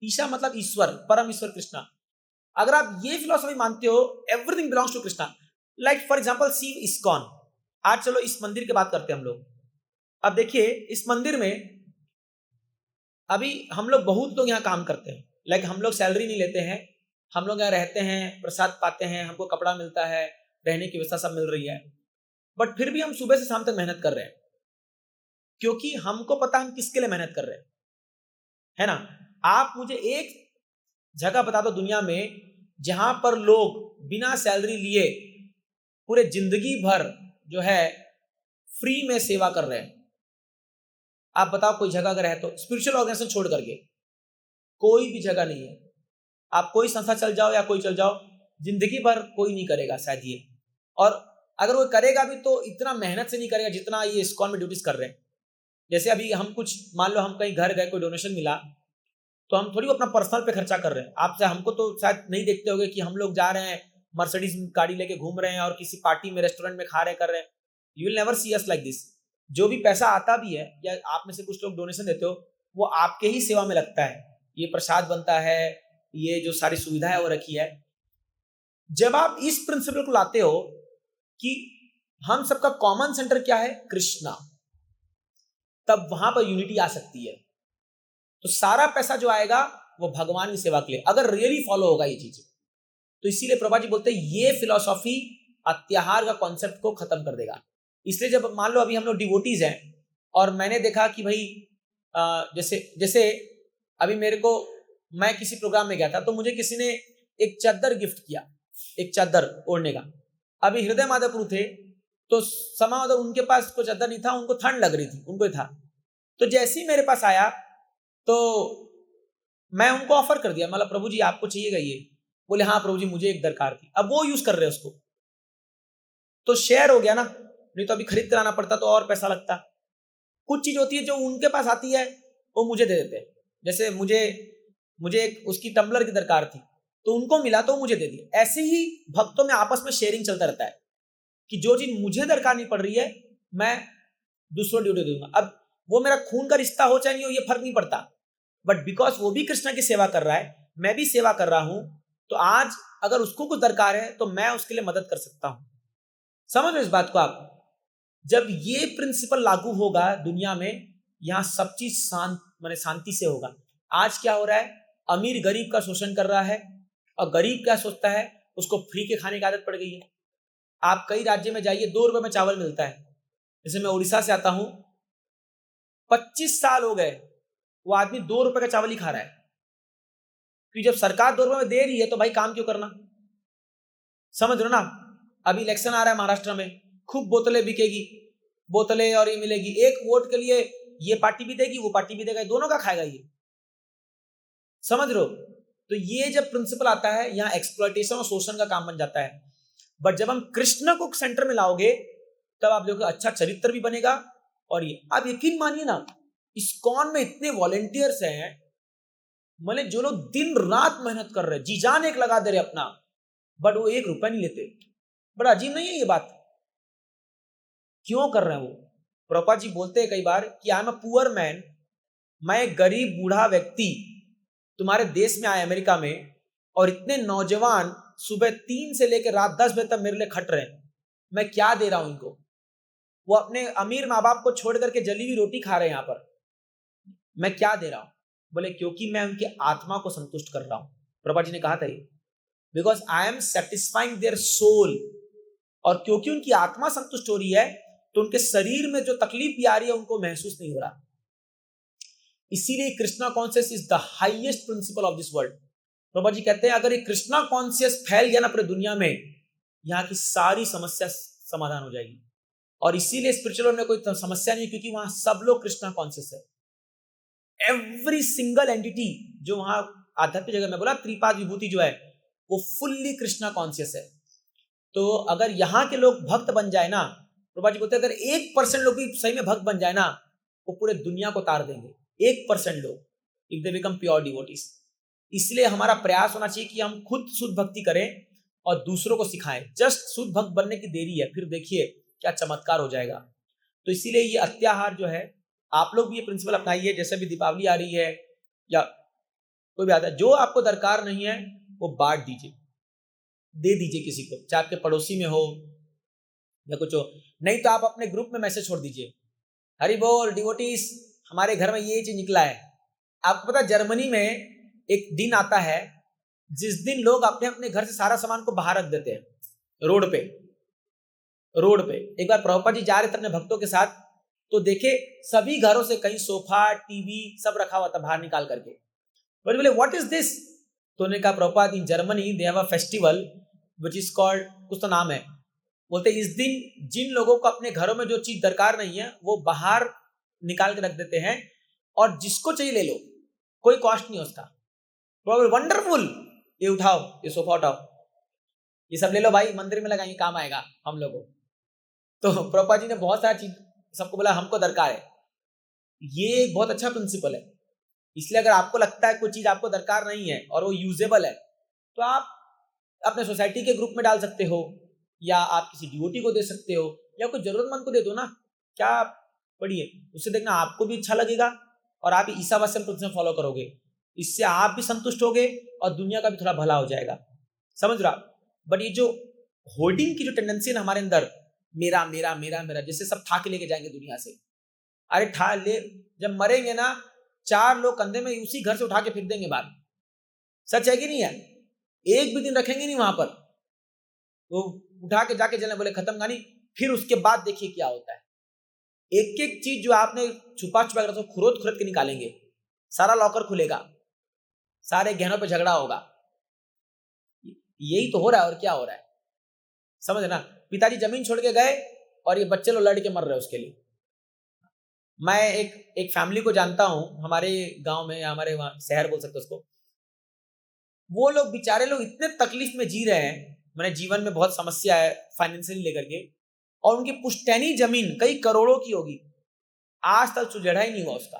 ईशा मतलब ईश्वर, परम ईश्वर कृष्णा। अगर आप ये फिलॉसफी मानते हो everything belongs to Krishna, like for example see ISKCON. आज चलो इस मंदिर की बात करते हैं हम लोग। अब देखिए इस मंदिर में अभी हम लोग बहुत लोग यहाँ काम करते हैं, लाइक हम लोग सैलरी नहीं लेते हैं, हम लोग यहाँ रहते हैं, प्रसाद पाते हैं, हमको कपड़ा मिलता है, रहने की व्यवस्था सब मिल रही है, बट फिर भी हम सुबह से शाम तक मेहनत कर रहे हैं क्योंकि हमको पता हम किसके लिए मेहनत कर रहे हैं, है ना। आप मुझे एक जगह बता दो दुनिया में जहां पर लोग बिना सैलरी लिए पूरे जिंदगी भर जो है फ्री में सेवा कर रहे हैं। आप बताओ कोई जगह अगर है तो, स्पिरिचुअल ऑर्गेनाइजेशन छोड़ करके कोई भी जगह नहीं है। आप कोई संस्था चल जाओ या कोई चल जाओ, जिंदगी भर कोई नहीं करेगा शायद ये, और अगर वो करेगा भी तो इतना मेहनत से नहीं करेगा जितना ये इस्कॉन में ड्यूटीज कर रहे हैं। जैसे अभी हम कुछ मान लो हम कहीं घर गए, कोई डोनेशन मिला तो हम थोड़ी अपना पर्सनल पे खर्चा कर रहे हैं। आप हमको तो शायद नहीं देखते होगे कि हम लोग जा रहे हैं मर्सिडीज गाड़ी लेके घूम रहे हैं और किसी पार्टी में रेस्टोरेंट में खा रहे कर रहे हैं। You will never see us like this. जो भी पैसा आता भी है या आप में से कुछ लोग डोनेशन देते हो वो आपके ही सेवा में लगता है, ये प्रसाद बनता है, ये जो सारी सुविधाएं वो रखी है। जब आप इस प्रिंसिपल को लाते हो कि हम सबका कॉमन सेंटर क्या है, कृष्णा, तब वहां पर यूनिटी आ सकती है। तो सारा पैसा जो आएगा वो भगवान की सेवा के लिए, अगर रियली फॉलो होगा ये चीज। तो इसीलिए प्रभुपाद जी बोलते हैं ये फिलॉसफी अत्याहार का कॉन्सेप्ट को खत्म कर देगा। इसलिए जब मान लो अभी हम लोग डिवोटीज हैं और मैंने देखा कि भाई जैसे अभी मेरे को, मैं किसी प्रोग्राम में गया था तो मुझे किसी ने एक चादर गिफ्ट किया, एक चादर ओढ़ने का। अभी हृदय माधवपुर थे तो समा उनके पास कोई चादर नहीं था, उनको ठंड लग रही थी, उनको था। तो जैसे ही मेरे पास आया तो मैं उनको ऑफर कर दिया, मतलब प्रभु जी आपको चाहिएगा ये? बोले हाँ प्रभु जी मुझे एक दरकार थी। अब वो यूज कर रहे हैं उसको, तो शेयर हो गया ना, नहीं तो अभी खरीद कर आना पड़ता तो और पैसा लगता। कुछ चीज होती है जो उनके पास आती है वो मुझे दे देते हैं। जैसे मुझे एक उसकी टम्बलर की दरकार थी तो उनको मिला तो मुझे दे दिया। ऐसे ही भक्तों में आपस में शेयरिंग चलता रहता है कि जो चीज मुझे दरकार नहीं पड़ रही है मैं दूसरों ड्यूटी दूंगा। अब वो मेरा खून का रिश्ता हो चाहे नहीं हो ये फर्क नहीं पड़ता, बट बिकॉज वो भी कृष्णा की सेवा कर रहा है, मैं भी सेवा कर रहा हूं, तो आज अगर उसको कुछ दरकार है तो मैं उसके लिए मदद कर सकता हूं। समझ लो इस बात को आप। जब ये प्रिंसिपल लागू होगा दुनिया में, यहां सब चीज शांति से होगा। आज क्या हो रहा है, अमीर गरीब का शोषण कर रहा है और गरीब क्या सोचता है, उसको फ्री के खाने की आदत पड़ गई है। आप कई राज्य में जाइए 2 रुपए में चावल मिलता है। जैसे मैं उड़ीसा से आता हूं, 25 साल हो गए वो आदमी 2 रुपए का चावल ही खा रहा है, क्योंकि जब सरकार 2 रुपए में दे रही है तो भाई काम क्यों करना। समझ रहे हो ना। अभी इलेक्शन आ रहा है महाराष्ट्र में, खूब बोतलें बिकेगी, बोतलें और ये मिलेगी। एक वोट के लिए ये पार्टी भी देगी वो पार्टी भी देगा, दोनों का खाएगा ये। समझ रहे हो। तो ये जब प्रिंसिपल आता है यहाँ एक्सप्लॉयटेशन और शोषण का काम बन जाता है। बट जब हम कृष्ण को सेंटर में लाओगे तब आप देखोगे अच्छा चरित्र भी बनेगा। और ये आप यकीन मानिए ना, इस्कॉन में इतने वॉलेंटियर्स हैं, मतलब जो लोग दिन रात मेहनत कर रहे हैं, जी जान एक लगा दे रहे अपना, बट वो 1 रुपया नहीं लेते। बड़ा अजीब नहीं है ये बात? क्यों कर रहे हैं वो? प्रभुपाद जी बोलते हैं कई बार कि I am a poor man, मैं एक गरीब बूढ़ा व्यक्ति तुम्हारे देश में आया अमेरिका में, और इतने नौजवान सुबह 3 से लेकर रात 10 बजे तक मेरे लिए खट रहे हैं, मैं क्या दे रहा हूं इनको? वो अपने अमीर माँ बाप को छोड़ करके जली हुई रोटी खा रहे हैं यहाँ पर, मैं क्या दे रहा हूं? बोले क्योंकि मैं उनकी आत्मा को संतुष्ट कर रहा हूं। प्रभुपाद जी ने कहा था ये, because I am satisfying their soul. और क्योंकि उनकी आत्मा संतुष्ट हो रही है तो उनके शरीर में जो तकलीफ भी आ रही है उनको महसूस नहीं हो रहा। इसीलिए Krishna conscious is the highest principle of this world. Prabhupada ji कहते हैं अगर ये कृष्णा कॉन्शियस फैल गया ना पूरी दुनिया में, यहाँ की सारी समस्या समाधान हो जाएगी। और इसीलिए स्पिरिचुअल में कोई समस्या नहीं, क्योंकि वहां सब लोग कृष्णा कॉन्शियस है। एवरी सिंगल एंटिटी जो वहां आध्यात्मिक जगह में बोला त्रिपाद विभूति जो है वो फुल्ली कृष्णा कॉन्शियस है। तो अगर यहाँ के लोग भक्त बन जाए ना, प्रभुपाद जी बोलते हैं अगर 1% लोग भी सही में भक्त बन जाए ना, वो पूरे दुनिया को तार देंगे। 1% लोग, if they become pure devotees. इसलिए हमारा प्रयास होना चाहिए कि हम खुद शुद्ध भक्ति करें और दूसरों को सिखाएं। जस्ट शुद्ध भक्त बनने की देरी है, फिर देखिए क्या चमत्कार हो जाएगा। तो इसीलिए ये अत्याहार जो है, आप लोग भी ये प्रिंसिपल अपनाइए। जैसे भी दीपावली आ रही है या कोई भी आता है, जो आपको दरकार नहीं है वो बांट दीजिए, दे दीजिए किसी को, चाहे आपके पड़ोसी में हो या कुछ हो। नहीं तो आप अपने ग्रुप में मैसेज छोड़ दीजिए, हरि बोल डिवोटीज हमारे घर में ये चीज निकला है। आपको पता जर्मनी में एक दिन आता है जिस दिन लोग अपने अपने घर से सारा सामान को बाहर रख देते हैं रोड पे। एक बार प्रभुपाद जी जा रहे थे अपने भक्तों के साथ, तो देखे सभी घरों से कहीं सोफा टीवी सब रखा हुआ था बाहर निकाल करके। बोले व्हाट इज दिस? तो उन्होंने कहा Prabhupada in Germany they have a festival which is called, कुछ तो नाम है। बोलते इस दिन जिन लोगों को अपने घरों में जो चीज दरकार नहीं है वो बाहर निकाल के रख देते हैं और जिसको चाहिए ले लो, कोई कॉस्ट नहीं उसका। वंडरफुल, ये उठाओ, ये सोफा उठाओ, ये सब ले लो भाई, मंदिर में लगाएंगे, काम आएगा हम लोगों। तो प्रभुपाद जी ने बहुत सारा चीज सबको बोला हमको दरकार है। ये एक बहुत अच्छा प्रिंसिपल है। इसलिए अगर आपको लगता है कोई चीज आपको दरकार नहीं है और वो यूजेबल है, तो आप अपने सोसाइटी के ग्रुप में डाल सकते हो, या आप किसी डिवोटी को दे सकते हो, या कोई जरूरतमंद को दे दो ना। क्या पढ़िए, उससे देखना आपको भी अच्छा लगेगा और आप ईसावास्यम प्रिंसिपल फॉलो करोगे। इससे आप भी संतुष्ट होगे और दुनिया का भी थोड़ा भला हो जाएगा। समझ रहा? बट ये जो होर्डिंग की जो टेंडेंसी है हमारे अंदर, मेरा मेरा मेरा मेरा, जैसे सब ठा के लेके जाएंगे दुनिया से। अरे ठा ले, जब मरेंगे ना 4 लोग कंधे में उसी घर से उठा के फेंक देंगे बाहर। सच है कि नहीं है? एक भी दिन रखेंगे नहीं वहां पर, वो उठा के जाके जलने, बोले खत्म कहानी। फिर उसके बाद देखिए क्या होता है। एक एक चीज जो आपने छुपा छुपा कर खुरद के निकालेंगे, सारा लॉकर खुलेगा, सारे गहनों पे झगड़ा होगा। यही तो हो रहा है, और क्या हो रहा है समझ ना। पिताजी जमीन छोड़ के गए और ये बच्चे लोग लड़ के मर रहे हैं उसके लिए। मैं एक फैमिली को जानता हूं हमारे गांव में, या हमारे वहां शहर बोल सकते उसको। वो लोग बेचारे लोग इतने तकलीफ में जी रहे हैं, मैंने जीवन में बहुत समस्या है फाइनेंशियली लेकर के, और उनकी पुश्तैनी जमीन कई करोड़ों की होगी, आज तक सुलझा ही नहीं हुआ उसका।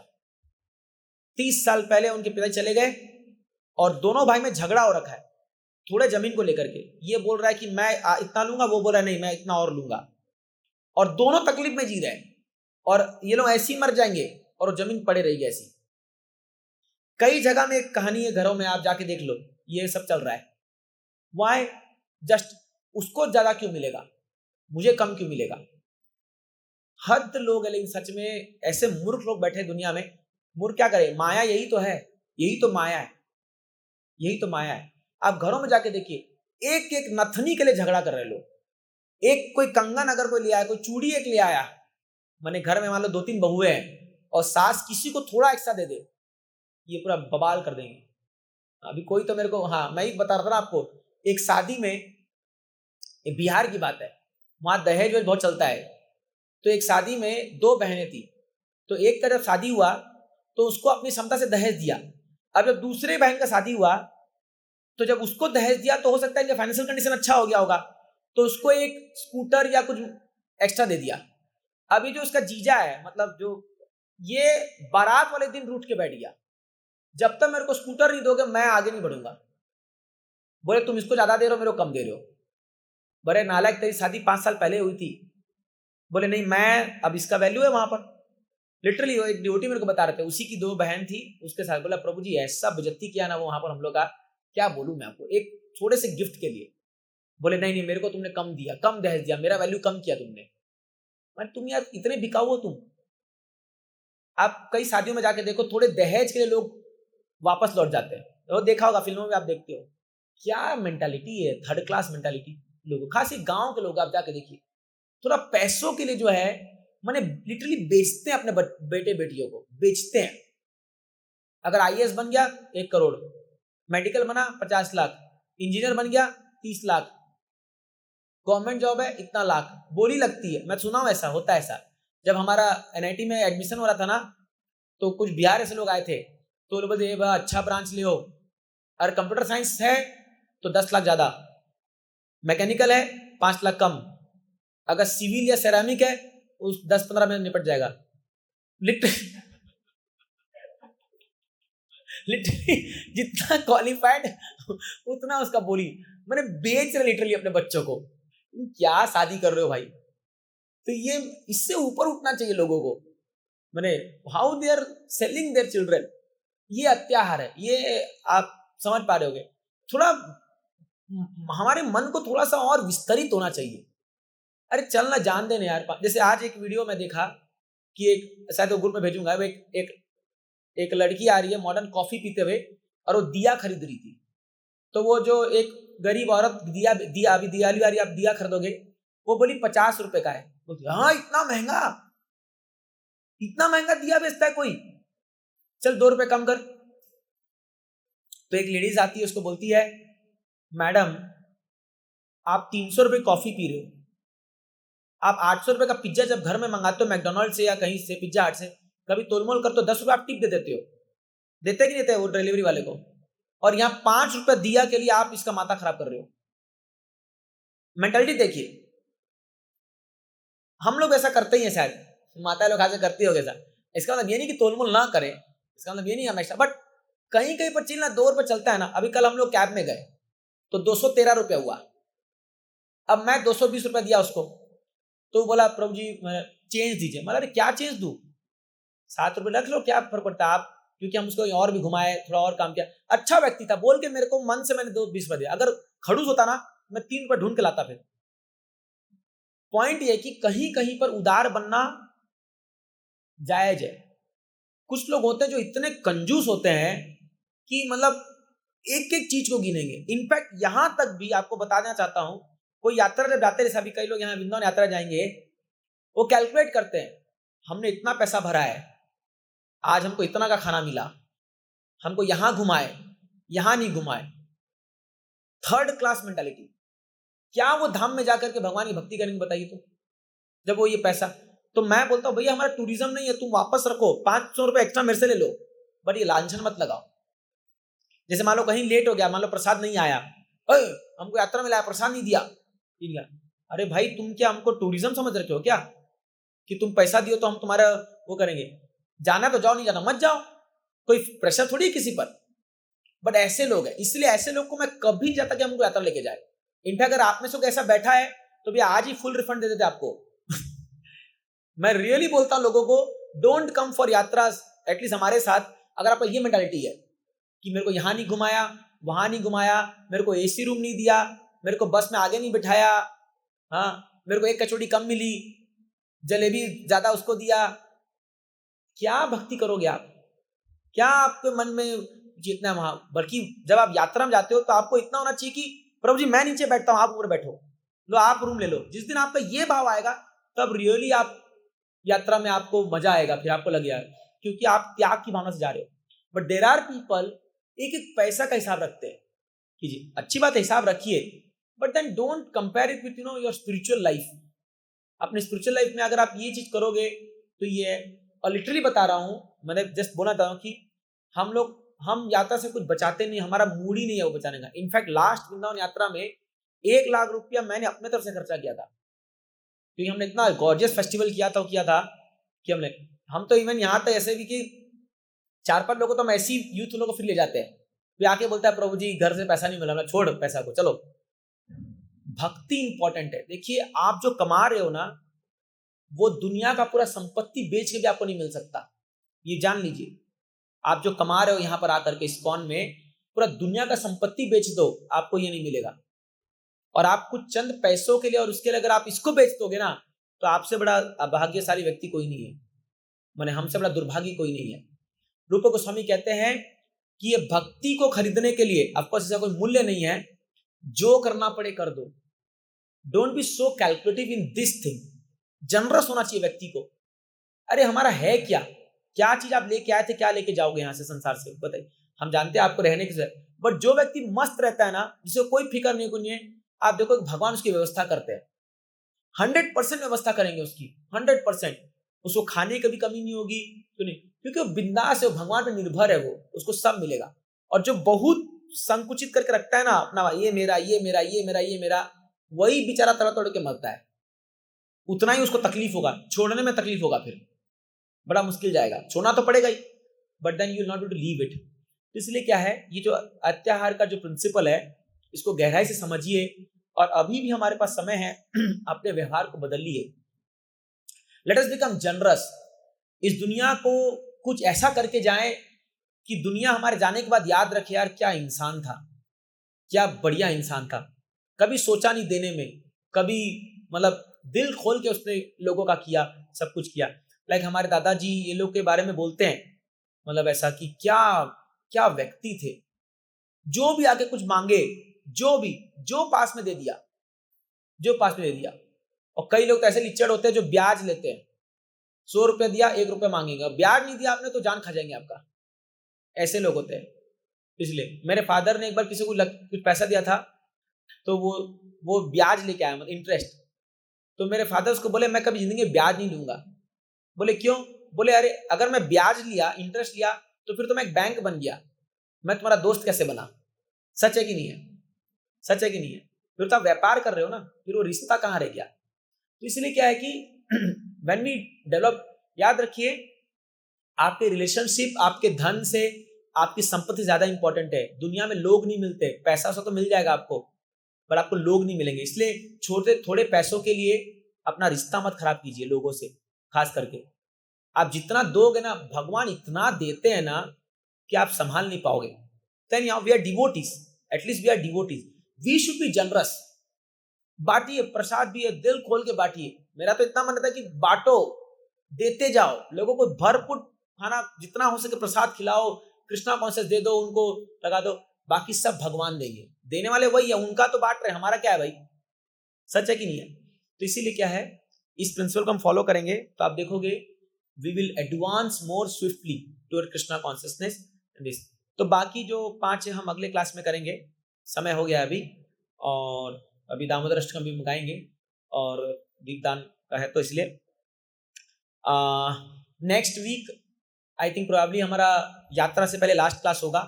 30 साल पहले उनके पिताजी चले गए और दोनों भाई में झगड़ा हो रखा है थोड़े जमीन को लेकर के। ये बोल रहा है कि मैं इतना लूंगा, वो बोल रहा है नहीं मैं इतना और लूंगा, और दोनों तकलीफ में जी रहे हैं। और ये लोग ऐसे ही मर जाएंगे और वो जमीन पड़े रहेगी ऐसी। कई जगह में एक कहानी है, घरों में आप जाके देख लो, ये सब चल रहा है। वाई? जस्ट उसको ज्यादा क्यों मिलेगा, मुझे कम क्यों मिलेगा? हद लोग है, लेकिन सच में ऐसे मूर्ख लोग बैठे दुनिया में। मूर्ख क्या करे? माया यही तो है, यही तो माया है, यही तो माया है। आप घरों में जाके देखिए, एक एक नथनी के लिए झगड़ा कर रहे लोग। एक कोई कंगन अगर कोई ले आया, कोई चूड़ी एक ले आया, मैंने घर में मान लो 2-3 बहुएं हैं और सास किसी को थोड़ा एक्स्ट्रा दे दे, ये पूरा बवाल कर देंगे। अभी कोई तो मेरे को, हाँ मैं ही बता रहा था ना आपको, एक शादी में, एक बिहार की बात है, वहां दहेज वहेज बहुत चलता है। तो एक शादी में 2 बहनें थी, तो एक का जब शादी हुआ तो उसको अपनी क्षमता से दहेज दिया। अब जब दूसरे बहन का शादी हुआ तो जब उसको दहेज दिया तो हो सकता है कि फाइनेंशियल कंडीशन अच्छा हो गया होगा, तो उसको एक स्कूटर या कुछ एक्स्ट्रा दे दिया। अभी जो उसका जीजा है, मतलब जो, ये बारात वाले दिन रूठ के बैठ गया, जब तक मेरे को स्कूटर नहीं दोगे मैं आगे नहीं बढ़ूंगा। बोले तुम इसको ज्यादा दे रहे हो, मेरे को कम दे रहे हो। बड़े नालायक, तेरी शादी 5 साल पहले हुई थी। बोले नहीं मैं, अब इसका वैल्यू है वहां पर। लिटरली वो एक ड्यूटी मेरे को बता रहे थे, उसी की 2 बहन थी उसके साथ। बोला प्रभु जी ऐसा बेइज्जती किया ना वो वहां पर हम लोग का, क्या बोलूं मैं आपको। एक थोड़े से गिफ्ट के लिए। बोले नहीं नहीं, मेरे को तुमने कम दिया, कम दहेज दिया, मेरा वैल्यू कम किया तुमने। मैं तुम यार इतने बिकाऊ हो तुम। आप कई शादियों में जाके देखो, थोड़े दहेज के लिए लोग वापस लौट जाते हैं। तो देखा होगा फिल्मों में, आप देखते हो क्या मेंटालिटी है, थर्ड क्लास मेंटालिटी लोगों, खास गांव के लोग आप जाके देखिए, थोड़ा पैसों के लिए जो है माने लिटरली बेचते हैं अपने बेटे बेटियों को, बेचते हैं। अगर आईएएस बन गया 1 करोड़, मेडिकल बना 50 लाख, इंजीनियर बन गया 30 लाख, गवर्नमेंट जॉब है इतना लाख, बोली लगती है। मैं सुना हूं ऐसा होता है। ऐसा जब हमारा एनआईटी में एडमिशन हो रहा था ना, तो कुछ बिहार से लोग आए थे, तो लोग बोलते अच्छा ब्रांच ले हो, अगर कंप्यूटर साइंस है तो 10 लाख ज्यादा, मैकेनिकल है 5 लाख कम, अगर सिविल या सेरामिक है उस 10-15 में निपट जाएगा। लिटरली जितना क्वालिफाइड उतना उसका बोली। मैंने बेच रहे लिटरली अपने बच्चों को। क्या शादी कर रहे हो भाई? तो ये इससे ऊपर उठना चाहिए लोगों को। मैंने how they are selling their children, ये अत्याचार है। ये आप समझ पा रहे होगे। थोड़ा हमारे मन को थोड़ा सा और विस्तरित होना चाहिए। अरे चल ना, जान देने यार। जैसे आज एक वीडियो में देखा कि एक, शायद ग्रुप में भेजूंगा, एक लड़की आ रही है मॉडर्न कॉफी पीते हुए, और वो दिया खरीद रही थी। तो वो जो एक गरीब औरत दिया अभी दिवाली वाली आप दिया खरीदोगे, वो बोली 50 रुपए का है। बोलती हाँ इतना महंगा दिया बेचता है कोई, चल 2 रुपए कम कर। तो एक लेडीज आती है, उसको बोलती है मैडम आप 300 रुपए कॉफी पी रहे हो, आप 800 रुपए का पिज्जा जब घर में मंगाते हो मैकडोनल्ड से या कहीं से पिज्जा हट से, कभी तोलमोल कर तो 10 रुपए आप टिप दे देते हो, देते कि नहीं देते वो डिलीवरी वाले को, और यहाँ 5 रुपए दिया के लिए आप इसका माथा खराब कर रहे हो। मेंटालिटी देखिए। हम लोग ऐसा करते ही हैं, शायद माता लोग ऐसा करती हो ऐसा। इसका मतलब ये नहीं कि तोलमोल ना करें, इसका मतलब ये नहीं हमेशा, बट कहीं कहीं पर चिल्ला 2 रुपए चलता है ना। अभी कल हम लोग कैब में गए तो 213 रुपए हुआ। अब मैं 220 रुपए दिया उसको, तो बोला प्रभु जी चेंज दीजिए। मतलब क्या चेंज दूं, 7 रुपए रख लो, क्या फर्क पड़ता है। आप क्योंकि हम उसको और भी घुमाए, थोड़ा और काम किया, अच्छा व्यक्ति था, बोल के मेरे को मन से मैंने 2.20 रुपए दिया। अगर खड़ूस होता ना, मैं 3 रुपए ढूंढ के लाता। फिर पॉइंट ये कि कहीं कहीं पर उदार बनना जायज है। कुछ लोग होते हैं जो इतने कंजूस होते हैं कि मतलब एक एक चीज को गिनेंगे। इनफैक्ट यहां तक भी आपको बताना चाहता हूं, कोई यात्रा जब जाते हैं, जैसे अभी कई लोग यहाँ वृंदावन यात्रा जाएंगे, वो कैलकुलेट करते हैं हमने इतना पैसा भरा है, आज हमको इतना का खाना मिला, हमको यहां घुमाए, यहां नहीं घुमाए। Third class mentality. क्या वो धाम में जाकर के भगवान की भक्ति करेंगे बताइए? तो जब वो ये पैसा, तो मैं बोलता हूं भैया हमारा टूरिज्म नहीं है, तुम वापस रखो, 500 रुपए एक्स्ट्रा मेरे से ले लो, बट ये लांछन मत लगाओ। जैसे मान लो कहीं लेट हो गया, मान लो प्रसाद नहीं आया, हमको यात्रा में लाया प्रसाद नहीं दिया। अरे भाई तुम क्या हमको टूरिज्म समझ रखे हो क्या, कि तुम पैसा दियो तो हम तुम्हारा वो करेंगे? जाना तो जाओ, नहीं जाना मत जाओ, कोई प्रेशर थोड़ी है किसी पर। बट ऐसे लोग हैं, इसलिए ऐसे लोग को मैं कभी नहीं चाहता कि हमको यात्रा लेके जाए। इनफैक्ट अगर आप में से कोई ऐसा बैठा है तो भी आज ही फुल रिफंड दे देते आपको। मैं रियली बोलता हूं लोगों को, डोंट कम फॉर यात्रा। एटलीस्ट हमारे साथ अगर आपका ये मेंटालिटी है कि मेरे को यहां नहीं घुमाया, वहां नहीं घुमाया, मेरे को एसी रूम नहीं दिया, मेरे को बस में आगे नहीं बिठाया, हाँ मेरे को एक कचौड़ी कम मिली, जलेबी ज्यादा उसको दिया, क्या भक्ति करोगे आप? क्या आपके मन में जितना वहां? बल्कि जब आप यात्रा में जाते हो तो आपको इतना होना चाहिए कि प्रभु जी मैं नीचे बैठता हूं, आप ऊपर बैठो, लो आप रूम ले लो। जिस दिन आपका ये भाव आएगा तब रियली आप यात्रा में आपको मजा आएगा, फिर आपको लगेगा, क्योंकि आप त्याग की भावना से जा रहे हो। बट देयर आर पीपल एक एक पैसा का हिसाब रखते हैं कि जी अच्छी बात है, हिसाब रखिए, but then don't compare it with your spiritual life. अपने स्पिरिचुअल लाइफ में अगर आप ये चीज करोगे तो ये, और लिटरली बता रहा हूं, मैंने जस्ट बोला था कि हम यात्रा से कुछ बचाते नहीं, हमारा मूड ही नहीं है वो बचाने का। इनफैक्ट लास्ट वृंदावन यात्रा में 1 लाख रुपया मैंने अपने तरफ से खर्चा किया था, क्योंकि हमने इतना गॉर्जियस फेस्टिवल किया था कि हम तो इवन यहाँ तक ऐसे भी कि 4-5 लोगों तो हम ऐसी यूथ लोगों को फिर ले जाते हैं, फिर आके बोलता है प्रभु जी घर से पैसा नहीं मिला, छोड़ पैसा को, चलो। भक्ति इंपॉर्टेंट है। देखिए आप जो कमा रहे हो ना, वो दुनिया का पूरा संपत्ति बेच के भी आपको नहीं मिल सकता, ये जान लीजिए। आप जो कमा रहे हो यहाँ पर आकर के इस्कॉन में, पूरा दुनिया का संपत्ति बेच दो, आपको ये नहीं मिलेगा। और आप कुछ चंद पैसों के लिए और उसके लिए अगर आप इसको बेच दोगे ना, तो आपसे बड़ा अभाग्यशाली व्यक्ति कोई नहीं है, माने हमसे बड़ा दुर्भागी कोई नहीं है। रूप गोस्वामी कहते हैं कि ये भक्ति को खरीदने के लिए ऑफकोर्स इसका कोई मूल्य नहीं है, जो करना पड़े कर दो। Don't be so calculative in this thing. Generous होना चाहिए व्यक्ति को। अरे हमारा है क्या, क्या चीज आप लेके आए थे, क्या लेके जाओगे यहाँ से संसार से, बताइए। हम जानते हैं आपको रहने की, बट जो व्यक्ति मस्त रहता है ना, जिसे कोई फिक्र नहीं कुछ नहीं है, आप देखो भगवान उसकी व्यवस्था करते हैं, 100% व्यवस्था करेंगे उसकी, 100%। उसको खाने की भी कमी नहीं होगी, तो नहीं, क्योंकि वो बिंदास है, वो भगवान पे निर्भर है, वो उसको सब मिलेगा। और जो बहुत संकुचित करके रखता है ना अपना, ये मेरा ये मेरा ये मेरा ये मेरा, वही बेचारा तड़ा तोड़ के मरता है। उतना ही उसको तकलीफ होगा, छोड़ने में तकलीफ होगा, फिर बड़ा मुश्किल जाएगा। छोड़ना तो पड़ेगा ही, but then you not to leave it. इसलिए क्या है, ये जो अत्याहार का जो प्रिंसिपल है, इसको गहराई से समझिए। और अभी भी हमारे पास समय है, अपने व्यवहार को बदलिए। Let us become generous. इस दुनिया को कुछ ऐसा करके जाएं कि दुनिया हमारे जाने के बाद याद रखे, यार क्या इंसान था, क्या बढ़िया इंसान था, कभी सोचा नहीं देने में, कभी मतलब दिल खोल के उसने लोगों का किया, सब कुछ किया। लाइक हमारे दादाजी ये लोग के बारे में बोलते हैं, मतलब ऐसा कि क्या क्या व्यक्ति थे, जो भी आके कुछ मांगे, जो भी, जो पास में दे दिया, जो पास में दे दिया। और कई लोग तो ऐसे लिच्चड़ होते हैं जो ब्याज लेते हैं, 100 रुपये दिया 1 रुपये मांगेंगे, ब्याज नहीं दिया आपने तो जान खा जाएंगे आपका, ऐसे लोग होते हैं। इसलिए मेरे फादर ने एक बार किसी को कुछ पैसा दिया था, तो वो ब्याज लेके आया, मतलब इंटरेस्ट। तो मेरे फादर उसको बोले मैं कभी जिंदगी में ब्याज नहीं लूंगा। बोले क्यों? बोले अरे अगर मैं ब्याज लिया, इंटरेस्ट लिया, तो फिर तो मैं एक बैंक बन गया, मैं तुम्हारा दोस्त कैसे बना? सच है कि नहीं है? सच है कि नहीं है? फिर तो आप व्यापार कर रहे हो ना, फिर वो रिश्ता कहाँ रह गया? तो इसलिए क्या है कि व्हेन वी डेवलप, याद रखिए आपके रिलेशनशिप आपके धन से, आपकी संपत्ति ज्यादा इंपॉर्टेंट है। दुनिया में लोग नहीं मिलते, पैसा तो मिल जाएगा आपको, पर आपको लोग नहीं मिलेंगे। इसलिए छोटे थोड़े पैसों के लिए अपना रिश्ता मत खराब कीजिए लोगों से। खास करके आप जितना दोगे ना, भगवान इतना देते हैं ना कि आप संभाल नहीं पाओगे। Then we are devotees, at least we are devotees, we should be generous. बांटिए, प्रसाद भी है, दिल खोल के बांटिए। मेरा तो इतना मन रहता है कि बांटो, देते जाओ, लोगों को भरपूर खाना, जितना हो सके प्रसाद खिलाओ, कृष्णा कॉन्शियस दे दो, उनको लगा दो, बाकी सब भगवान देंगे। देने वाले वही है, उनका तो बांट रहे, हमारा क्या है भाई? सच है कि नहीं है? तो इसीलिए क्या है, इस प्रिंसिपल को हम फॉलो करेंगे तो आप देखोगे we will advance more swiftly toward Krishna consciousness. तो बाकी जो 5 हम अगले क्लास में करेंगे, समय हो गया अभी, और अभी दामोदर अष्टकम भी गाएंगे और दीपदान का है, तो इसलिए next week I think probably हमारा यात्रा से पहले लास्ट क्लास होगा।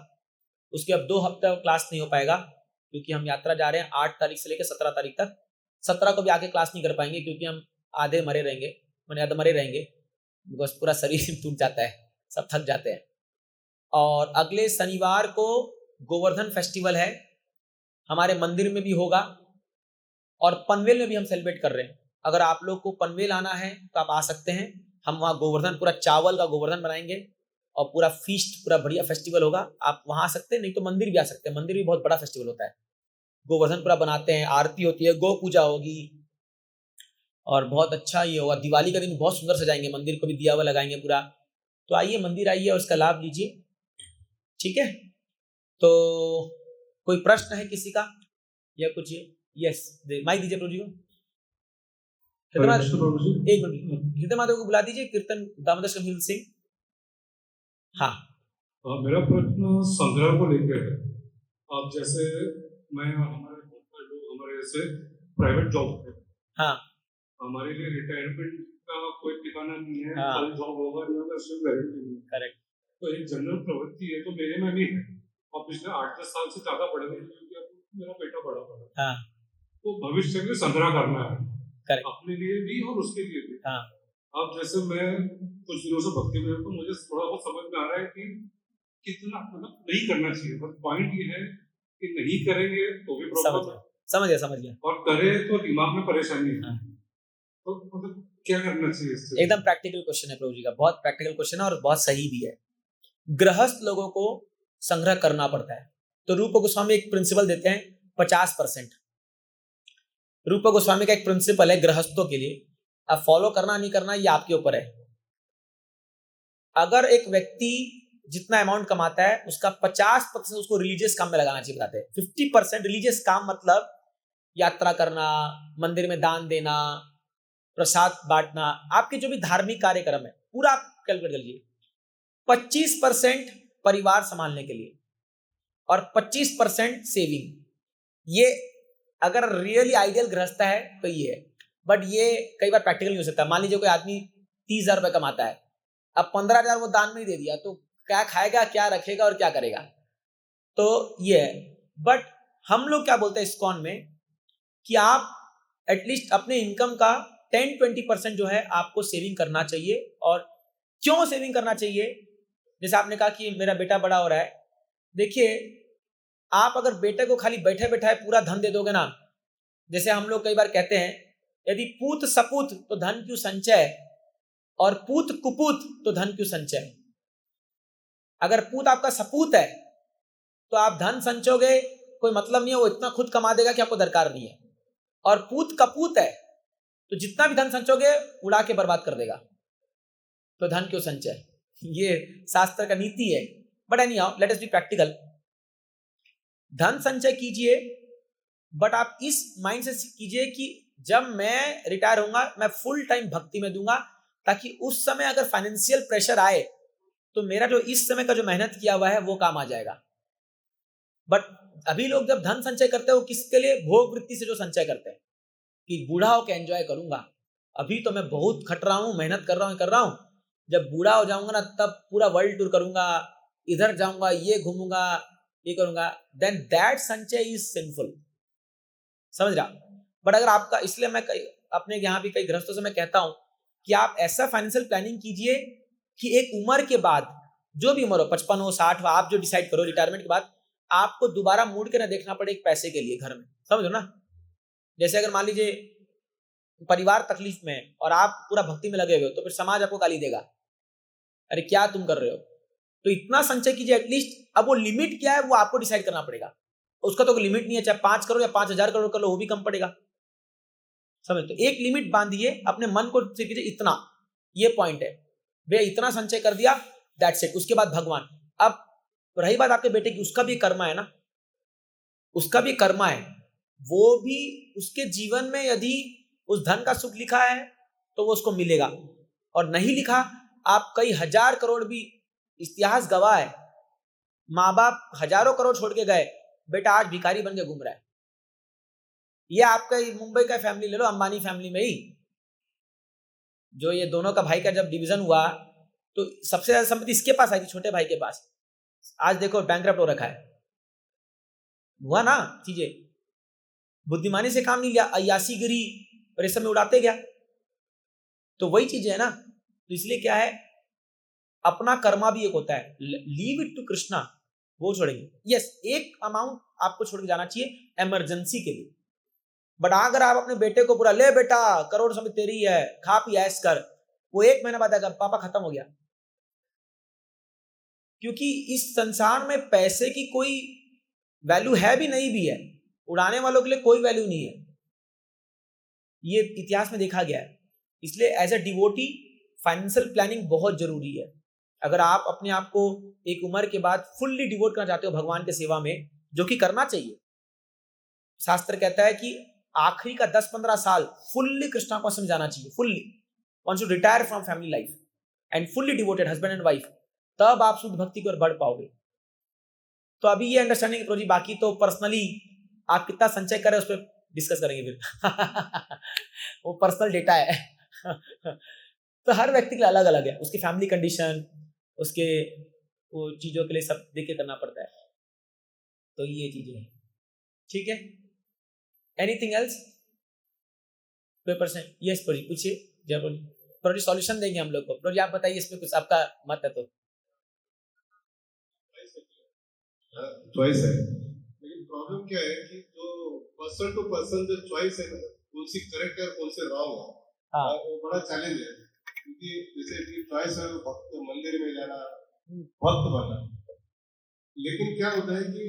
उसके अब 2 हफ्ते क्लास नहीं हो पाएगा, क्योंकि हम यात्रा जा रहे हैं 8 तारीख से लेकर 17 तारीख तक। 17 को भी आके क्लास नहीं कर पाएंगे, क्योंकि हम आधे मरे रहेंगे, मैंने आधे मरे रहेंगे, बिकॉज पूरा शरीर टूट जाता है, सब थक जाते हैं। और अगले शनिवार को गोवर्धन फेस्टिवल है, हमारे मंदिर में भी होगा, और पनवेल में भी हम सेलिब्रेट कर रहे हैं। अगर आप लोग को पनवेल आना है तो आप आ सकते हैं। हम वहाँ गोवर्धन, पूरा चावल का गोवर्धन बनाएंगे और पूरा फीस्ट, पूरा बढ़िया फेस्टिवल होगा। आप वहाँ आ सकते हैं, नहीं तो मंदिर भी आ सकते हैं, मंदिर भी बहुत बड़ा फेस्टिवल होता है। गोवर्धन पूरा बनाते हैं, आरती होती है, गौ पूजा होगी, और बहुत अच्छा ये होगा। दिवाली का दिन बहुत सुंदर सजाएंगे, मंदिर को भी दिया हुआ लगाएंगे पूरा। तो आइए, मंदिर आइए और इसका लाभ लीजिए, ठीक है? तो कोई प्रश्न है किसी का या कुछ? यस, माइक दीजिए प्रभु जी को। एक मिनट, हृदय माधव को बुला दीजिए, कीर्तन दामोदर शमील सिंह। हाँ, मेरा प्रश्न संग्रह को लेकर है। अब जैसे मैं, हमारे जैसे प्राइवेट जॉब है, हाँ, हमारे लिए रिटायरमेंट का कोई ठिकाना नहीं है, हाँ, कल जॉब होगा नहीं होगा, उसकी गारंटी नहीं है। करेक्ट। तो एक जनरल प्रवृत्ति है, तो मेरे में भी है, और पिछले 8-10 साल से ज्यादा बढ़ गई, क्योंकि अब मेरा बेटा बड़ा पड़ा, हाँ, तो भविष्य के लिए संग्रह करना है, करेक्ट, अपने लिए भी और उसके लिए भी। हाँ, अब जैसे मैं कुछ दिनों से भक्ति में हूं, तो मुझे थोड़ा बहुत समझ में आ रहा है कि कितना, मतलब नहीं करना चाहिए, बस पॉइंट ये है कि नहीं करेंगे तो भी प्रॉब्लम, समझ गया, और करे तो दिमाग में परेशानी है। हाँ। तो मतलब क्या करना चाहिए इससे? एकदम प्रैक्टिकल क्वेश्चन है प्रभु जी का, बहुत प्रैक्टिकल क्वेश्चन है और बहुत सही भी है। गृहस्थ लोगों को संग्रह करना पड़ता है, तो रूप गोस्वामी एक प्रिंसिपल देते हैं 50%। रूप गोस्वामी का एक प्रिंसिपल है गृहस्थों के लिए, अब फॉलो करना नहीं करना ये आपके ऊपर है। अगर एक व्यक्ति जितना अमाउंट कमाता है उसका 50% उसको रिलीजियस काम में लगाना चाहिए बताते हैं। 50% रिलीजियस काम मतलब यात्रा करना, मंदिर में दान देना, प्रसाद बांटना, आपके जो भी धार्मिक कार्यक्रम है पूरा आप कैलकुलेट कर लीजिए। 25% परिवार संभालने के लिए और 25% सेविंग। ये अगर रियली आइडियल गृहस्थ है तो ये है, बट ये कई बार प्रैक्टिकल नहीं हो सकता। मान लीजिए कोई आदमी 30,000 रुपए कमाता है, अब 15,000 वो दान में ही दे दिया तो क्या खाएगा, क्या रखेगा और क्या करेगा, तो ये है। बट हम लोग क्या बोलते हैं इस्कॉन में कि आप एटलीस्ट अपने इनकम का 10-20% जो है आपको सेविंग करना चाहिए। और क्यों सेविंग करना चाहिए? जैसे आपने कहा कि मेरा बेटा बड़ा हो रहा है, देखिए आप अगर बेटे को खाली बैठे बैठाए पूरा धन दे दोगे ना, जैसे हम लोग कई बार कहते हैं यदि पूत सपूत तो धन क्यों संचय, और पूत कुपूत तो धन क्यों संचय। अगर पूत आपका सपूत है तो आप धन संचोगे कोई मतलब नहीं है, वो इतना खुद कमा देगा कि आपको दरकार नहीं है। और पूत कपूत है तो जितना भी धन संचोगे उड़ा के बर्बाद कर देगा, तो धन क्यों संचय। ये शास्त्र का नीति है। But any how let us be practical. धन संचय कीजिए, बट आप इस माइंड से कीजिए कि जब मैं रिटायर होऊंगा मैं फुल टाइम भक्ति में दूंगा, ताकि उस समय अगर फाइनेंशियल प्रेशर आए तो मेरा जो इस समय का जो मेहनत किया हुआ है वो काम आ जाएगा। बट अभी लोग जब धन संचय करते हैं वो किसके लिए? भोग वृत्ति से जो संचय करते हैं कि बूढ़ा होकर एंजॉय करूंगा, अभी तो मैं बहुत खट रहा हूं, मेहनत कर रहा हूं, जब बूढ़ा हो जाऊंगा ना तब पूरा वर्ल्ड टूर करूंगा, इधर जाऊंगा, ये घूमूंगा, ये करूंगा, देन दैट संचय इज सिंफुल। समझ रहा? बट अगर आपका, इसलिए मैं अपने यहाँ भी कई गृहस्थों से मैं कहता हूं कि आप ऐसा फाइनेंशियल प्लानिंग कीजिए कि एक उम्र के बाद, जो भी उम्र हो, 55 हो, 60 हो, आप जो डिसाइड करो, रिटायरमेंट के बाद आपको दोबारा मुड़ के ना देखना पड़े एक पैसे के लिए घर में। समझो ना? जैसे अगर मान लीजिए परिवार तकलीफ में है और आप पूरा भक्ति में लगे हुए हो, तो फिर समाज आपको गाली देगा, अरे क्या तुम कर रहे हो। तो इतना संचय कीजिए एटलीस्ट। अब वो लिमिट क्या है वो आपको डिसाइड करना पड़ेगा, उसका तो कोई लिमिट नहीं है, चाहे 5 करोड़ या 5,000 करोड़ कर लो वो भी कम पड़ेगा। समझ? तो एक लिमिट बांधिए, अपने मन को से कीजिए इतना, ये पॉइंट है भैया, इतना संचय कर दिया, दैट्स इट। उसके बाद भगवान। अब रही बात आपके बेटे की, उसका भी कर्मा है ना, उसका भी कर्मा है, वो भी उसके जीवन में यदि उस धन का सुख लिखा है तो वो उसको मिलेगा, और नहीं लिखा, आप कई हजार करोड़ भी, इतिहास गवाह है, माँ बाप हजारों करोड़ छोड़ के गए, बेटा आज भिखारी बन के घूम रहा है। ये आपका मुंबई का फैमिली ले लो, अंबानी फैमिली में ही जो ये दोनों का भाई का जब डिवीजन हुआ तो सबसे ज्यादा संपत्ति इसके पास आई थी, छोटे भाई के पास। आज देखो बैंकरप्ट हो रखा है। हुआ ना चीजें, बुद्धिमानी से काम नहीं लिया, अय्यासीगिरी और इस समय उड़ाते गया। तो वही चीजें है ना। तो इसलिए क्या है, अपना कर्मा भी एक होता है, लीव इट टू कृष्णा, वो छोड़ेंगे। यस, एक अमाउंट आपको छोड़ के जाना चाहिए इमरजेंसी के लिए। बट अगर आप अपने बेटे को पूरा, ले बेटा करोड़ संपत्ति तेरी है, खा पी ऐश कर, वो 1 महीना बाद आएगा, पापा खत्म हो गया। क्योंकि इस संसार में पैसे की कोई वैल्यू है भी नहीं भी है, उड़ाने वालों के लिए कोई वैल्यू नहीं है, ये इतिहास में देखा गया है। इसलिए as a devotee financial planning बहुत जरूरी है। अगर आप अपने आप को एक उम्र के बाद फुल्ली डिवोट करना चाहते हो भगवान की सेवा में, जो कि करना चाहिए, शास्त्र कहता है कि आखिरी का 10-15 साल फुल्ली कृष्णा को समझाना चाहिए, fully once to retire from family life and fully devoted husband and wife, तब आप शुद्ध भक्ति की ओर बढ़ पाओगे। तो अभी ये अंडरस्टैंडिंग प्रोजी, बाकी तो पर्सनली आप कितना संचय करें उस पर डिस्कस करेंगे फिर वो पर्सनल डेटा है तो हर व्यक्ति के लिए अलग अलग है, उसकी फैमिली कंडीशन, उसके वो चीजों के लिए सब देख के करना पड़ता है। तो ये चीजें हैं, ठीक है। Anything else? पेपर से यस प्रोजी पूछिए, जब प्रोजी सॉल्यूशन देंगे हम लोग को। प्रोजी आप बताइए इसमें कुछ आपका मत है तो। चॉइस है, लेकिन प्रॉब्लम क्या है कि जो पर्सन टू पर्सन जो चॉइस है ना, कौन सी करेक्ट है और कौन से रॉन्ग है, हाँ, वो बड़ा चैलेंज है। क्योंकि जैसे कि चॉइस है भक्त मंदिर में जाना, भक्त बनना, लेकिन क्या होता है कि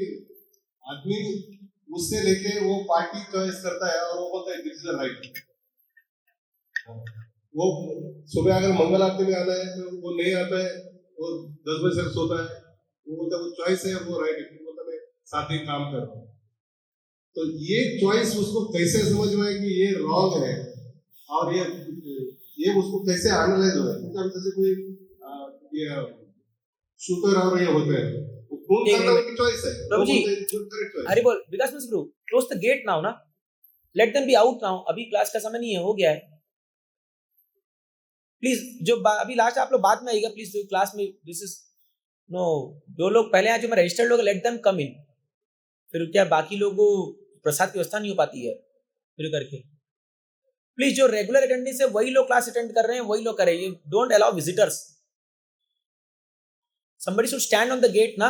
आदमी उससे लेके वो पार्टी चॉइस करता है और वो बोलता है दिस इज राइट। वो सुबह अगर मंगल आरती में आना है तो वो नहीं आता है, वो 10 बजे से सोता है, वो बोलता है वो चॉइस है, वो राइट है, बोलता मैं साथ ही काम कर रहा हूँ। तो ये चॉइस उसको कैसे समझ में आए कि ये रॉन्ग है और ये उसको कैसे एनालाइज हो रहा है, क्योंकि हम जैसे कोई ये शुगर और ये होते हैं, वो कौन करना उनकी चॉइस है। प्रभु जी, करेक्ट हरि बोल, विकास मिश्र प्रभु, क्लोज द गेट नाउ ना, let them be out now, अभी क्लास का समय नहीं है, हो गया है। प्लीज जो अभी लास्ट आप लोग बाद में आइएगा प्लीज, जो क्लास में दिस इज नो, जो लोग पहले आए, जो मैं रजिस्टर्ड लोग, लेट देम कम इन, फिर क्या बाकी लोगों को प्रसाद की व्यवस्था नहीं हो पाती है फिर करके। प्लीज जो रेगुलर अटेंडेंस है वही लोग क्लास अटेंड कर रहे हैं, वही लोग करें, ये don't allow visitors. somebody should stand on the gate ना।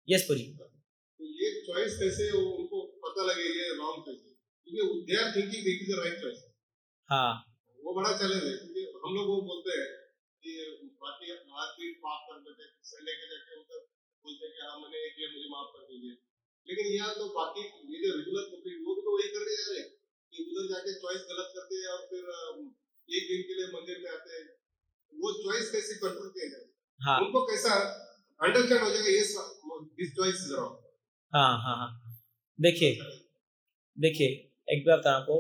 यस पुरी। तो ये चॉइस कैसे उनको पता लगे ये रॉन्ग कैसे, क्योंकि they are thinking this is the right choice. हाँ, वो बड़ा चैलेंज है, क्योंकि हम लोग वो बोलते हैं कि बाकी आदमी माफ कर देते हैं, संडे के जाके उधर बोलते हैं कि हाँ मैंने एक ये मुझे माफ कर दीजिए, लेकिन यहाँ तो बाकी ये जो रेगुलर पब्लिक वो भी तो वही करने जा रहे हैं कि उधर जाके चॉइस गलत करते हैं और फिर एक दिन के लिए मंदिर में आते हैं। वो चॉइस कैसे कंट्रोल किया जाए, हाँ, उनको कैसा अंडरस्टैंड हो जाएगा ये दिस चॉइस इज रॉन्ग। हाँ, हाँ, हाँ, देखिए एक बार बता आपको,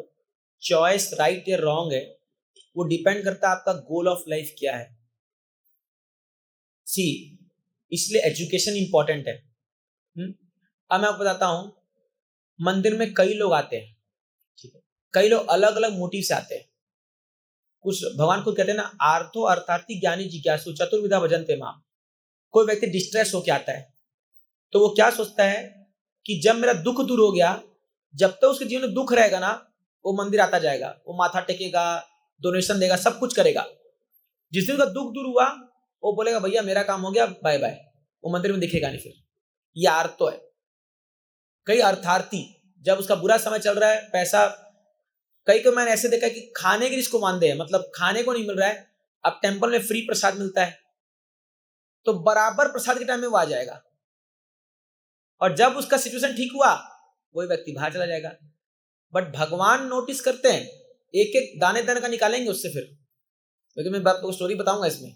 चॉइस राइट या रॉन्ग है वो डिपेंड करता है आपका गोल ऑफ लाइफ क्या है। सी, इसलिए एजुकेशन इंपॉर्टेंट है। अब मैं आपको बताता हूं, मंदिर में कई लोग आते हैं, ठीक है, कई लोग अलग अलग मोटिव से आते हैं। कुछ भगवान को कहते हैं ना, आर्थो अर्थार्थी ज्ञानी जिज्ञासु चतुर्विधा भजन्ते मां। कोई व्यक्ति डिस्ट्रेस होके आता है तो वो क्या सोचता है कि जब मेरा दुख दूर हो गया, जब तक उसके जीवन में दुख रहेगा ना, वो मंदिर आता जाएगा, वो माथा टेकेगा, डोनेशन देगा, सब कुछ करेगा। जिस दिन उसका दुख दूर हुआ वो बोलेगा भैया मेरा काम हो गया, बाय बाय, वो मंदिर में दिखेगा नहीं फिर। ये आर्तो है। कई अर्थार्थी, जब उसका बुरा समय चल रहा है, पैसा, कई को मैंने ऐसे देखा कि खाने के जिसको मानते हैं, मतलब खाने को नहीं मिल रहा है, अब टेंपल में फ्री प्रसाद मिलता है तो बराबर प्रसाद के टाइम में वो आ जाएगा, और जब उसका सिचुएशन ठीक हुआ वही व्यक्ति बाहर चला जाएगा। बट भगवान नोटिस करते हैं, एक एक दाने दाने का निकालेंगे उससे फिर, क्योंकि मैं आपको स्टोरी बताऊंगा इसमें।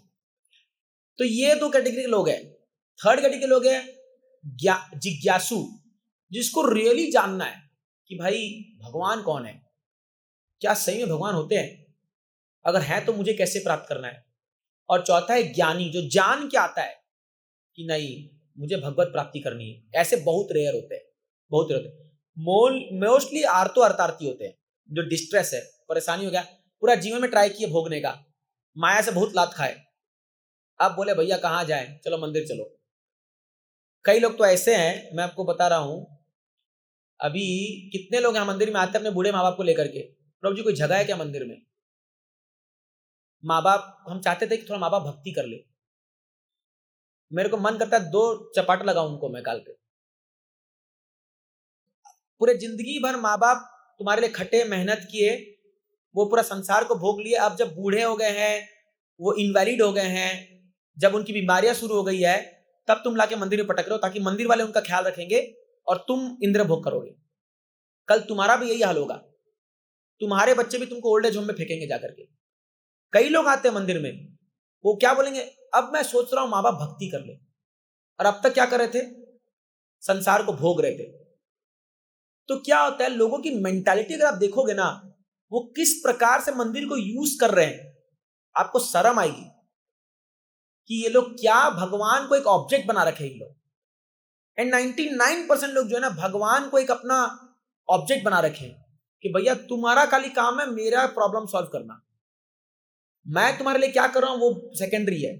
तो ये दो कैटेगरी के लोग हैं। थर्ड कैटेगरी के लोग हैं जिज्ञासु, जिसको रियली जानना है कि भाई भगवान कौन है, क्या सही में भगवान होते हैं, अगर है तो मुझे कैसे प्राप्त करना है। और चौथा है ज्ञानी, जो जान के आता है कि नहीं मुझे भगवत प्राप्ति करनी है। ऐसे बहुत रेयर होते हैं, बहुत रेयर होते हैं। मोस्टली आर्तो अर्थार्थी होते हैं, जो डिस्ट्रेस है, परेशानी हो गया, पूरा जीवन में ट्राई किए भोगने का, माया से बहुत लात खाए, अब बोले भैया कहाँ जाए, चलो मंदिर चलो। कई लोग तो ऐसे हैं, मैं आपको बता रहा हूं, अभी कितने लोग यहाँ मंदिर में आते हैं अपने बूढ़े माँ बाप को लेकर के, प्रभु जी कोई जगह है क्या मंदिर में? माँ बाप, हम चाहते थे कि थोड़ा माँ बाप भक्ति कर ले, मेरे को मन करता है 2 चपाट लगाऊं उनको मैं काल के। पूरे जिंदगी भर माँ बाप तुम्हारे लिए खटे, मेहनत किए, वो पूरा संसार को भोग लिए, अब जब बूढ़े हो गए हैं, वो इनवैलिड हो गए हैं, जब उनकी बीमारियां शुरू हो गई है, तब तुम लाके मंदिर में पटक रहे हो ताकि मंदिर वाले उनका ख्याल रखेंगे और तुम इंद्र भोग करोगे। कल तुम्हारा भी यही हाल होगा, तुम्हारे बच्चे भी तुमको ओल्ड एज होम में फेंकेंगे जाकर के। कई लोग आते हैं मंदिर में, वो क्या बोलेंगे, अब मैं सोच रहा हूं माँ बाप भक्ति कर ले, और अब तक क्या कर रहे थे, संसार को भोग रहे थे। तो क्या होता है, लोगों की मेंटालिटी अगर आप देखोगे ना, वो किस प्रकार से मंदिर को यूज कर रहे हैं, आपको शर्म आएगी कि ये लोग क्या भगवान को एक ऑब्जेक्ट बना रखे हैं लोग। एंड 99% लोग जो है ना, भगवान को एक अपना ऑब्जेक्ट बना रखे हैं कि भैया तुम्हारा खाली काम है मेरा प्रॉब्लम सॉल्व करना, मैं तुम्हारे लिए क्या कर रहा हूं वो सेकेंडरी है,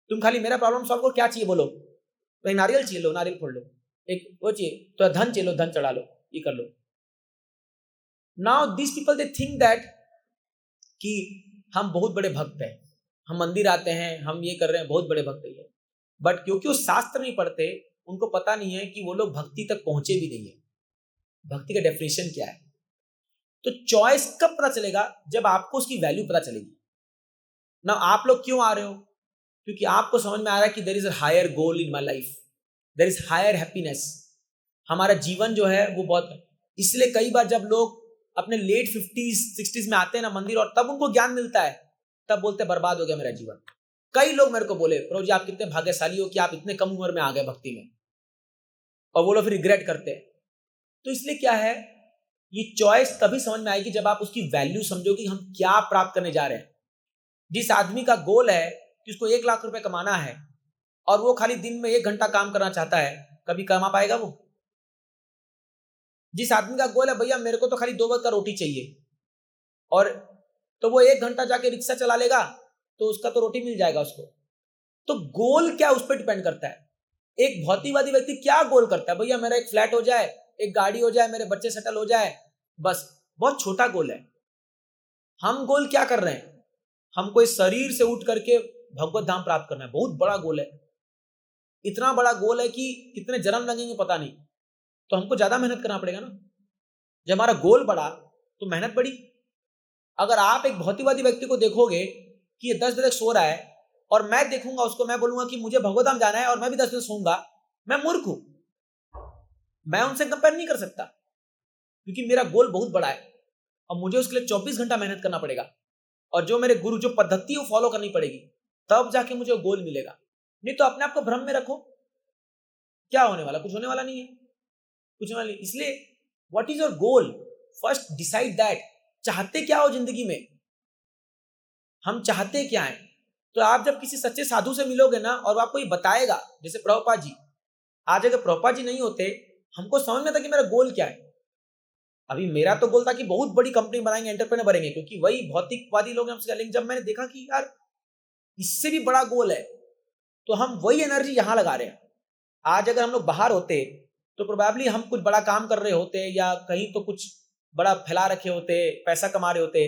तुम खाली मेरा प्रॉब्लम सॉल्व करो। क्या चाहिए बोलो, तो एक नारियल चाहिए, लो नारियल फोड़ लो, एक वो चाहिए तो धन चाहिए, लो धन चढ़ा लो, ये कर लो। Now this people they think that कि हम बहुत बड़े भक्त हैं, हम मंदिर आते हैं, हम ये कर रहे हैं, बहुत बड़े भक्त हैं। बट क्योंकि वो शास्त्र नहीं पढ़ते, उनको पता नहीं है कि वो लोग भक्ति तक पहुंचे भी नहीं है, भक्ति का डेफिनेशन क्या है। तो चॉइस कब पता चलेगा, जब आपको उसकी वैल्यू पता चलेगी ना। आप लोग क्यों आ रहे हो, क्योंकि आपको समझ में आ रहा है कि there is a higher goal in my life, there is higher happiness. हमारा जीवन जो है वो बहुत, इसलिए कई बार जब लोग अपने लेट 50s 60s में आते हैं ना मंदिर, और तब उनको ज्ञान मिलता है, तब बोलते हैं बर्बाद हो गया मेरा जीवन। कई लोग मेरे को बोले प्रभु जी आप कितने भाग्यशाली हो कि आप इतने कम उम्र में आ गए भक्ति में, और वो लोग फिर रिग्रेट करते हैं। तो इसलिए क्या है, ये चॉइस तभी समझ में आएगी जब आप उसकी वैल्यू समझोगे कि हम क्या प्राप्त करने जा रहे हैं। जिस आदमी का गोल है कि उसको 1 लाख रुपए कमाना है और वो खाली दिन में 1 घंटा काम करना चाहता है, कभी कमा पाएगा वो? जिस आदमी का गोल है भैया मेरे को तो खाली 2 वक्त का रोटी चाहिए, और तो वो 1 घंटा जाके रिक्शा चला लेगा तो उसका तो रोटी मिल जाएगा उसको। तो गोल क्या, उस पर डिपेंड करता है। एक भौतिकवादी व्यक्ति क्या गोल करता है, भैया मेरा एक फ्लैट हो जाए, एक गाड़ी हो जाए, मेरे बच्चे सेटल हो जाए, बस। बहुत छोटा गोल है। हम गोल क्या कर रहे हैं, हमको इस शरीर से उठ करके भगवत धाम प्राप्त करना है, बहुत बड़ा गोल है। इतना बड़ा गोल है कि कितने जन्म लगेंगे पता नहीं, तो हमको ज्यादा मेहनत करना पड़ेगा ना। जब हमारा गोल बढ़ा तो मेहनत बढ़ी। अगर आप एक भौतिकवादी व्यक्ति को देखोगे कि ये 10 बजे तक सो रहा है, और मैं देखूंगा उसको, मैं बोलूंगा कि मुझे भगवत धाम जाना है और मैं भी 10 बजे सोऊंगा, मैं मूर्ख हूं। मैं उनसे कंपेयर नहीं कर सकता, क्योंकि मेरा गोल बहुत बड़ा है और मुझे उसके लिए 24 घंटा मेहनत करना पड़ेगा, और जो मेरे गुरु जो पद्धति है वो फॉलो करनी पड़ेगी, तब जाके मुझे गोल मिलेगा। नहीं तो अपने आप को भ्रम में रखो, क्या होने वाला, कुछ होने वाला नहीं है, कुछ होने वाला नहीं। इसलिए what is your goal, first decide that. चाहते क्या हो जिंदगी में, हम चाहते क्या है। तो आप जब किसी सच्चे साधु से मिलोगे ना, और वो आपको ये बताएगा, जैसे प्रभुपाद जी, आज अगर प्रभुपाद जी नहीं होते, हमको समझ में था कि मेरा गोल क्या है। अभी मेरा तो गोल था कि बहुत बड़ी कंपनी बनाएंगे, एंटरप्रेन्योर बनेंगे, क्योंकि वही भौतिकवादी लोग हमसे करेंगे। जब मैंने देखा कि यार इससे भी बड़ा गोल है, तो हम वही एनर्जी यहां लगा रहे हैं। आज अगर हम लोग बाहर होते तो प्रोबेबली हम कुछ बड़ा काम कर रहे होते, या कहीं तो कुछ बड़ा फैला रखे होते, पैसा कमा रहे होते,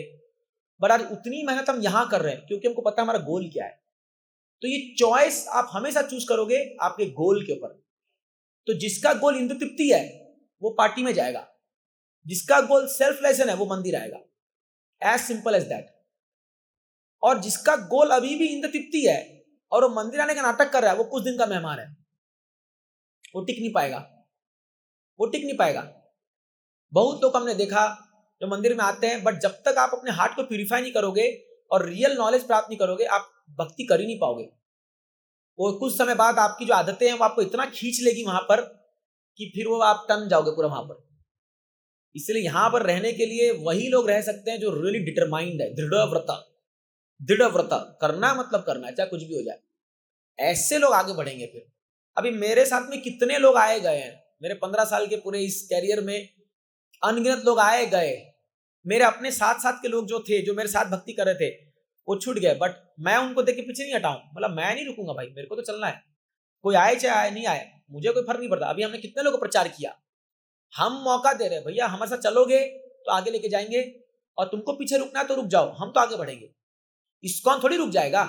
बट आज उतनी मेहनत हम यहां कर रहे हैं क्योंकि हमको पता है हमारा गोल क्या है। तो ये चॉइस आप हमेशा चूज करोगे आपके गोल के ऊपर। तो जिसका गोल इंद्र तृप्ति है वो पार्टी में जाएगा, जिसका गोल सेल्फलेसन है वो मंदिर आएगा, एज सिंपल एज दैट। और जिसका गोल अभी भी इंद्र तृप्ति है और वो मंदिर आने का नाटक कर रहा है, वो कुछ दिन का मेहमान है, वो टिक नहीं पाएगा, वो टिक नहीं पाएगा। बहुत लोग हमने देखा जो मंदिर में आते हैं, बट जब तक आप अपने हार्ट को प्यूरिफाई नहीं करोगे और रियल नॉलेज प्राप्त नहीं करोगे, आप भक्ति कर ही नहीं पाओगे। वो कुछ समय बाद आपकी जो आदतें हैं वो आपको इतना खींच लेगी वहां पर कि फिर वो आप टन जाओगे पूरा वहां पर। इसलिए यहां पर रहने के लिए वही लोग रह सकते हैं जो रियली डिटरमाइंड है, दृढ़ व्रत करना, मतलब करना चाहे कुछ भी हो जाए। ऐसे लोग आगे बढ़ेंगे। फिर अभी मेरे साथ में कितने लोग आए गए हैं, मेरे 15 साल के पूरे इस कैरियर में अनगिनत लोग आए गए। मेरे अपने साथ के लोग जो थे, जो मेरे साथ भक्ति कर रहे थे, वो छूट गए, बट मैं उनको देख के पीछे नहीं हटाऊं। मतलब मैं नहीं रुकूंगा भाई, मेरे को तो चलना है। कोई आए चाहे आए, नहीं आए, मुझे कोई फर्क नहीं पड़ता। अभी हमने कितने लोगों को प्रचार किया, हम मौका दे रहे हैं, भैया हमारे साथ चलोगे तो आगे लेके जाएंगे, और तुमको पीछे रुकना है तो रुक जाओ, हम तो आगे बढ़ेंगे। इस्कॉन थोड़ी रुक जाएगा।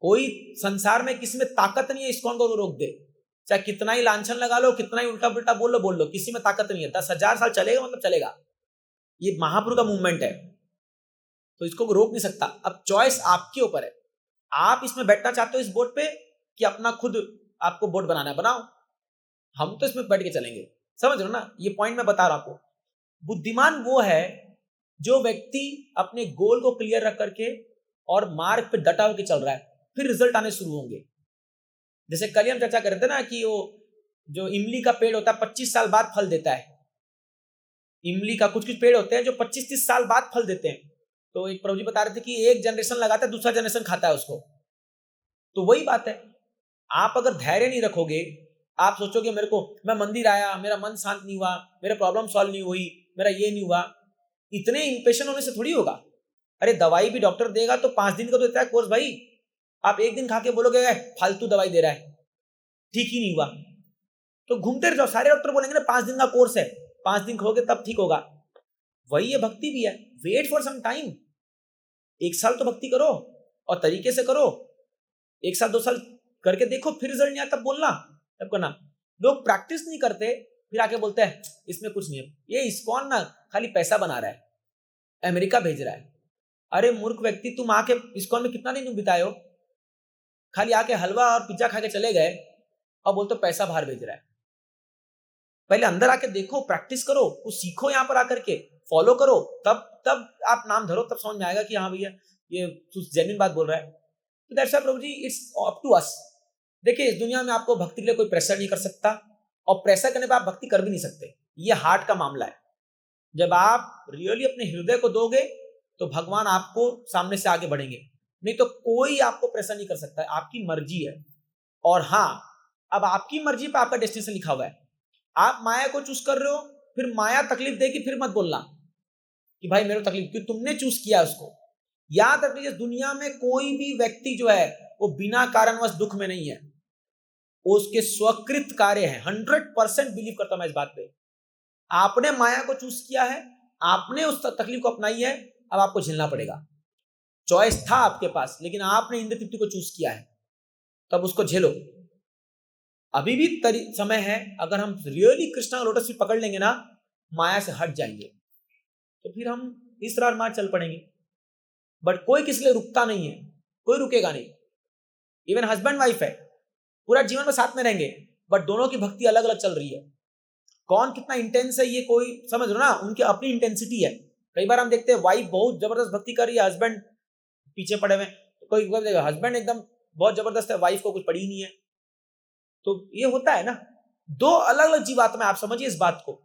कोई संसार में किसी में ताकत नहीं है इस्कॉन को रोक दे। चाहे कितना ही लांछन लगा लो, कितना ही उल्टा पुल्टा बोल लो, किसी में ताकत नहीं है। 10,000 साल चलेगा मतलब चलेगा। ये महाप्रभु का मूवमेंट है, तो इसको रोक नहीं सकता। अब चॉइस आपके ऊपर है, आप इसमें बैठना चाहते हो इस बोट पे, कि अपना खुद आपको बोट बनाना है, बनाओ। हम तो इसमें बैठ के चलेंगे, समझ रहे हो ना। ये पॉइंट मैं बता रहा हूं आपको। बुद्धिमान वो है जो व्यक्ति अपने गोल को क्लियर रख करके और मार्ग पे डटा होकर चल रहा है, फिर रिजल्ट आने शुरू होंगे। जैसे कल हम चर्चा कर रहे थे ना कि वो जो इमली का पेड़ होता है 25 साल बाद फल देता है। इमली का कुछ पेड़ होते हैं जो 25-30 साल बाद फल देते हैं। तो एक प्रभु जी बता रहे थे कि एक जनरेशन लगाता है, दूसरा जनरेशन खाता है उसको। तो वही बात है, आप अगर धैर्य नहीं रखोगे, आप सोचोगे मेरे को, मैं मंदिर आया, मेरा मन शांत नहीं हुआ, मेरे प्रॉब्लम सॉल्व नहीं हुई, मेरा ये नहीं हुआ, इतने इंपेशेंट होने से थोड़ी होगा। अरे दवाई भी डॉक्टर देगा तो 5 दिन का तो देता है कोर्स भाई। आप एक दिन खा के बोलोगे फालतू दवाई दे रहा है, ठीक ही नहीं हुआ, तो घूमते रह जाओ। सारे डॉक्टर बोलेंगे ना 5 दिन का कोर्स है, 5 दिन खाओगे तब ठीक होगा। वही है भक्ति भी है, वेट फॉर सम टाइम। 1 साल तो भक्ति करो और तरीके से करो, 1 साल 2 साल करके देखो, फिर रिजल्ट नहीं आया तब बोलना, तब करना। लोग प्रैक्टिस नहीं करते, फिर आके बोलते हैं इसमें कुछ नहीं है, ये इस्कॉन ना खाली पैसा बना रहा है, अमेरिका भेज रहा है। अरे मूर्ख व्यक्ति, तुम आके इस्कॉन में कितना दिन बिताए हो? खाली आके हलवा और पिज्जा खा के चले गए, और बोलते हो पैसा बाहर भेज रहा है। पहले अंदर आके देखो, प्रैक्टिस करो, कुछ सीखो, यहाँ पर आकर के फॉलो करो, तब आप नाम धरो, तब समझ में आएगा कि हाँ भैया ये जेन्युइन बात बोल रहा है। तो that's why Prabhu ji, it's up to us. देखिए इस दुनिया में आपको भक्ति के लिए कोई प्रेशर नहीं कर सकता, और प्रेशर करने पर आप भक्ति कर भी नहीं सकते। ये हार्ट का मामला है। जब आप रियली अपने हृदय को दोगे तो भगवान आपको सामने से आगे बढ़ेंगे, नहीं तो कोई आपको प्रेशर नहीं कर सकता। आपकी मर्जी है। और हाँ, अब आपकी मर्जी पे आपका डेस्टिनेशन लिखा हुआ है। आप माया को चूज कर रहे हो, फिर माया तकलीफ देगी, फिर मत बोलना कि भाई मेरे को तकलीफ, क्योंकि तुमने चूज किया उसको। याद रखिए दुनिया में कोई भी व्यक्ति जो है वो बिना कारणवश दुख में नहीं है, वो उसके स्वकृत कार्य है। 100% बिलीव करता हूं मैं इस बात पे। आपने माया को चूज किया है, आपने उस तकलीफ को अपनाई है, अब आपको झेलना पड़ेगा। चॉइस था आपके पास, लेकिन आपने इंद्र तृप्ति को चूज किया है, तब उसको झेलो। अभी भी समय है, अगर हम रियली कृष्णा लोटस फीट पकड़ लेंगे ना, माया से हट जाएंगे, तो फिर हम इस राह मार चल पड़ेंगे। बट कोई किसी लिए रुकता नहीं है, कोई रुकेगा नहीं। इवन हस्बैंड वाइफ है, पूरा जीवन में साथ में रहेंगे, बट दोनों की भक्ति अलग अलग चल रही है। कौन कितना इंटेंस है ये कोई समझ लो ना, उनकी अपनी इंटेंसिटी है। कई बार हम देखते हैं वाइफ बहुत जबरदस्त भक्ति कर रही है, हस्बैंड पीछे पड़े हुए। कोई देखा हस्बैंड एकदम बहुत जबरदस्त है, वाइफ को कुछ पड़ी ही नहीं है। तो ये होता है ना, दो अलग अलग जीवात्मा, आप समझिए इस बात को।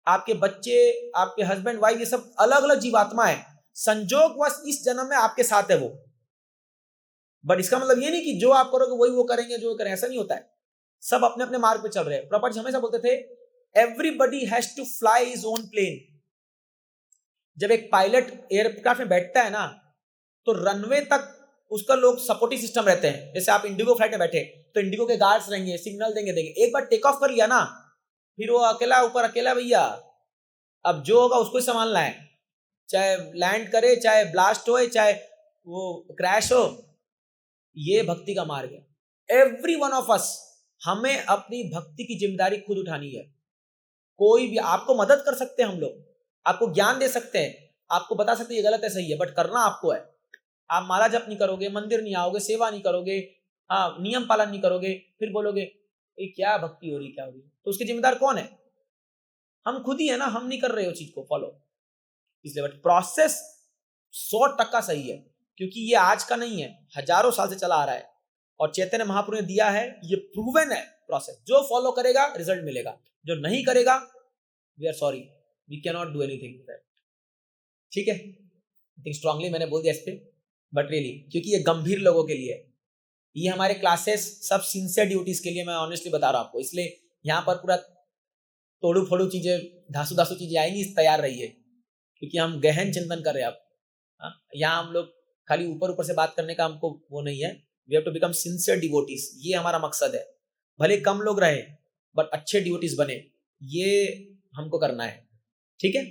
आपके बच्चे, आपके हस्बैंड वाइफ, ये सब अलग अलग जीवात्मा है। संजोगवश इस जन्म में आपके साथ है वो, बट इसका मतलब ये नहीं कि जो आप करोगे वही वो करेंगे, जो करें, ऐसा नहीं होता है। सब अपने अपने मार्ग पे चल रहे हैं। प्रभुपाद जी हमेशा बोलते थे, everybody has to fly his own plane. जब एक पायलट एयरक्राफ्ट में बैठता है ना, तो रनवे तक उसका लोग सपोर्टिंग सिस्टम रहते हैं। जैसे आप इंडिगो फ्लाइट में बैठे तो इंडिगो के गार्ड्स रहेंगे, सिग्नल देंगे। एक बार टेक ऑफ कर लिया ना, फिर वो अकेला ऊपर, अकेला भैया, अब जो होगा उसको ही संभालना है। चाहे लैंड करे, चाहे ब्लास्ट हो, चाहे वो क्रैश हो। ये भक्ति का मार्ग है। एवरी वन ऑफ अस, हमें अपनी भक्ति की जिम्मेदारी खुद उठानी है। कोई भी आपको मदद कर सकते हैं, हम लोग आपको ज्ञान दे सकते हैं, आपको बता सकते हैं ये गलत है सही है, बट करना आपको है। आप माला जप नहीं करोगे, मंदिर नहीं आओगे, सेवा नहीं करोगे, हाँ नियम पालन नहीं करोगे, फिर बोलोगे ये क्या भक्ति हो रही, क्या हो रही, तो उसके जिम्मेदार कौन है? हम खुद ही है ना, हम नहीं कर रहे हो चीज को फॉलो। इसलिए बट प्रोसेस 100% सही है, क्योंकि ये आज का नहीं है, हजारों साल से चला आ रहा है। और चैतन्य महाप्रभु ने दिया है, ये प्रूवन है प्रोसेस। जो फॉलो करेगा रिजल्ट मिलेगा, जो नहीं करेगा we are sorry, we can not do anything. ठीक है, थिंक स्ट्रांगली मैंने बोल दिया इस पे, बट रियली क्योंकि ये गंभीर लोगों के लिए, ये हमारे क्लासेस सब सिंसियर ड्यूटीज के लिए, मैं ऑनेस्टली बता रहा हूं आपको। इसलिए यहाँ पर पूरा तोड़ू फोड़ू चीजें, धासु धासु चीजें आएंगी, तैयार रहिए, क्योंकि हम गहन चिंतन कर रहे हैं अब। यहाँ हम लोग खाली ऊपर ऊपर से बात करने का हमको वो नहीं है। We have to become sincere devotees, ये हमारा मकसद है। भले कम लोग रहे बट अच्छे डिवोटीज बने, ये हमको करना है। ठीक है।